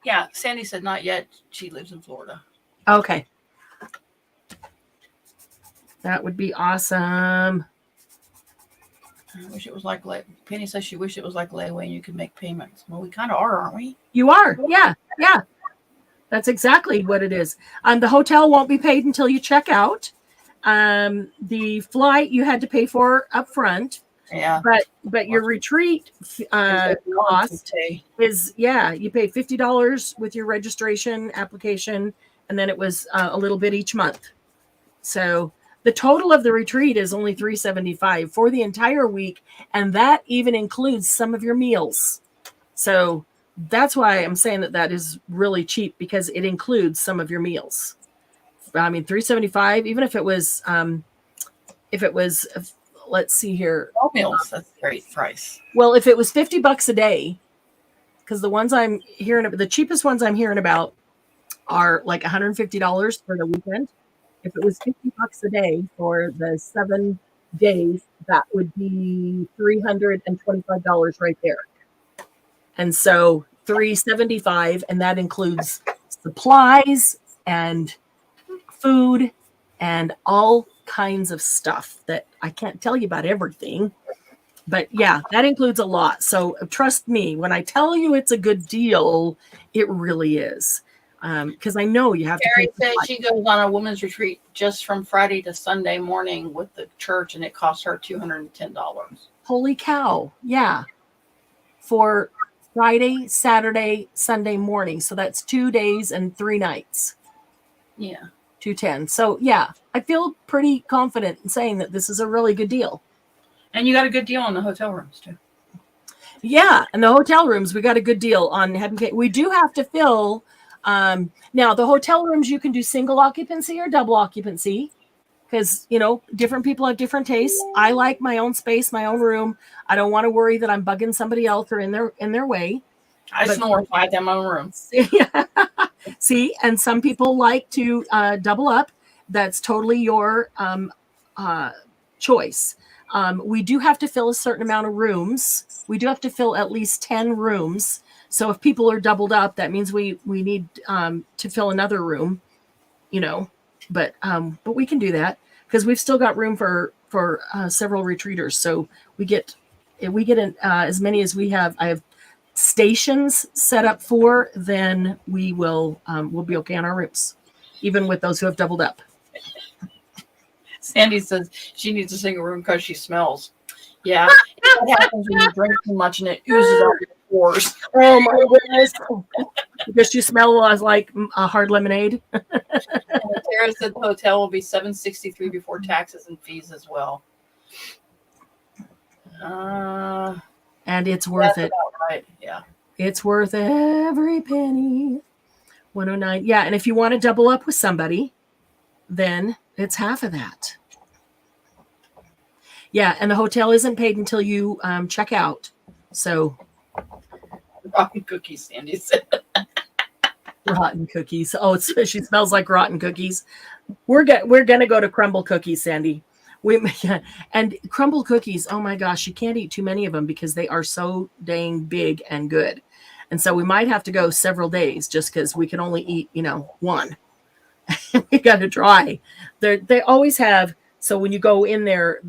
Yeah, Sandy said not yet. She lives in Florida. Okay. That would be awesome. I wish it was like Penny says she wished it was like layaway and you could make payments. Well, we kind of are, aren't we? You are. Yeah. Yeah. That's exactly what it is. The hotel won't be paid until you check out. The flight you had to pay for up front. Yeah. But your retreat cost is, you pay $50 with your registration application, and then it was a little bit each month. So the total of the retreat is only $375 for the entire week, and that even includes some of your meals. So that's why I'm saying that is really cheap, because it includes some of your meals. I mean, $375, even if it was, let's see here. All meals, that's a great price. Well, if it was $50 a day, because the ones I'm hearing about, the cheapest ones I'm hearing about are like $150 for the weekend. If it was $50 a day for the 7 days, that would be $325 right there. And so $375, and that includes supplies and food and all kinds of stuff that I can't tell you about everything. But yeah, that includes a lot. So trust me, when I tell you it's a good deal, it really is. Because I know you have Carrie to pay. said she goes on a women's retreat just from Friday to Sunday morning with the church, and it costs her $210. Holy cow. Yeah. For Friday, Saturday, Sunday morning. So that's 2 days and 3 nights. Yeah. 210. So yeah, I feel pretty confident in saying that this is a really good deal. And you got a good deal on the hotel rooms too. Yeah, and the hotel rooms, we got a good deal on head and cake. We do have to fill. Now the hotel rooms, you can do single occupancy or double occupancy, because different people have different tastes. I like my own space, my own room. I don't want to worry that I'm bugging somebody else or in their way. I snore if I have my own room. See, and some people like to double up. That's totally your choice. We do have to fill a certain amount of rooms. We do have to fill at least 10 rooms. So if people are doubled up, that means we need to fill another room, but we can do that because we've still got room for several retreaters. So we get as many as we have. I have stations set up for, then we'll be okay on our rooms, even with those who have doubled up. Sandy says she needs a single room because she smells. Yeah, what happens when you drink too much and it oozes out your pores? Oh my goodness! Because you smell like a hard lemonade. Tara said the hotel will be $763 before taxes and fees as well. And it's worth it. Right. Yeah. It's worth every penny. 109. Yeah, and if you want to double up with somebody, then it's half of that. Yeah, and the hotel isn't paid until you check out. So rotten cookies, Sandy said. Rotten cookies. Oh, she smells like rotten cookies. We're gonna go to crumble cookies, Sandy. And crumble cookies, oh my gosh, you can't eat too many of them because they are so dang big and good. And so we might have to go several days just because we can only eat, one. We got to try. They always have. So when you go in there,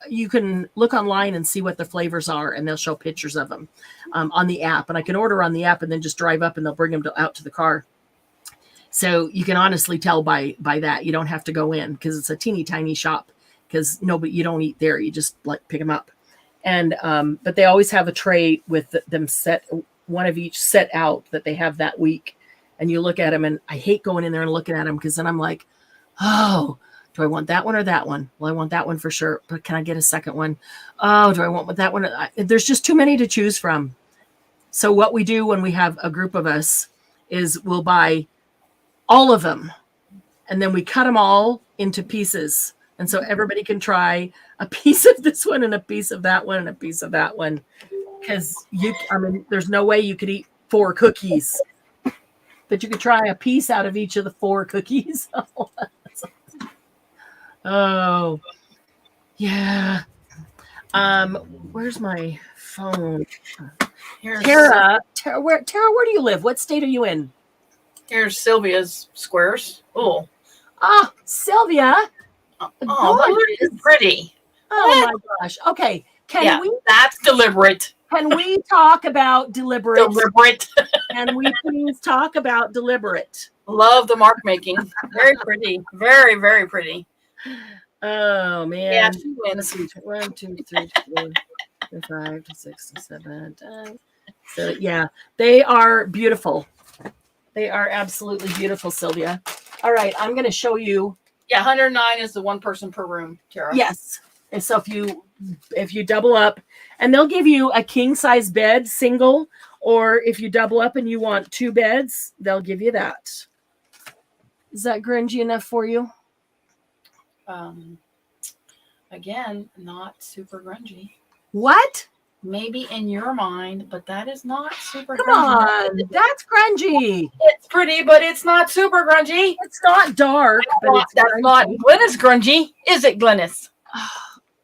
you can look online and see what the flavors are, and they'll show pictures of them on the app. And I can order on the app and then just drive up and they'll bring them out to the car. So you can honestly tell by that. You don't have to go in because it's a teeny tiny shop. Because you don't eat there. You just pick them up. And, but they always have a tray with them set, one of each set out that they have that week. And you look at them, and I hate going in there and looking at them because then I'm like, oh, do I want that one or that one? Well, I want that one for sure. But can I get a second one? Oh, do I want that one? There's just too many to choose from. So what we do when we have a group of us is we'll buy all of them. And then we cut them all into pieces. And so everybody can try a piece of this one and a piece of that one and a piece of that one. Because there's no way you could eat 4 cookies. But you could try a piece out of each of the 4 cookies. Oh, yeah. Where's my phone? Tara, where do you live? What state are you in? Here's Sylvia's squares. Oh. Ah, Sylvia. Oh, that is pretty. Oh my gosh. Okay. That's deliberate. Can we talk about deliberate? Can we please talk about deliberate? Love the mark making. Very pretty. Very, very pretty. Oh man. Yeah, she wins. 1, 2, 3, 4, 5, 6, 7, 10. So yeah, they are beautiful. They are absolutely beautiful, Sylvia. All right, I'm going to show you. Yeah, 109 is the one person per room, Tara. Yes. And so if you double up, and they'll give you a king size bed, single, or if you double up and you want 2 beds, they'll give you that. Is that grungy enough for you? Again, not super grungy. What? Maybe in your mind, but that is not super Come grungy. on, that's grungy. It's pretty, but it's not super grungy. It's not dark, but it's That's not Glennis grungy, is it, Glennis?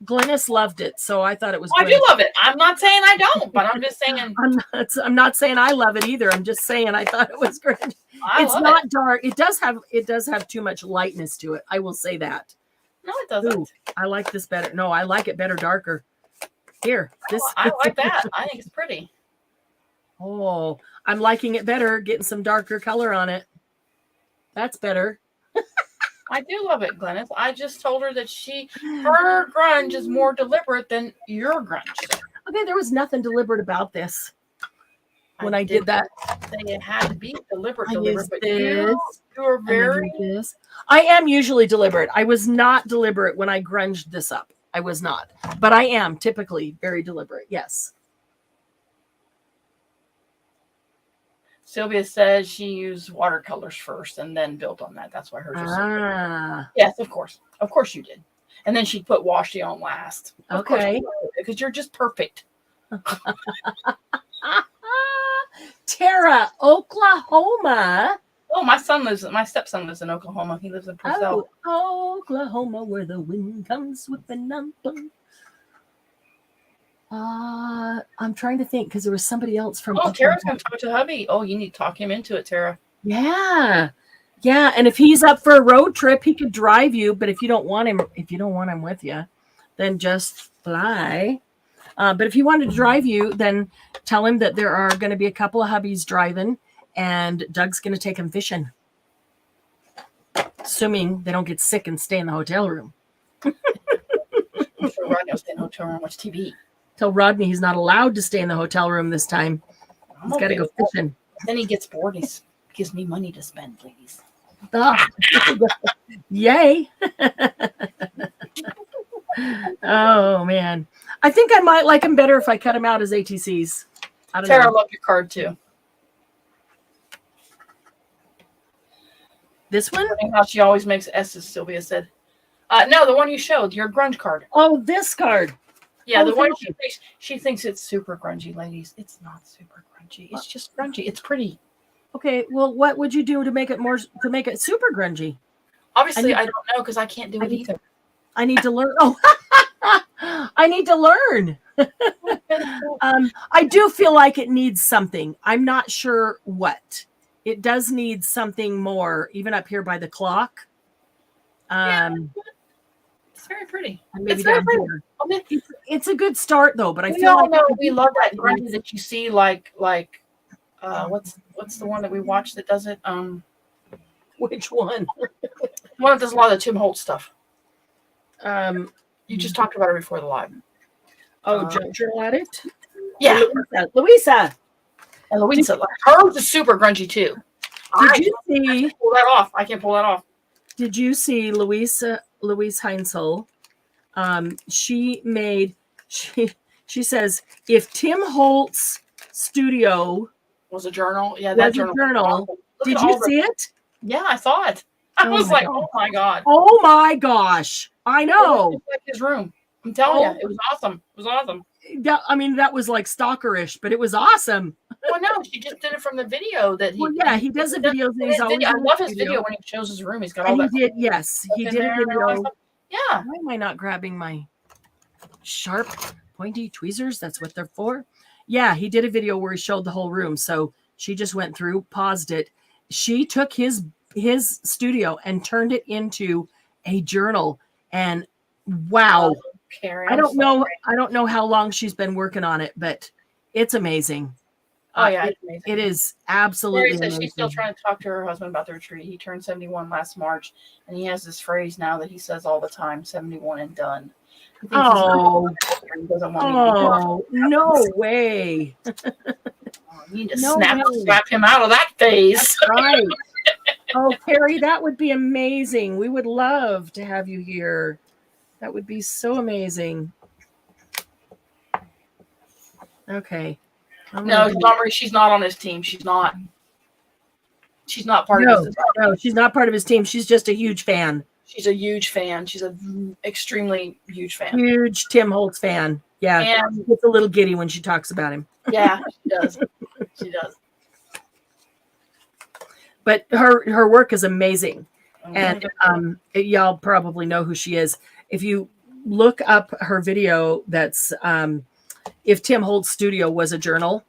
Glennis loved it, so I thought it was. I do love it. I'm not saying I don't, but I'm just saying. I'm not saying I love it either. I'm just saying I thought it was grungy. It's not dark. It does have too much lightness to it. I will say that. No, it doesn't. Ooh, I like this better. No, I like it better darker. Here, this. I like that. I think it's pretty. Oh, I'm liking it better. Getting some darker color on it. That's better. I do love it, Glennis. I just told her that her grunge is more deliberate than your grunge. Okay, there was nothing deliberate about this when I did that. Say it had to be deliberate, but this. you are very. I am usually deliberate. I was not deliberate when I grunged this up. I was not, but I am typically very deliberate. Yes. Sylvia says she used watercolors first and then built on that. That's why hers is so good. Yes, of course. Of course you did. And then she put washi on last. Okay. Because you're just perfect. Tara, Oklahoma. Oh, my stepson lives in Oklahoma. He lives in Purcell. Oh, Oklahoma, where the wind comes sweeping up. I'm trying to think because there was somebody else from. Oh, Tara's going to talk to hubby. Oh, you need to talk him into it, Tara. Yeah. And if he's up for a road trip, he could drive you. But if you don't want him with you, then just fly. But if he wanted to drive you, then tell him that there are going to be a couple of hubbies driving, and Doug's going to take him fishing, assuming they don't get sick and stay in the hotel room. I'm sure Rodney will stay in the hotel room and watch TV. Tell Rodney he's not allowed to stay in the hotel room this time. He's got to go fishing. Then he gets bored. He gives me money to spend, please. Yay. Oh, man. I think I might like him better if I cut him out as ATCs. I don't know. Tara, love your card, too. This one? How she always makes S's, Sylvia said. No, the one you showed, your grunge card. Oh, this card. Yeah, the one she thinks it's super grungy, ladies. It's not super grungy. It's just grungy. It's pretty. Okay, well, what would you do to make it super grungy? Obviously, I don't know because I can't do it either. I need to learn. Oh, I need to learn. I do feel like it needs something. I'm not sure what. It does need something more, even up here by the clock. It's very pretty. Maybe down here. It's a good start though, but I feel like we love that grunge that you see like what's the one that we watch that does it? Which one? One that does a lot of the Tim Holtz stuff. You just talked about her before the live. Jump Journal Addict? Yeah. Louisa. And Louisa. Hers is super grungy too. Did you see? I can't pull that off. I can't pull that off. Did you see Louise Heinzel? She says if Tim Holtz studio was a journal. Yeah, that journal. Did you see it? Yeah, I saw it. I was like, oh my God. Oh my gosh. I know. It was like his room. I'm telling you, it was awesome. It was awesome. That was like stalkerish, but it was awesome. Well, no, she just did it from the video that he. Well, yeah, he does the videos. I love his video when he shows his room. He's got all that. He did a video. Yeah. Why am I not grabbing my sharp, pointy tweezers? That's what they're for. Yeah, he did a video where he showed the whole room. So she just went through, paused it. She took his studio and turned it into a journal. And wow. Carrie, I don't know how long she's been working on it, but it's amazing. Oh yeah, it's amazing. It is absolutely Mary says amazing. she's still trying to talk to her husband about the retreat. He turned 71 last March, and he has this phrase now that he says all the time: 71 and done. He thinks he doesn't want me to be no way. you need to snap him out of that phase. That's right. Oh, Carrie, that would be amazing. We would love to have you here. That would be so amazing. Okay. No, Montgomery, she's not on his team. She's not part of his team. No, she's not part of his team. She's just a huge fan. She's a huge fan. She's an extremely huge fan. Huge Tim Holtz fan. Yeah. And she gets a little giddy when she talks about him. Yeah, she does. She does. But her work is amazing. And y'all probably know who she is. If you look up her video that's if Tim Holtz Studio was a journal,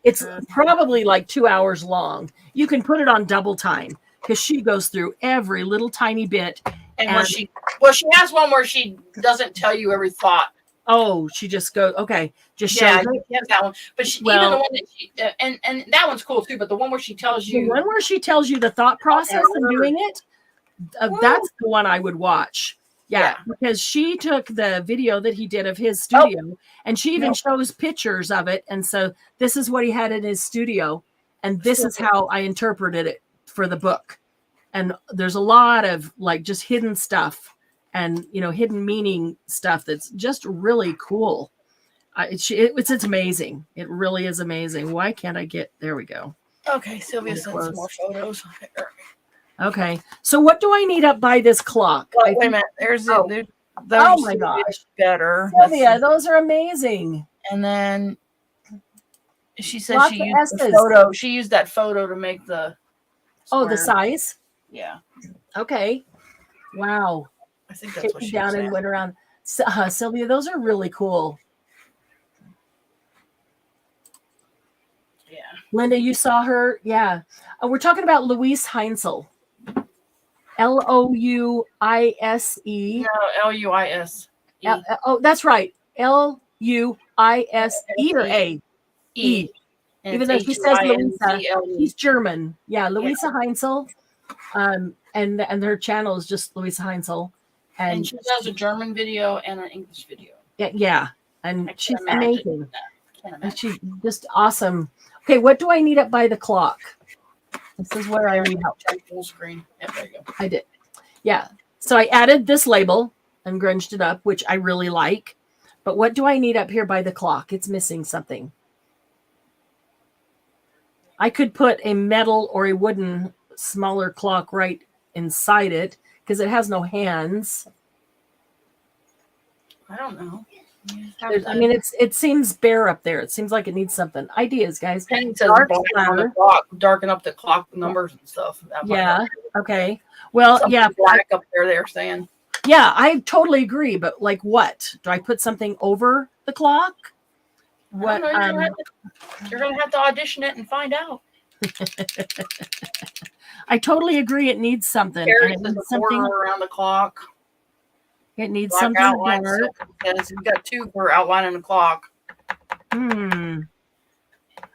it's probably like 2 hours long. You can put it on double time because she goes through every little tiny bit. And she has one where she doesn't tell you every thought. Oh, she just goes, okay, just shows it. Yeah, that one. But even the one that she, and that one's cool too, but the one where she tells you. The one where she tells you the thought process and doing it, that's the one I would watch. Yeah, because she took the video that he did of his studio and she even shows pictures of it. And so this is what he had in his studio. And this is how I interpreted it for the book. And there's a lot of like just hidden stuff and, hidden meaning stuff that's just really cool. It's amazing. It really is amazing. Why can't I there we go. Okay, Sylvia sent some more photos. Okay, so what do I need up by this clock? Oh, wait a minute. There's oh my gosh, better. Sylvia, those are amazing. And then she said Lots she used the photo. She used that photo to make the. The size. Yeah. Okay. Wow. I think that's what she down and went around. Sylvia, those are really cool. Yeah. Linda, you saw her? Yeah. We're talking about Louise Heinzel. Louise. No, Luise. That's right. Luise or A? E. Even though she says Louisa, she's German. Yeah, Louisa Heinzel. And her channel is just Louisa Heinzel. And she does a German video and an English video. Yeah. And she's amazing. And she's just awesome. Okay, what do I need up by the clock? This is where I read out. Full screen. Yeah, there you go. I did. Yeah. So I added this label and grunged it up, which I really like. But what do I need up here by the clock? It's missing something. I could put a metal or a wooden smaller clock right inside it because it has no hands. I don't know. It seems bare up there. It seems like it needs something. Ideas, guys. Penny says darken up the clock numbers and stuff. Yeah. Okay. Well, something black up there. They're saying. Yeah, I totally agree. But like, what do I put something over the clock? What? You're gonna have to audition it and find out. I totally agree. It needs something. Carrie says the border around the clock. It needs black something outline, dark. Because we've got two for outlining the clock.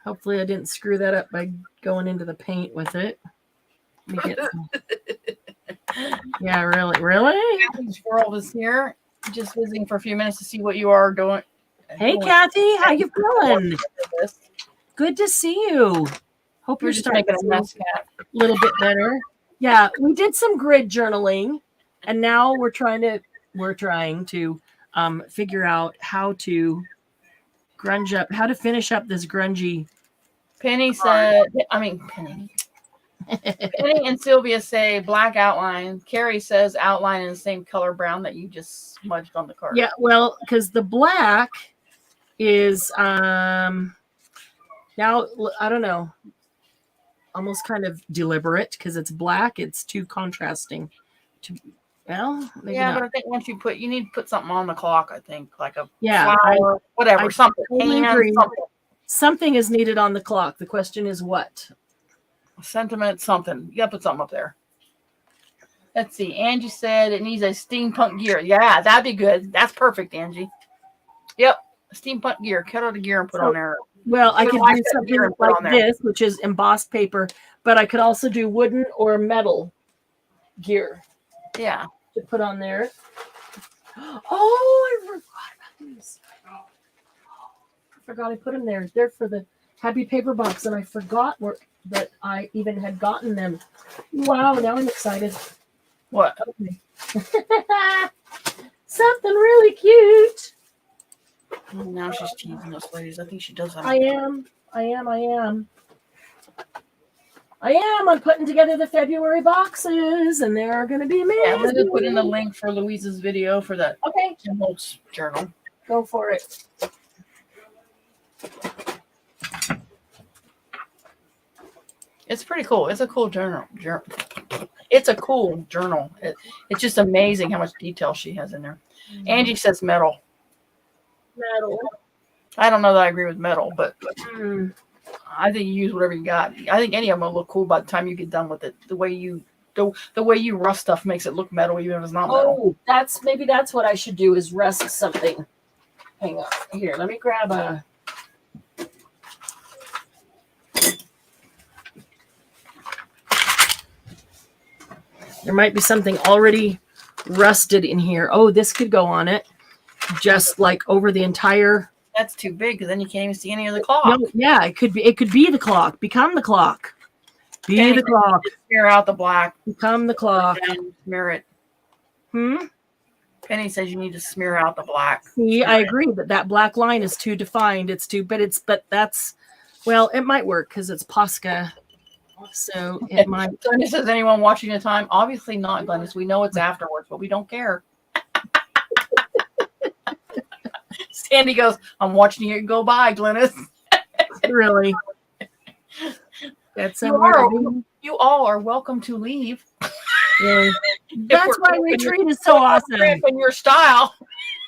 Hopefully I didn't screw that up by going into the paint with it. Let me get some. Yeah, really? Kathy's world is here. Just visiting for a few minutes to see what you are doing. Hey, Kathy, how you feeling? Good to see you. Hope you're starting to feel a little bit better. Yeah, we did some grid journaling, and now we're trying to figure out how to finish up this grungy. Penny said, Penny and Sylvia say black outline. Carrie says outline in the same color brown that you just smudged on the card. Yeah, well, because the black is now I don't know, almost kind of deliberate because it's black. It's too contrasting. Well, maybe not. But I think once you need to put something on the clock. I think like a flower, whatever, something. Totally something is needed on the clock. The question is what? Sentiment, something. You got to put something up there. Let's see. Angie said it needs a steampunk gear. Yeah, that'd be good. That's perfect, Angie. Yep, steampunk gear. Cut out the gear and put on there. Well, I could do that something here and put like on there. this, which is embossed paper, but I could also do wooden or metal gear Yeah. to put on there. Oh, I forgot about these. I forgot I put them there. They're for the happy paper box, and I forgot that I even had gotten them. Wow, now I'm excited. What? Okay. Something really cute. Now she's teasing us, ladies. I think she does that. I am. I'm putting together the February boxes, and they're going to be amazing. Yeah, I'm going to put in the link for Louise's video for that Okay, Tim Holtz journal. go for it. It's pretty cool. It's a cool journal. It's a cool journal. It's just amazing how much detail she has in there. Angie says metal. Metal. I don't know that I agree with metal, but Mm. I think you use whatever you got. I think any of them will look cool by the time you get done with it. The way you rough stuff makes it look metal, even if it's not metal. Oh, maybe that's what I should do is rust something. Hang on. Here, let me grab a. There might be something already rusted in here. Oh, this could go on it. Just like over the entire. That's too big because then you can't even see any of the clock. No, yeah, it could be. It could be the clock. Become the clock. Be the clock. Smear out the black. Become the clock. And smear it. Hmm. Penny says you need to smear out the black. See, I agree that black line is too defined. But that's, well, it might work because it's Posca. So it might. Glennis says, anyone watching the time? Obviously not, Glennis. We know it's afterwards, but we don't care. Sandy goes, I'm watching it go by, Glennis. Really. That's you all are welcome to leave. Really. That's why retreat is so awesome. In your style.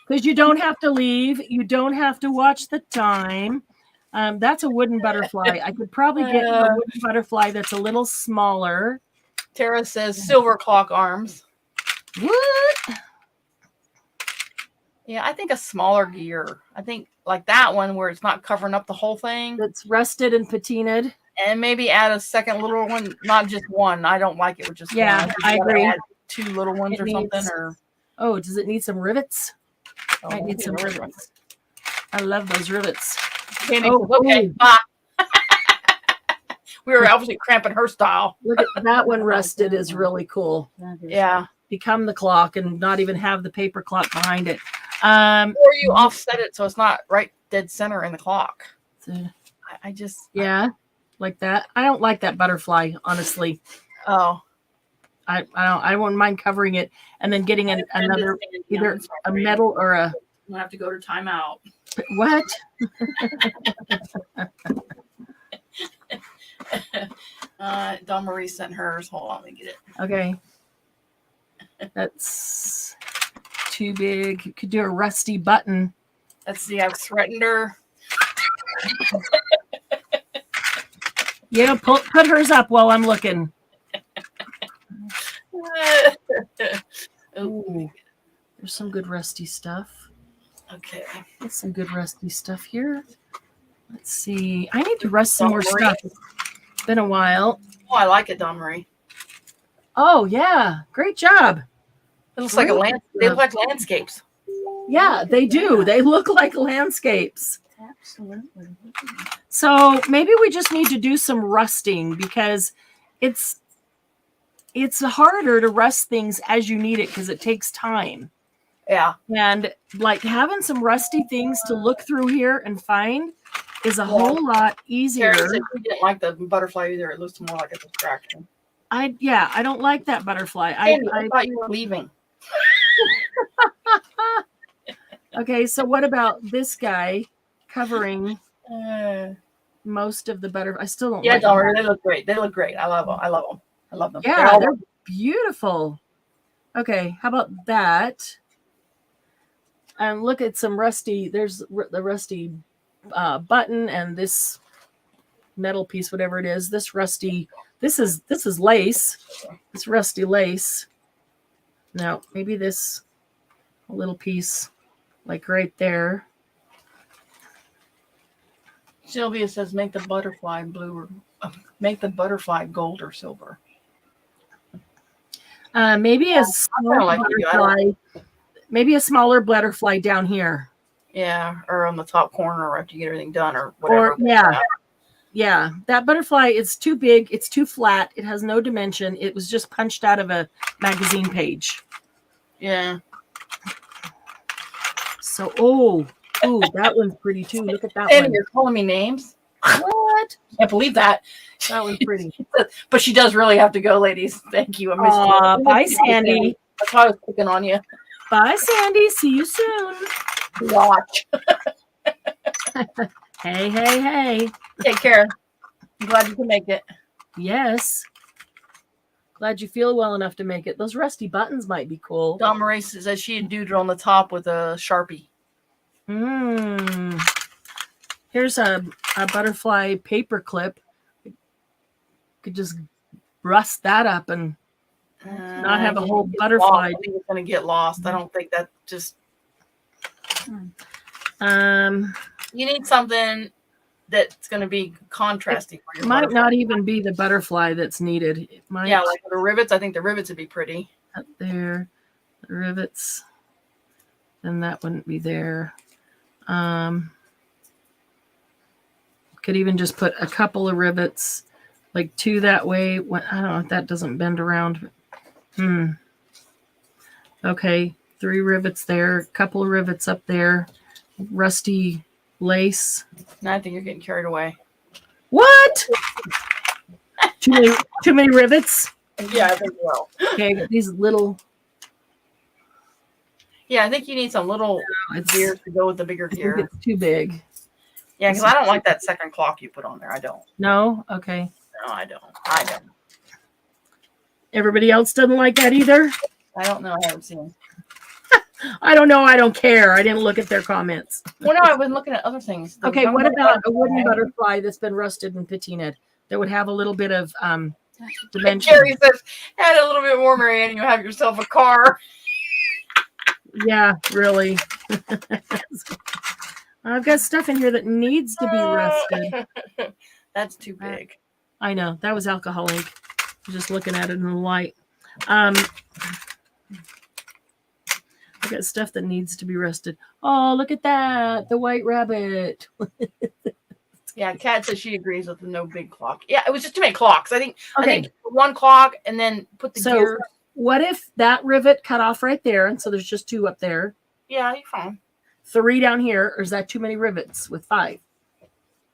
Because you don't have to leave. You don't have to watch the time. That's a wooden butterfly. I could probably get a wooden butterfly that's a little smaller. Tara says silver clock arms. What? Yeah, I think a smaller gear. I think like that one where it's not covering up the whole thing. That's rusted and patinaed. And maybe add a second little one, not just one. I don't like it with just one. I agree. Add 2 little ones something. Or does it need some rivets? Might need some rivets. I love those rivets. Okay, bye. We were obviously cramping her style. Look at that one rusted is really cool. Yeah. Become the clock and not even have the paper clock behind it. Or you offset it so it's not right dead center in the clock. I just like that. I don't like that butterfly, honestly. Oh. I wouldn't mind covering it and then getting another either a metal or a. I'm gonna have to go to timeout. What? Dawn Marie sent hers. Hold on, let me get it. Okay. That's too big. You could do a rusty button. Let's see. I've threatened her. Yeah, put hers up while I'm looking. Ooh, there's some good rusty stuff. Okay. There's some good rusty stuff here. Let's see. I need to rust some more stuff. It's been a while. Oh, I like it, Dawn Marie. Oh, yeah. Great job. It looks like they look like landscapes. Yeah, they do. They look like landscapes. Absolutely. So maybe we just need to do some rusting because it's harder to rust things as you need it because it takes time. Yeah. And like having some rusty things to look through here and find is a whole lot easier. We didn't like the butterfly either. It looks more like a distraction. I don't like that butterfly. I thought you were leaving. Okay, so what about this guy covering most of the butterfly? I still don't. Yeah, like they look great. They look great. I love them. I love them. Yeah, they're beautiful. Okay, how about that? And look at some rusty. There's the rusty button and this metal piece, whatever it is. This rusty. This is lace. This rusty lace. Now maybe this little piece, like right there. Sylvia says, make the butterfly blue or make the butterfly gold or silver. Maybe a small like butterfly. Maybe a smaller butterfly down here. Yeah, or on the top corner after you get everything done or whatever. Or yeah. That butterfly is too big. It's too flat. It has no dimension. It was just punched out of a magazine page. Yeah. So, oh, that one's pretty too. Look at that Sandy, one. you're calling me names? What? Can't believe that. That one's pretty. But she does really have to go, ladies. Thank you. I missed you. Bye, Sandy. That's why I was picking on you. Bye, Sandy. See you soon. Watch. Hey. Take care. I'm glad you can make it. Yes. Glad you feel well enough to make it. Those rusty buttons might be cool. Dawn Marie says she had doodled on the top with a Sharpie. Here's a butterfly paper clip. Could just rust that up and not have a whole butterfly. I think it's going to get lost. I don't think that just... You need something that's going to be contrasting. It might not even be the butterfly that's needed. It might, yeah, like the rivets. I think the rivets would be pretty. Up there, the rivets. Then that wouldn't be there. Could even just put a couple of rivets, like 2 that way. I don't know if that doesn't bend around. Okay, 3 rivets there, a couple of rivets up there, rusty lace. No, I think you're getting carried away. What? too many rivets? Yeah, I think so. Okay, I got these little. Yeah, I think you need some little gears to go with the bigger gear. It's too big. Yeah, because I don't like that second clock you put on there. I don't. No? Okay. No, I don't. Everybody else doesn't like that either? I don't know. I haven't seen. I don't know. I don't care. I didn't look at their comments. Well, no, I've been looking at other things. Okay, what about a wooden butterfly that's been rusted and patinaed that would have a little bit of dimension? Jerry says, add a little bit more, Marianne, and you have yourself a car. Yeah, really. I've got stuff in here that needs to be rusted. That's too big. I know. That was alcohol ink. Just looking at it in the light. I've got stuff that needs to be rusted. Oh, look at that. The white rabbit. Yeah, Kat says she agrees with the no big clock. Yeah, it was just too many clocks. I think Okay. one clock and then put the gear. What if that rivet cut off right there, and so there's just 2 up there? Yeah, you're fine. 3 down here, or is that too many rivets with 5?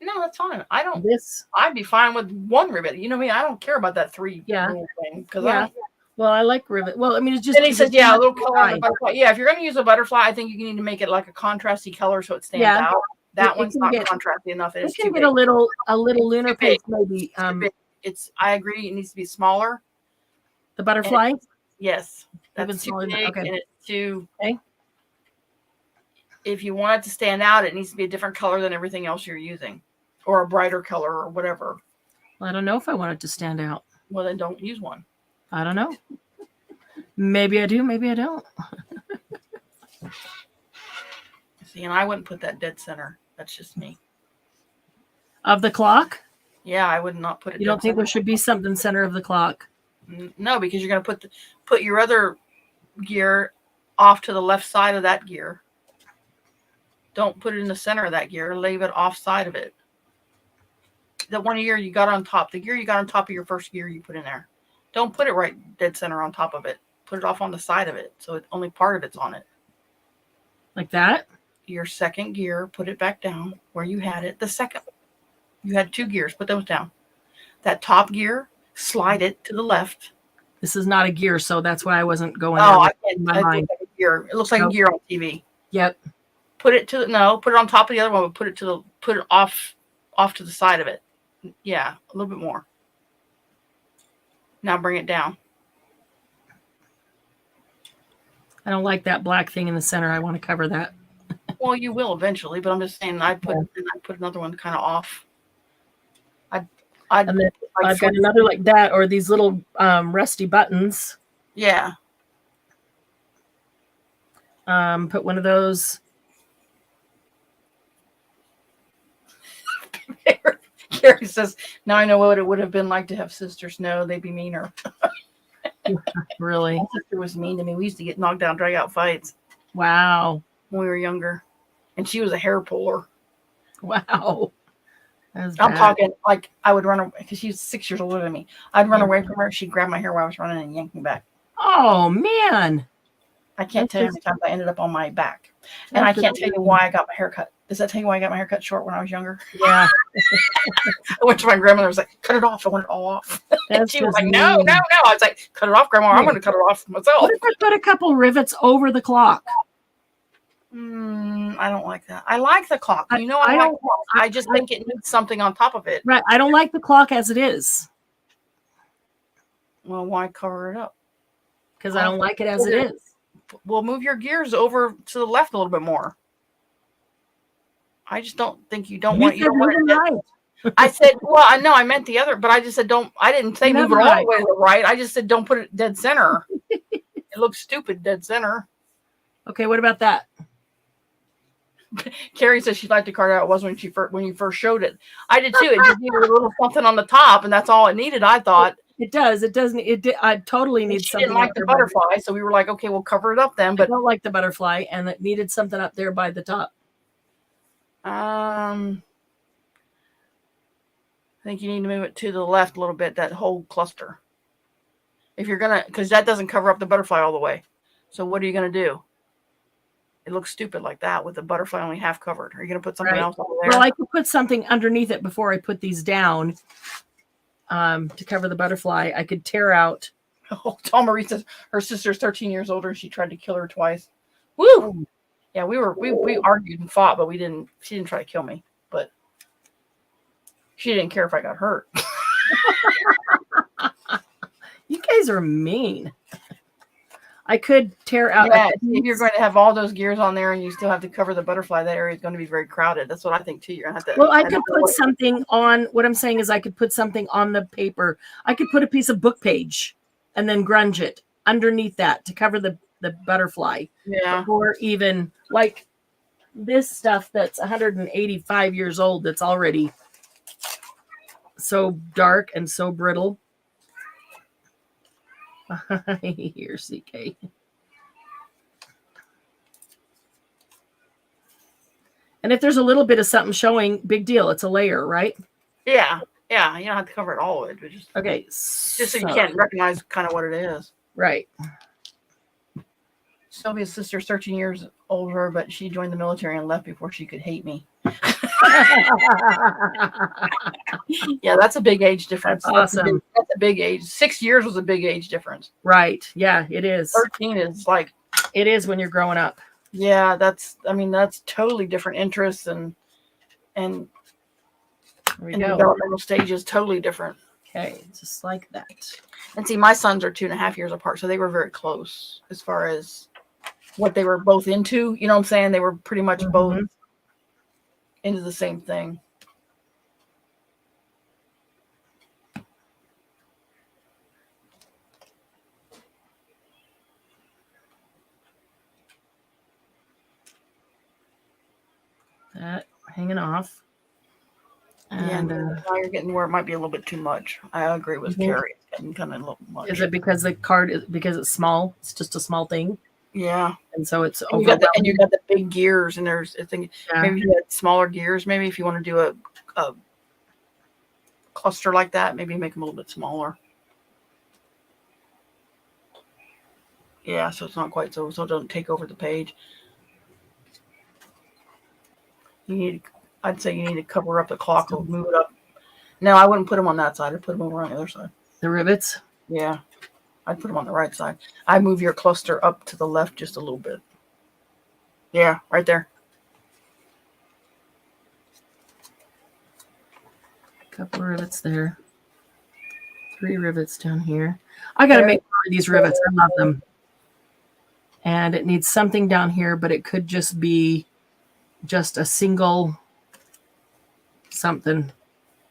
No, that's fine. I don't. This. I'd be fine with 1 rivet. You know me. I don't care about that 3 rule thing because Well, I like rivet. Well, I mean, it's just. And he says, yeah, a little color on the butterfly. Yeah, if you're going to use a butterfly, I think you need to make it like a contrasty color so it stands out. That one's not contrasty enough. It can get a little lunar paste maybe. I agree. It needs to be smaller. The butterfly. Yes, Even that's too smaller. big, Okay. and it's too. Okay. If you want it to stand out, it needs to be a different color than everything else you're using, or a brighter color, or whatever. Well, I don't know if I want it to stand out. Well, then don't use one. I don't know. Maybe I do. Maybe I don't. See, and I wouldn't put that dead center. That's just me. Of the clock? Yeah, I would not put it. You don't think there should be something center of the clock? No, because you're going to put your other gear off to the left side of that gear. Don't put it in the center of that gear. Leave it off side of it. The one gear you got on top, the gear you got on top of your first gear you put in there. Don't put it right dead center on top of it. Put it off on the side of it, so only part of it's on it. Like that? Your second gear, put it back down where you had it. The second, you had 2 gears. Put those down. That top gear, slide it to the left. This is not a gear, so that's why I wasn't going. Oh, in my mind. Like a gear. It looks like a gear on TV. Yep. Put it on top of the other one, but put it off to the side of it. Yeah, a little bit more. Now bring it down. I don't like that black thing in the center. I want to cover that. Well, you will eventually, but I'm just saying I put another one kind of off. And then I've got another like that, or these little rusty buttons. Yeah. Put one of those. Carrie says, now I know what it would have been like to have sisters. No, they'd be meaner. Really? My sister was mean to me. We used to get knocked down, drag out fights Wow. when we were younger. And she was a hair puller. Wow. I'm talking like I would run away because she's 6 years older than me. I'd run away from her. She'd grab my hair while I was running and yank me back. Oh, man. I can't tell you how many times I ended up on my back. And I can't tell you why I got my hair cut. Does that tell you why I got my hair cut short when I was younger? Yeah. I went to my grandmother and was like, cut it off. I want it all off. And she was like, no. I was like, cut it off, Grandma. I'm going to cut it off myself. What if I put a couple rivets over the clock? I don't like that. I like the clock. I like clock. I just think it needs something on top of it. Right. I don't like the clock as it is. Well, why cover it up? Because I don't like it as it is. Well, move your gears over to the left a little bit more. I just don't think you don't want right. I said, well, I know I meant the other, but I just said I didn't say move it all the way to the right. I just said don't put it dead center. It looks stupid dead center. Okay, what about that? Carrie says she liked the card out. It was when you first showed it. I did too. It just needed a little something on the top, and that's all it needed. I thought it does. It doesn't. I totally need something. Didn't like the butterfly, so we were like, okay, we'll cover it up then. But I don't like the butterfly, and it needed something up there by the top. I think you need to move it to the left a little bit. That whole cluster. If you're gonna, because that doesn't cover up the butterfly all the way. So what are you gonna do? It looks stupid like that with the butterfly only half covered. Are you going to put something else over there? Well, I could put something underneath it before I put these down to cover the butterfly. I could tear out. Oh, Tom Marie says her sister's 13 years older and she tried to kill her twice. Woo! Yeah, we argued and fought, but she didn't try to kill me. But she didn't care if I got hurt. You guys are mean. I could tear out. Yeah, if you're going to have all those gears on there and you still have to cover the butterfly, that area is going to be very crowded. That's what I think too. You're going to have to. Well, I could put something on. What I'm saying is, I could put something on the paper. I could put a piece of book page, and then grunge it underneath that to cover the butterfly. Yeah. Or even like this stuff that's 185 years old. That's already so dark and so brittle. Here, CK. And if there's a little bit of something showing, big deal. It's a layer, right? Yeah. You don't have to cover it all of it. But just so you can't recognize kind of what it is. Right. Sylvia's sister's 13 years older, but she joined the military and left before she could hate me. Yeah, that's a big age difference. That's awesome. That's a big age. 6 years was a big age difference. Right. Yeah, it is. 13 is like. It is when you're growing up. Yeah, that's totally different interests and developmental stages, totally different. Okay, just like that. And see, my sons are 2.5 years apart, so they were very close as far as what they were both into. You know what I'm saying? They were pretty much both into the same thing. That hanging off. And now you're getting where it might be a little bit too much. I agree with Carrie. It's getting kind of a little much. Is it because the card is because it's small? It's just a small thing. Yeah. And so it's you got the big gears, and there's a thing. Yeah. Maybe you had smaller gears. Maybe if you want to do a cluster like that, maybe make them a little bit smaller. Yeah, so it's not quite so it doesn't take over the page. I'd say you need to cover up the clock or move it up. No, I wouldn't put them on that side. I'd put them over on the other side. The rivets? Yeah. I'd put them on the right side. I move your cluster up to the left just a little bit. Yeah, right there. A couple of rivets there. 3 rivets down here. I got to make more of these rivets. I love them. And it needs something down here, but it could just be just a single something.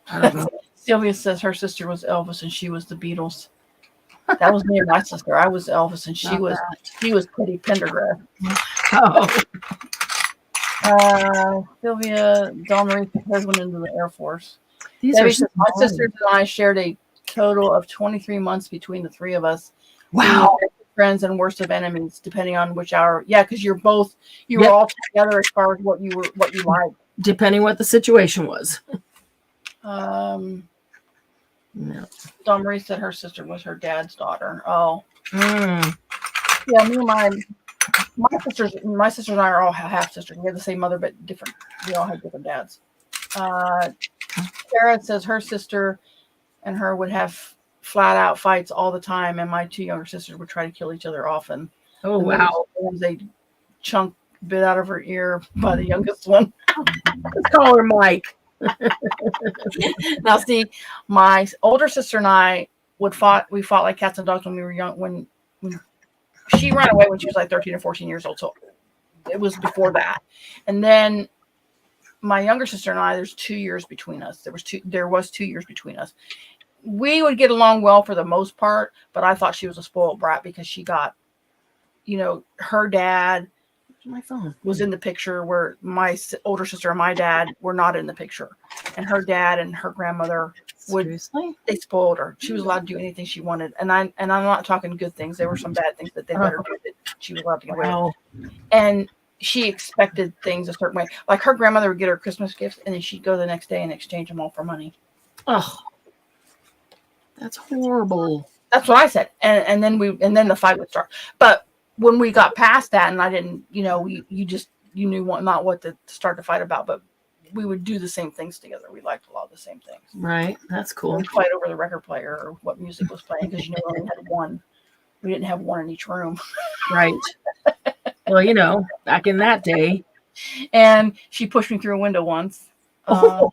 I don't know. Sylvia says her sister was Elvis and she was the Beatles. That was me and my sister. I was Elvis and she was Teddy Pendergrass. Oh. Sylvia Dawn Marie's husband into the Air Force. These Debbie are says, so my funny. sisters and I shared a total of 23 months between the three of us. We were Wow. best of friends and worst of enemies, depending on which hour. Yeah, because you were Yep. all together as far as what you liked. Depending what the situation was. No. Marie said her sister was her dad's daughter. Oh. Mm. Yeah, me and my sisters and I are all half sisters. We have the same mother, but different. We all have different dads. Sarah says her sister and her would have flat out fights all the time, and my two younger sisters would try to kill each other often. Oh, and wow. there was a chunk bit out of her ear by the youngest one. Let's call her Mike. Now, see, my older sister and I we fought like cats and dogs when we were young. When she ran away when she was like 13 or 14 years old, so it was before that. And then my younger sister and I, there's 2 years between us. There was 2 years between us. We would get along well for the most part, but I thought she was a spoiled brat because she got, her dad My phone was in the picture where my older sister and my dad were not in the picture, and her dad and her grandmother they spoiled her. She was allowed to do anything she wanted, and I'm not talking good things. There were some bad things that they let her do that she was allowed to get away with. And she expected things a certain way. Like her grandmother would get her Christmas gifts, and then she'd go the next day and exchange them all for money. Oh, that's horrible. That's what I said, and then the fight would start. But when we got past that, and I didn't, you knew not what to start to fight about, but we would do the same things together. We liked a lot of the same things. Right, that's cool. We'd fight over the record player or what music was playing because we only had one. We didn't have one in each room. Right. Well, back in that day. And she pushed me through a window once. I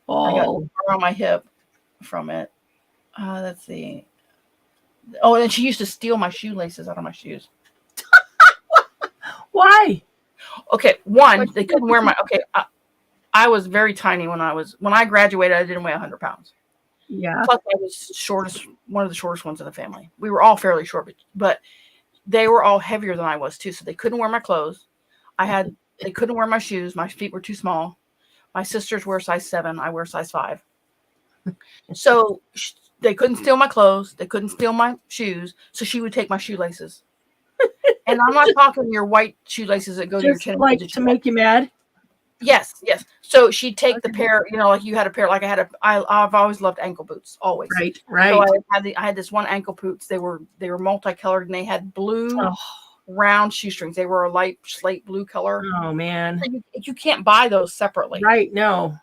got on my hip from it. Let's see. Oh, and she used to steal my shoelaces out of my shoes. Why? Okay, they couldn't wear my. Okay, I was very tiny when I graduated. I didn't weigh 100 pounds. Yeah. Plus, I was one of the shortest ones in the family. We were all fairly short, but they were all heavier than I was too. So they couldn't wear my clothes. They couldn't wear my shoes. My feet were too small. My sisters wear size 7. I wear size 5. So they couldn't steal my clothes. They couldn't steal my shoes. So she would take my shoelaces. And I'm not talking your white shoelaces that go to your chin. Like to make you mad? Yes. So she'd take the pair, like you had a pair, like I've always loved ankle boots, always. Right. So I had this one ankle boots. They were multicolored and they had blue round shoestrings. They were a light slate blue color. Oh man. You can't buy those separately. Right, no.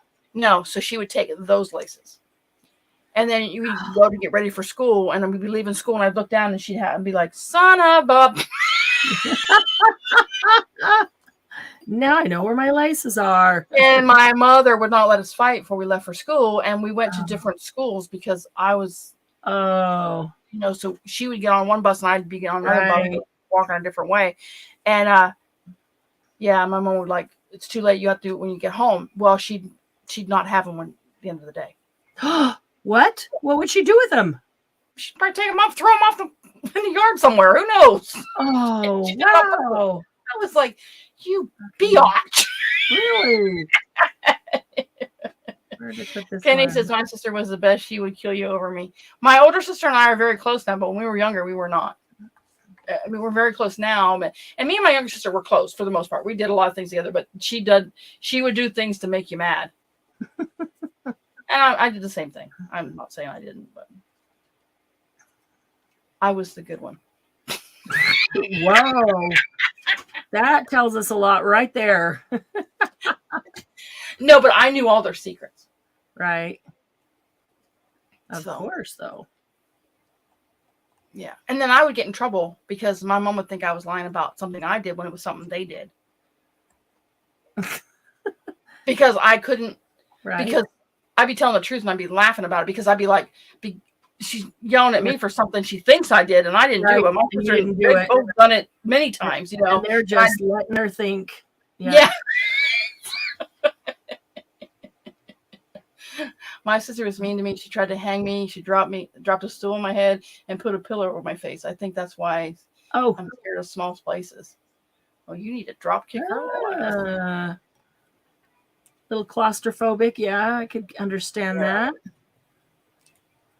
So she would take those laces. And then you would go to get ready for school, and we'd be leaving school, and I'd look down, and she'd be like, "Son of a." Now I know where my laces are. And my mother would not let us fight before we left for school, and we went to different schools because I was. Oh. So she would get on one bus, and I'd be on another bus, walking a different way, and my mom would like, "It's too late. You have to do it when you get home." Well, she'd not have them at the end of the day. What? What would she do with them? She'd probably take them off, throw them off in the yard somewhere. Who knows? Oh, wow. I was like, you biatch. Really? Where did I put this Penny one? says my sister was the best. She would kill you over me. My older sister and I are very close now, but when we were younger, we were not. We're very close now. And me and my younger sister were close for the most part. We did a lot of things together, but she would do things to make you mad. And I did the same thing. I'm not saying I didn't, but I was the good one. Whoa. That tells us a lot right there. No, but I knew all their secrets. Right. Of course, though. Yeah. And then I would get in trouble because my mom would think I was lying about something I did when it was something they did. Because I couldn't. Right. Because I'd be telling the truth and I'd be laughing about it because I'd be like, she's yelling at me for something she thinks I did and I didn't do it. My sister didn't do it. Both done it many times, And they're just letting her think. Yeah. My sister was mean to me. She tried to hang me. She dropped a stool on my head and put a pillow over my face. I think that's why I'm scared of small places. Well, you need to drop kick her. little claustrophobic. Yeah, I could understand that.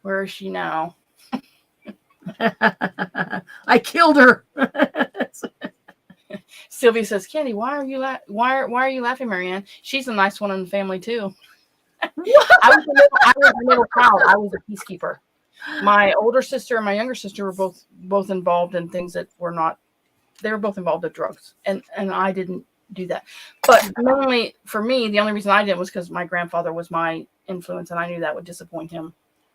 Where is she now? I killed her. Sylvia says, Candy, why are you laughing, Marianne? She's a nice one in the family too. I was a little proud. I was a peacekeeper. My older sister and my younger sister were both involved in things that were not. They were both involved with drugs, and I didn't do that. But mainly for me, the only reason I didn't was because my grandfather was my influence, and I knew that would disappoint him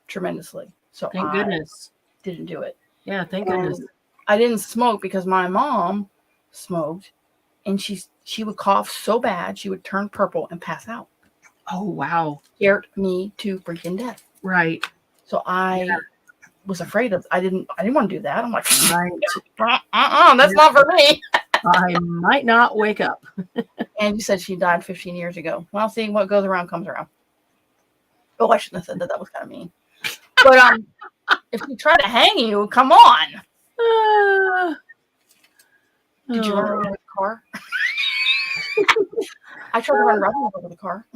tremendously. So Thank goodness. Didn't do it. Yeah, thank goodness. I didn't smoke because my mom smoked, and she would cough so bad she would turn purple and pass out. Oh wow! Scared me to freaking death. Right. So I was afraid of. I didn't want to do that. I'm like, right. That's not for me. I might not wake up. And you said she died 15 years ago. Well, see, what goes around comes around. Oh, I shouldn't have said that. That was kind of mean. But if you try to hang you, come on. Did you run over the car? I tried to run Robin over the car.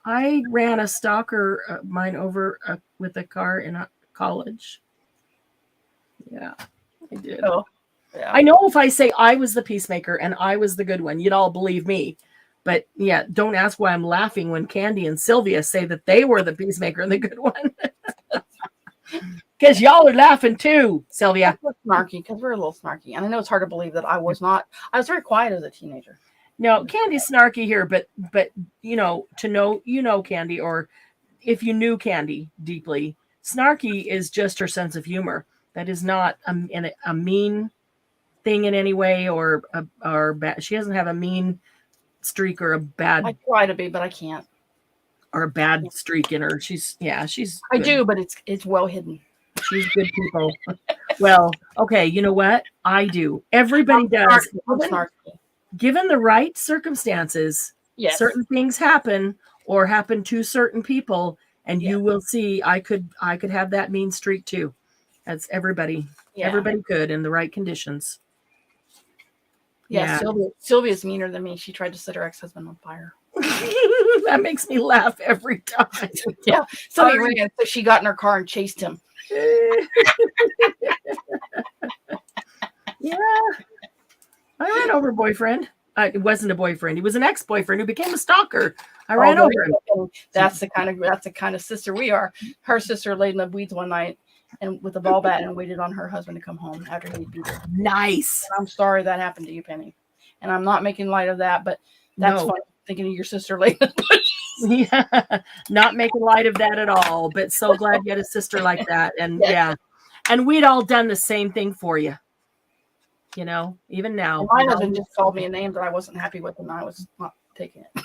I ran a stalker mine over with a car in college. Yeah, I did. Oh, yeah. I know if I say I was the peacemaker and I was the good one, you'd all believe me. But yeah, don't ask why I'm laughing when Candy and Sylvia say that they were the peacemaker and the good one. Because y'all are laughing too, Sylvia. We're snarky, because we're a little snarky. And I know it's hard to believe that I was not. I was very quiet as a teenager. No, Candy's snarky here, but to know Candy, or if you knew Candy deeply, snarky is just her sense of humor. That is not a mean thing in any way, or bad. She doesn't have a mean streak or a bad. I try to be, but I can't. Or a bad streak in her. She's. I do, but it's well hidden. She's good people. Well, okay. You know what? I do. Everybody does. Given the right circumstances, yes, certain things happen or happen to certain people, and you will see. I could have that mean streak too. That's everybody. Yeah. Everybody could in the right conditions. Yeah. Sylvia's meaner than me. She tried to set her ex-husband on fire. That makes me laugh every time. Yeah. So she got in her car and chased him. Yeah. I ran over a boyfriend. It wasn't a boyfriend. He was an ex-boyfriend who became a stalker. I ran over him. That's the kind of sister we are. Her sister laid in the weeds one night and with a ball bat and waited on her husband to come home after he beat her. Nice. And I'm sorry that happened to you, Penny. And I'm not making light of that, but that's funny. Thinking of your sister laid in the bushes. Yeah, not making light of that at all. But so glad you had a sister like that. And and we'd all done the same thing for you. You know, even now. And my husband just called me a name that I wasn't happy with, and I was not taking it.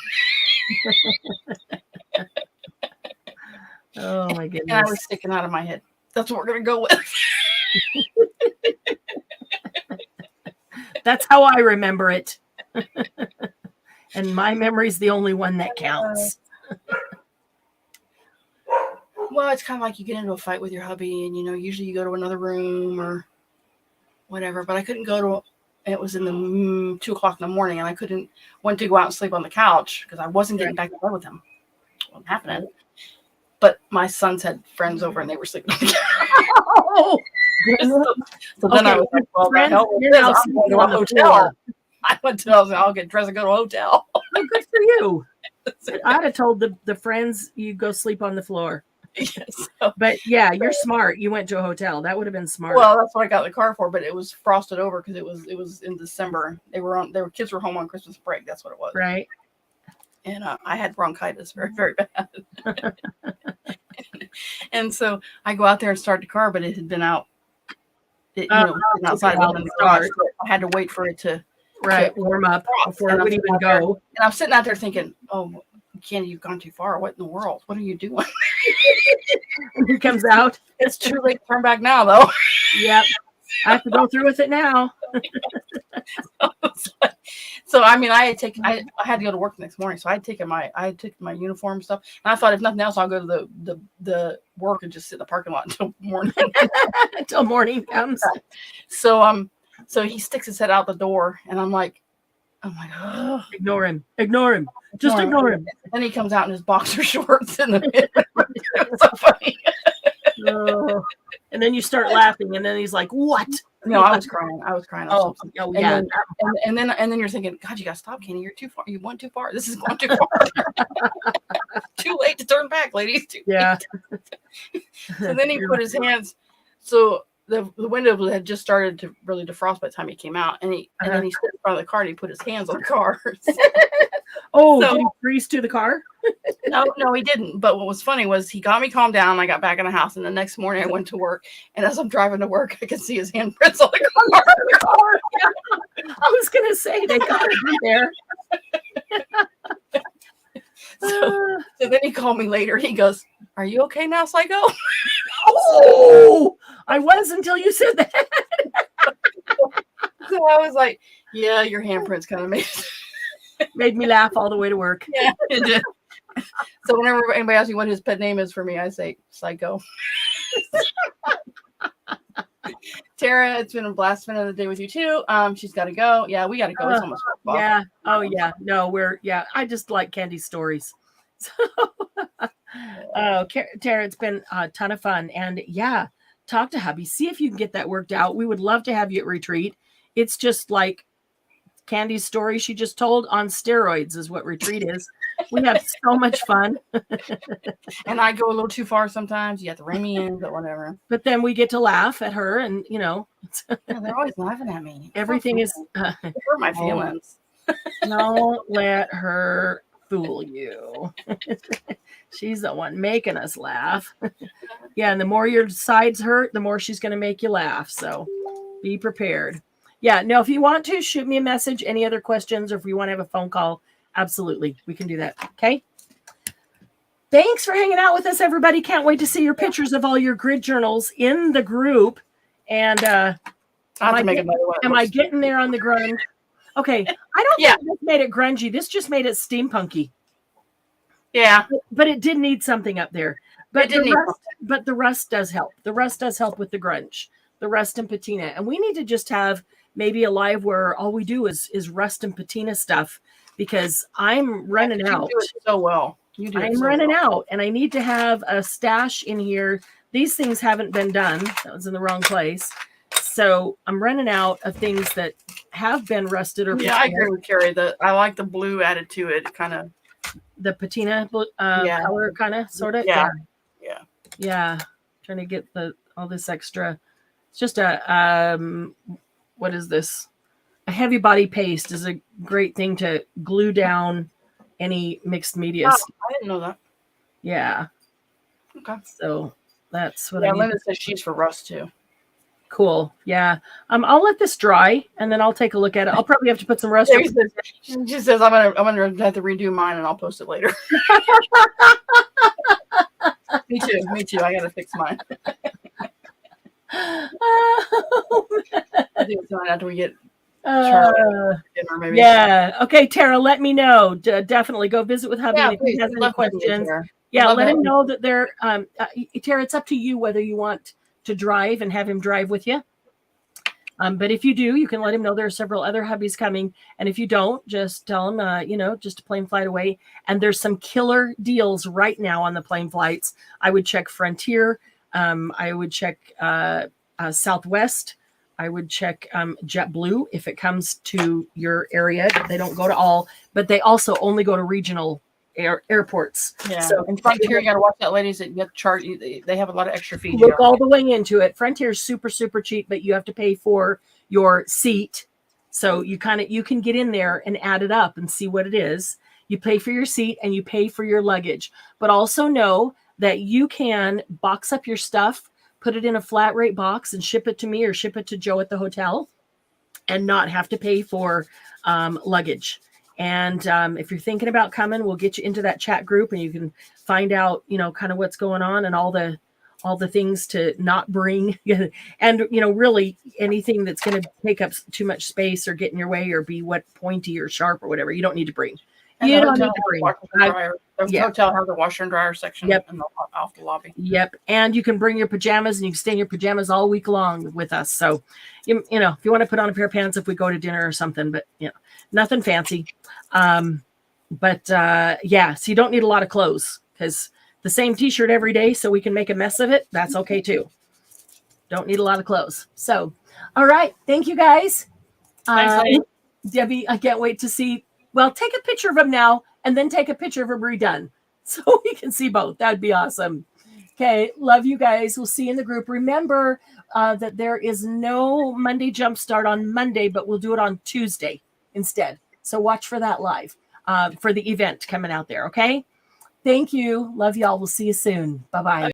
Oh my goodness! And I was sticking out of my head. That's what we're gonna go with. That's how I remember it. And my memory's the only one that counts. Well, it's kind of like you get into a fight with your hubby, and usually you go to another room or whatever. But I couldn't go to. It was in the 2:00 in the morning, and I went to go out and sleep on the couch because I wasn't getting back to bed with him. It wasn't happening. But my sons had friends over, and they were sleeping on the couch. So then I was like, "Well, I'm going to a hotel." I went to. I'll get dressed and go to a hotel. Oh, good for you. I'd have told the friends you go sleep on the floor. Yes. But yeah, you're smart. You went to a hotel. That would have been smart. Well, that's what I got the car for, but it was frosted over because it was in December. Kids were home on Christmas break. That's what it was. Right. And I had bronchitis very, very bad. And so I go out there and start the car, but it had been out. Outside in the garage. So I had to wait for it to warm up before it would even go. And I'm sitting out there thinking, "Oh, Candy, you've gone too far. What in the world? What are you doing?" And he comes out. It's too late to turn back now, though. Yep. I have to go through with it now. So I mean, I had to go to work the next morning, so I had taken my uniform stuff, and I thought if nothing else, I'll go to the work and just sit in the parking lot until morning. Until morning comes. So he sticks his head out the door, and I'm like, I'm like, oh. Ignore him. Ignore him. Just ignore him. Then he comes out in his boxer shorts in the middle. It's so funny. Oh. And then you start laughing, and then he's like, "What?" No, I was crying. Oh, yeah. And then you're thinking, God, you gotta stop, Kenny. You're too far. You went too far. This is going too far. Too late to turn back, ladies. Yeah. So then he put his hands. So the window had just started to really defrost by the time he came out, and then he stood in front of the car and he put his hands on the car. Oh, did he freeze to the car? No, he didn't. But what was funny was he got me calmed down. I got back in the house, and the next morning I went to work. And as I'm driving to work, I could see his handprints on the car. Yeah. I was gonna say they got to be there. So then he called me later. He goes, "Are you okay now, Psycho?" Oh, I was until you said that. So I was like, "Yeah, your handprints kind of made me laugh all the way to work." Yeah, it did. So whenever anybody asks me what his pet name is for me, I say Psycho. Tara, it's been a blast spending the day with you too. She's got to go. Yeah, we got to go. It's almost fun. Yeah. Oh yeah. No, I just like Candy's stories. So, Tara, it's been a ton of fun, and yeah, talk to hubby. See if you can get that worked out. We would love to have you at retreat. It's just like Candy's story she just told on steroids is what retreat is. We have so much fun. And I go a little too far sometimes. You have to rein me in, but whatever. But then we get to laugh at her, and yeah, they're always laughing at me. Everything is hurt my feelings. Don't let her fool you. She's the one making us laugh. Yeah, and the more your sides hurt, the more she's going to make you laugh. So be prepared. Yeah, no, if you want to, shoot me a message. Any other questions, or if you want to have a phone call, absolutely. We can do that. Okay? Thanks for hanging out with us, everybody. Can't wait to see your pictures of all your grid journals in the group. And am I getting there on the grunge? Okay. I don't think this made it grungy. This just made it steampunky. Yeah. But it did need something up there. But the rust does help. The rust does help with the grunge. The rust and patina. And we need to just have maybe a live where all we do is rust and patina stuff, because I'm running out. You do it so well. I'm running out, and I need to have a stash in here. These things haven't been done. That was in the wrong place. So I'm running out of things that have been rusted or I agree with Carrie. I like the blue added to it, kind of the patina color, kind of sort of. Yeah. Trying to get all this extra. It's just what is this? A heavy body paste is a great thing to glue down any mixed media. Oh, I didn't know that. Yeah. Okay. So that's what I need. Linda says she's for rust too. Cool. Yeah. I'll let this dry, and then I'll take a look at it. I'll probably have to put some rust. She says I'm gonna have to redo mine, and I'll post it later. Me too. I gotta fix mine. Oh, I think it's not after we get dinner, maybe. Yeah. Okay, Tara, let me know. Definitely go visit with hubby if he has any questions. Let him know that they're Tara, it's up to you whether you want to drive and have him drive with you. But if you do, you can let him know there are several other hubbies coming. And if you don't, just tell him, just a plane flight away. And there's some killer deals right now on the plane flights. I would check Frontier. I would check Southwest. I would check JetBlue if it comes to your area. They don't go to all, but they also only go to regional airports. Yeah. So in Frontier, you got to watch that, ladies. That you have to charge. They have a lot of extra fees. Look all the way into it. Frontier's super, super cheap, but you have to pay for your seat. So you can get in there and add it up and see what it is. You pay for your seat and you pay for your luggage, but also know that you can box up your stuff, put it in a flat rate box and ship it to me or ship it to Joe at the hotel and not have to pay for luggage. And if you're thinking about coming, we'll get you into that chat group and you can find out, kind of what's going on and all the things to not bring. And, really anything that's going to take up too much space or get in your way or be pointy or sharp or whatever, you don't need to bring. You don't need to bring. The hotel has a washer and dryer section off the lobby. Yep. And you can bring your pajamas and you can stay in your pajamas all week long with us. So, you know, if you want to put on a pair of pants if we go to dinner or something, but, you know, nothing fancy. So you don't need a lot of clothes because the same t-shirt every day so we can make a mess of it. That's okay too. Don't need a lot of clothes. So, all right. Thank you guys. Thanks, Debbie, I can't wait to see. Well, take a picture of him now and then take a picture of him redone so we can see both. That'd be awesome. Okay. Love you guys. We'll see you in the group. Remember that there is no Monday Jumpstart on Monday, but we'll do it on Tuesday instead. So watch for that live for the event coming out there. Okay. Thank you. Love y'all. We'll see you soon. Bye-bye.